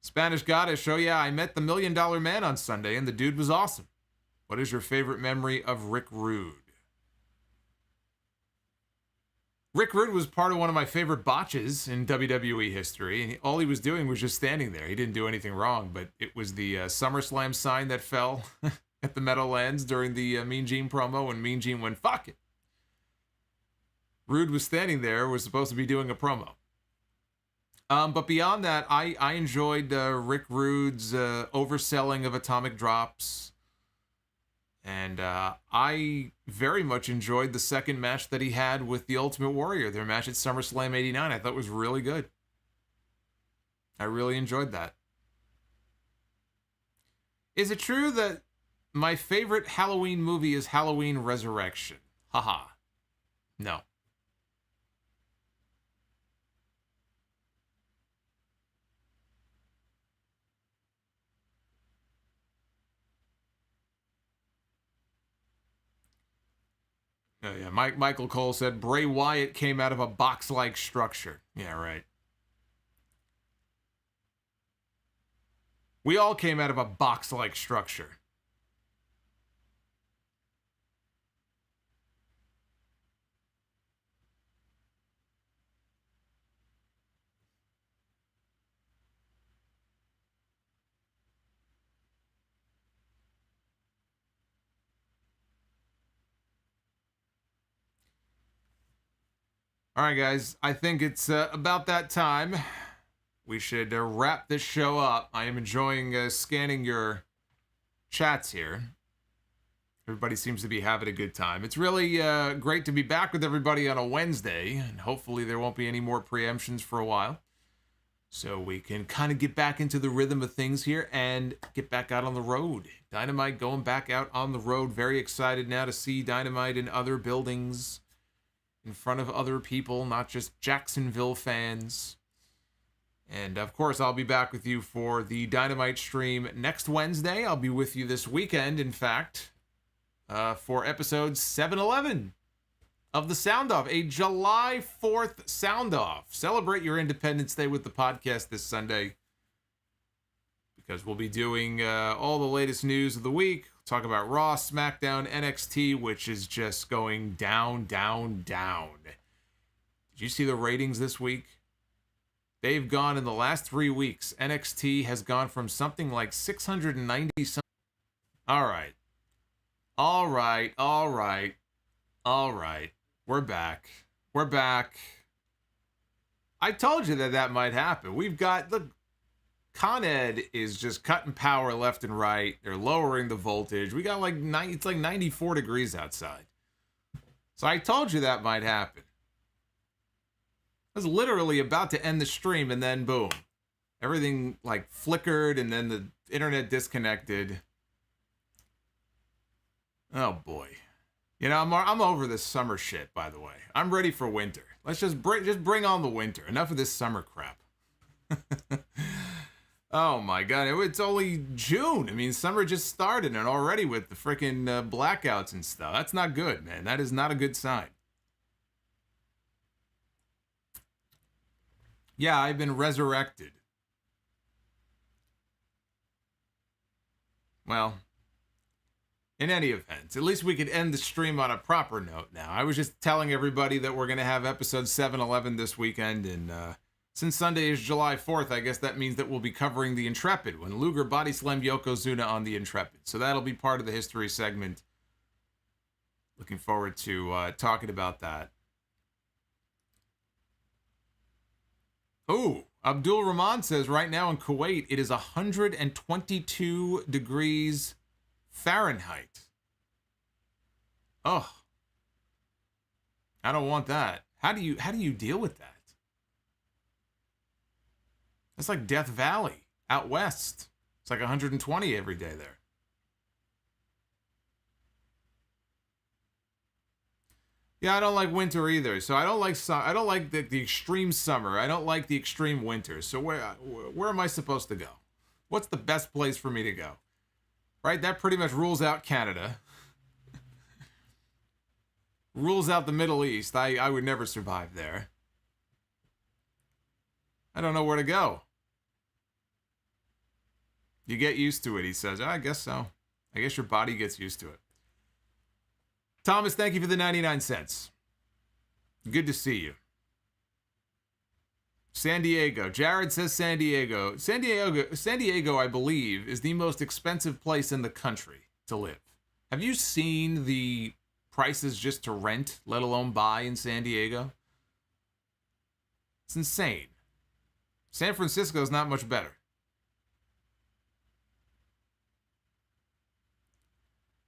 Spanish Goddess, oh yeah, I met the $1 Million Man on Sunday and the dude was awesome. What is your favorite memory of Rick Rude? Rick Rude was part of one of my favorite botches in WWE history, and all he was doing was just standing there. He didn't do anything wrong, but it was the SummerSlam sign that fell at the Meadowlands during the Mean Gene promo when Mean Gene went, fuck it. Rude was standing there, was supposed to be doing a promo. But beyond that, I enjoyed Rick Rude's overselling of atomic drops. And I very much enjoyed the second match that he had with the Ultimate Warrior. Their match at SummerSlam 89. I thought was really good. I really enjoyed that. Is it true that my favorite Halloween movie is Halloween Resurrection? Haha. No. Oh, yeah, Michael Cole said Bray Wyatt came out of a box-like structure. Yeah, right. We all came out of a box-like structure. All right, guys. I think it's about that time. We should wrap this show up. I am enjoying scanning your chats here. Everybody seems to be having a good time. It's really great to be back with everybody on a Wednesday, and hopefully there won't be any more preemptions for a while. So we can kind of get back into the rhythm of things here and get back out on the road. Dynamite going back out on the road. Very excited now to see Dynamite in other buildings, in front of other people, not just Jacksonville fans. And of course, I'll be back with you for the Dynamite stream next Wednesday. I'll be with you this weekend, in fact, for episode 711 of the Sound Off, a July 4th Sound Off. Celebrate your Independence Day with the podcast this Sunday, because we'll be doing all the latest news of the week. We'll talk about Raw, SmackDown, NXT, which is just going down, down, down. Did you see the ratings this week? They've gone in the last 3 weeks. NXT has gone from something like 690 something. All right. We're back. I told you that might happen. We've got, look, Con Ed is just cutting power left and right. They're lowering the voltage. We got it's like 94 degrees outside. So I told you that might happen. I was literally about to end the stream, and then boom. Everything like flickered, and then the internet disconnected. Oh boy. You know, I'm over this summer shit, by the way. I'm ready for winter. Let's just bring on the winter. Enough of this summer crap. Oh my god, it's only June. I mean, summer just started, and already with the freaking blackouts and stuff. That's not good, man. That is not a good sign. Yeah, I've been resurrected. Well, in any event, at least we could end the stream on a proper note now. I was just telling everybody that we're going to have episode 711 this weekend, and since Sunday is July 4th, I guess that means that we'll be covering the Intrepid, when Luger body slammed Yokozuna on the Intrepid. So that'll be part of the history segment. Looking forward to talking about that. Oh, Abdul Rahman says right now in Kuwait, it is 122 degrees Fahrenheit. Oh, I don't want that. How do you deal with that? That's like Death Valley out west. It's like 120 every day there. Yeah, I don't like winter either. So I don't like the extreme summer. I don't like the extreme winter. So where am I supposed to go? What's the best place for me to go? Right? That pretty much rules out Canada. Rules out the Middle East. I would never survive there. I don't know where to go. You get used to it, he says. I guess so. I guess your body gets used to it. Thomas, thank you for the 99 cents. Good to see you. San Diego. Jared says San Diego. San Diego, I believe, is the most expensive place in the country to live. Have you seen the prices just to rent, let alone buy in San Diego? It's insane. San Francisco is not much better.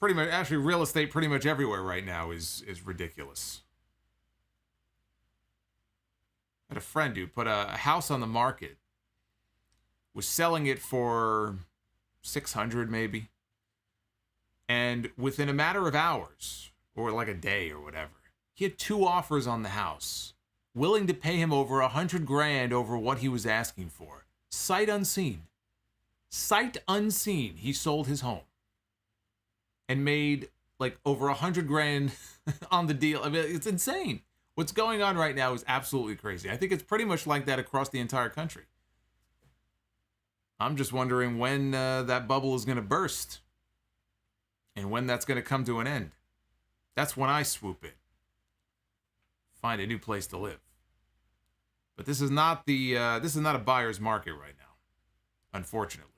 Pretty much, actually, real estate pretty much everywhere right now is ridiculous. I had a friend who put a house on the market, was selling it for $600 maybe, and within a matter of hours, or like a day or whatever, he had 2 offers on the house, willing to pay him over $100,000 over what he was asking for. Sight unseen. Sight unseen, he sold his home and made like over $100,000 on the deal. I mean, it's insane. What's going on right now is absolutely crazy. I think it's pretty much like that across the entire country. I'm just wondering when that bubble is going to burst and when that's going to come to an end. That's when I swoop in. Find a new place to live. But this is not a buyer's market right now, unfortunately.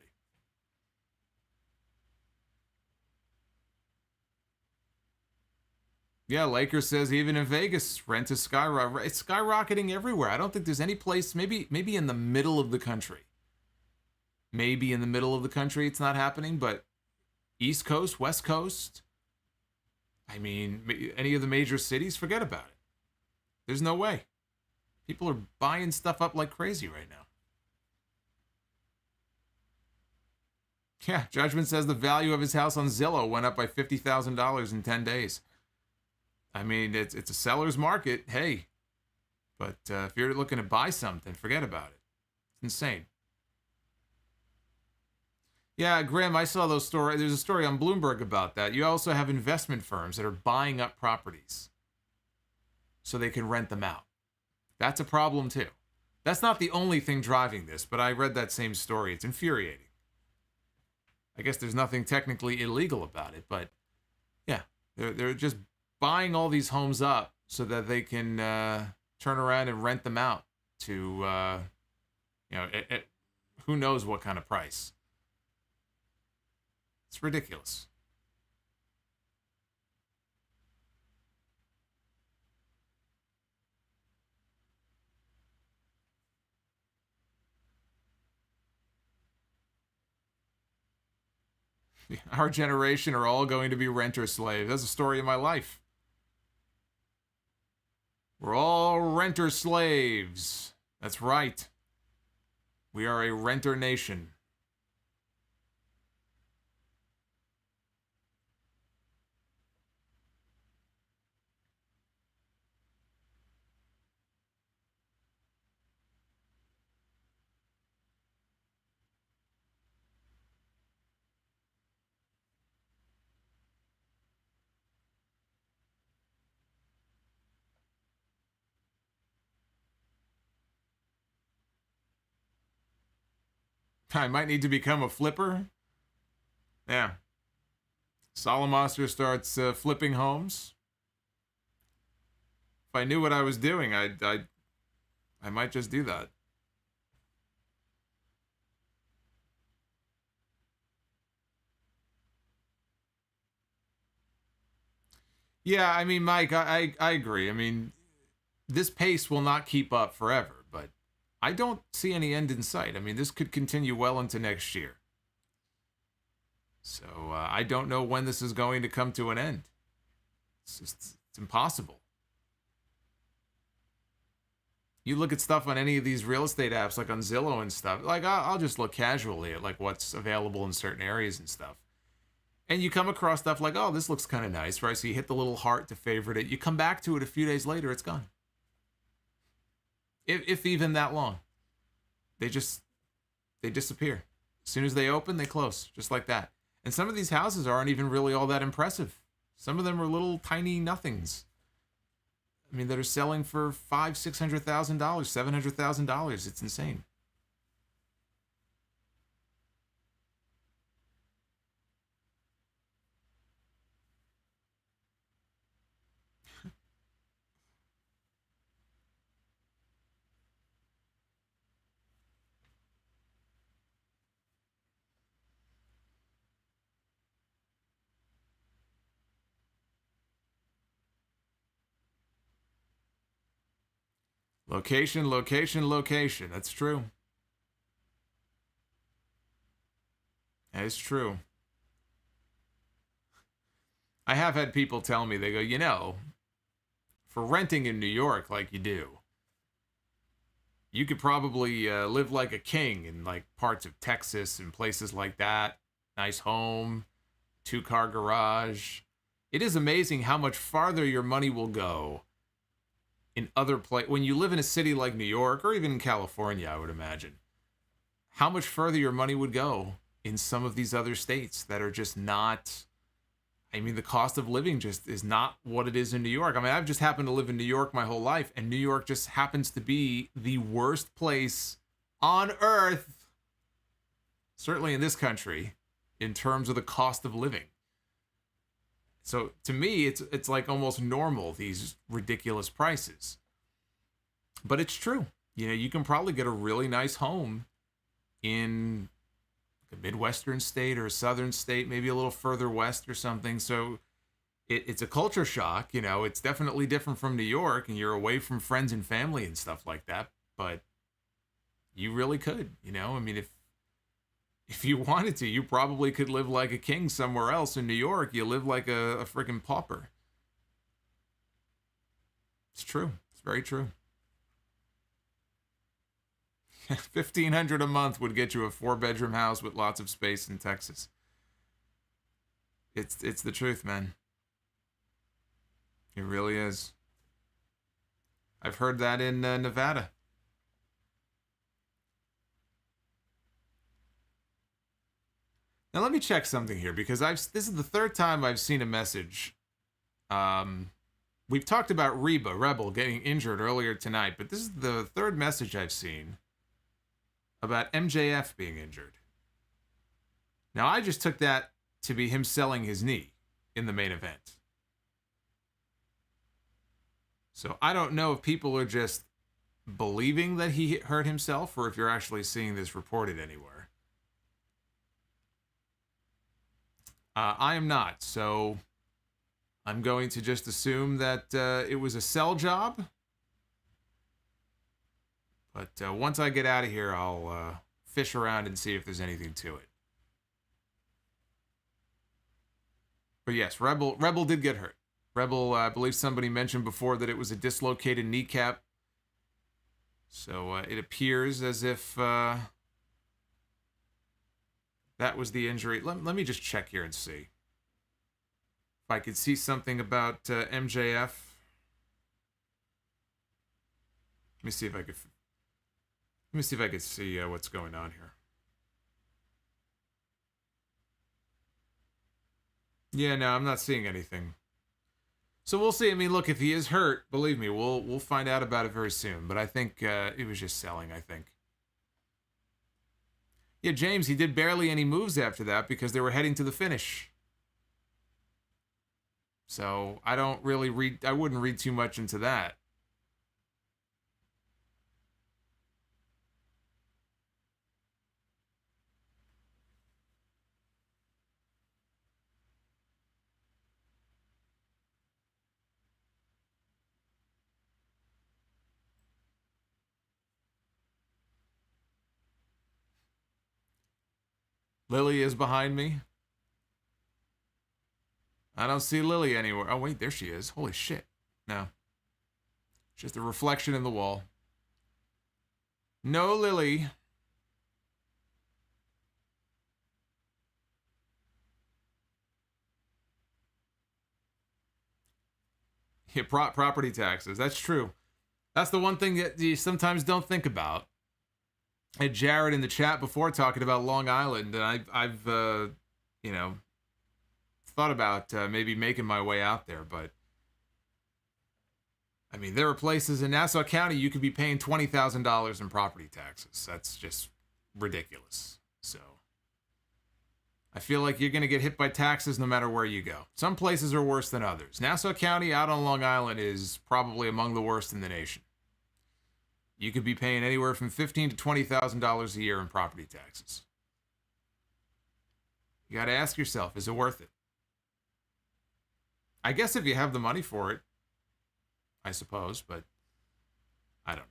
Yeah, Lakers says even in Vegas, rent is skyrocketing. It's skyrocketing everywhere. I don't think there's any place, maybe in the middle of the country. Maybe in the middle of the country it's not happening, but East Coast, West Coast, I mean, any of the major cities, forget about it. There's no way. People are buying stuff up like crazy right now. Yeah, Judgment says the value of his house on Zillow went up by $50,000 in 10 days. I mean, it's a seller's market, hey. But if you're looking to buy something, forget about it. It's insane. Yeah, Grim, I saw those stories. There's a story on Bloomberg about that. You also have investment firms that are buying up properties so they can rent them out. That's a problem too. That's not the only thing driving this, but I read that same story. It's infuriating. I guess there's nothing technically illegal about it, but yeah, they're just buying all these homes up so that they can turn around and rent them out to, who knows what kind of price. It's ridiculous. Our generation are all going to be renter slaves. That's the story of my life. We're all renter slaves. That's right. We are a renter nation. I might need to become a flipper. Yeah. Solomonster starts flipping homes. If I knew what I was doing, I might just do that. Yeah, I mean, Mike, I agree. I mean, this pace will not keep up forever, but I don't see any end in sight. I mean, this could continue well into next year. So I don't know when this is going to come to an end. It's impossible. You look at stuff on any of these real estate apps, like on Zillow and stuff. Like I'll just look casually at like what's available in certain areas and stuff. And you come across stuff like, oh, this looks kind of nice, right? So you hit the little heart to favorite it. You come back to it a few days later, it's gone. If even that long. They disappear. As soon as they open, they close, just like that. And some of these houses aren't even really all that impressive. Some of them are little tiny nothings. I mean, that are selling for $500,000, $600,000, $700,000. It's insane. Location, location, location. That's true. That is true. I have had people tell me, they go, for renting in New York like you do, you could probably live like a king in like parts of Texas and places like that. Nice home, 2-car garage. It is amazing how much farther your money will go in other places. When you live in a city like New York or even in California, I would imagine, how much further your money would go in some of these other states that are just not, I mean, the cost of living just is not what it is in New York. I mean, I've just happened to live in New York my whole life, and New York just happens to be the worst place on earth, certainly in this country, in terms of the cost of living. So to me, it's like almost normal, these ridiculous prices. But it's true. You can probably get a really nice home in a Midwestern state or a Southern state, maybe a little further west or something. So it's a culture shock. You know, it's definitely different from New York, and you're away from friends and family and stuff like that. But you really could, you know. I mean, if you wanted to, you probably could live like a king somewhere else. In New York, you live like a freaking pauper. It's true. It's very true. 1,500 a month would get you a 4-bedroom house with lots of space in Texas. It's the truth, man. It really is. I've heard that in Nevada. Now let me check something here, because this is the third time I've seen a message. We've talked about Rebel getting injured earlier tonight, but this is the third message I've seen about MJF being injured. Now I just took that to be him selling his knee in the main event. So I don't know if people are just believing that he hurt himself, or if you're actually seeing this reported anywhere. I am not, so I'm going to just assume that it was a sell job. But once I get out of here, I'll fish around and see if there's anything to it. But yes, Rebel did get hurt. Rebel, I believe somebody mentioned before that it was a dislocated kneecap. So it appears as if that was the injury. Let me just check here and see if I could see something about MJF. Let me see if I could see what's going on here. Yeah, no, I'm not seeing anything. So we'll see. I mean, look, if he is hurt, believe me, we'll find out about it very soon. But I think it was just selling, I think. Yeah, James, he did barely any moves after that because they were heading to the finish. So I wouldn't read too much into that. Lily is behind me. I don't see Lily anywhere. Oh, wait, there she is. Holy shit. No. Just a reflection in the wall. No Lily. Yeah, property taxes. That's true. That's the one thing that you sometimes don't think about. I had Jared in the chat before talking about Long Island, and I've you know, thought about maybe making my way out there, but I mean, there are places in Nassau County you could be paying $20,000 in property taxes. That's just ridiculous. So I feel like you're going to get hit by taxes no matter where you go. Some places are worse than others. Nassau County out on Long Island is probably among the worst in the nation. You could be paying anywhere from $15,000 to $20,000 a year in property taxes. You got to ask yourself, is it worth it? I guess if you have the money for it, I suppose, but I don't know.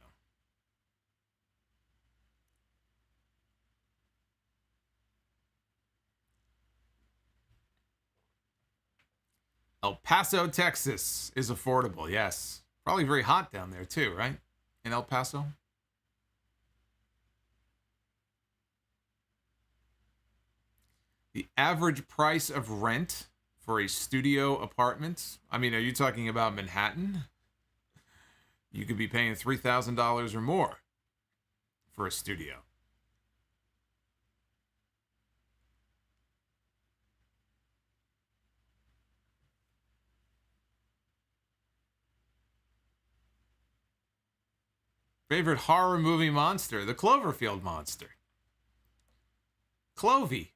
El Paso, Texas is affordable, yes. Probably very hot down there too, right? In El Paso? The average price of rent for a studio apartment, I mean, are you talking about Manhattan? You could be paying $3,000 or more for a studio. Favorite horror movie monster? The Cloverfield monster. Clovey.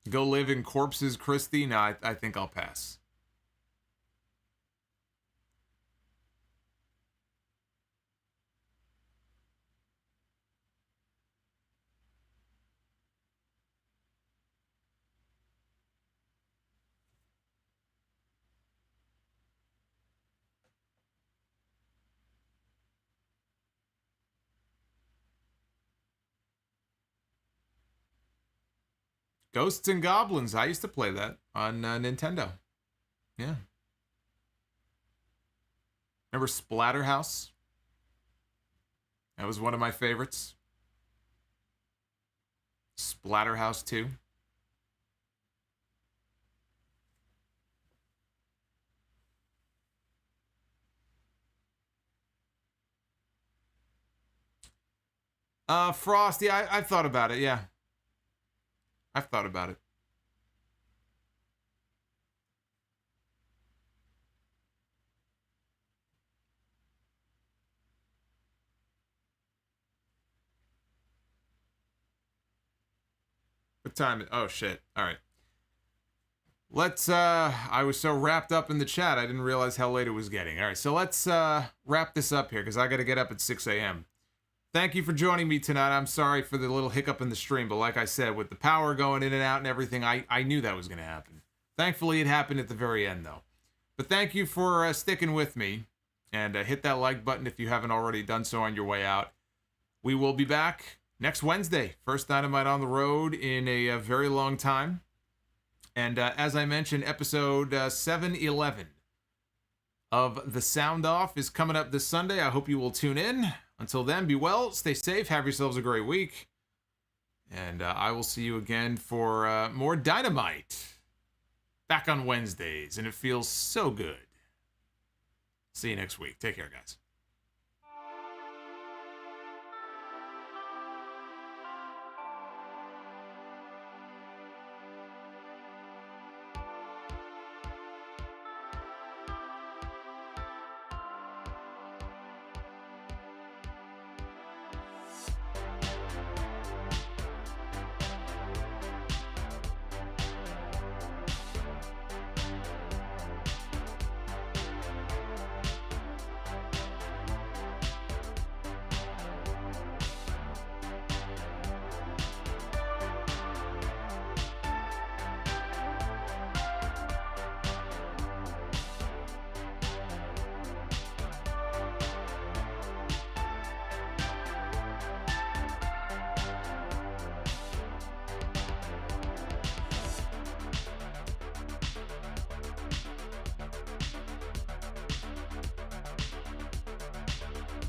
Go live in Corpses Christi? No, I think I'll pass. Ghosts and Goblins. I used to play that on Nintendo. Yeah. Remember Splatterhouse? That was one of my favorites. Splatterhouse 2. Frost, yeah, I've thought about it, yeah. I've thought about it. What time? Oh, shit. All right. Let's, I was so wrapped up in the chat, I didn't realize how late it was getting. All right, so let's wrap this up here, because I got to get up at 6 a.m. Thank you for joining me tonight. I'm sorry for the little hiccup in the stream, but like I said, with the power going in and out and everything, I knew that was going to happen. Thankfully, it happened at the very end, though. But thank you for sticking with me, and hit that like button if you haven't already done so on your way out. We will be back next Wednesday. First Dynamite on the road in a very long time. And as I mentioned, episode 711 of The Sound Off is coming up this Sunday. I hope you will tune in. Until then, be well, stay safe, have yourselves a great week. And I will see you again for more Dynamite. Back on Wednesdays, and it feels so good. See you next week. Take care, guys.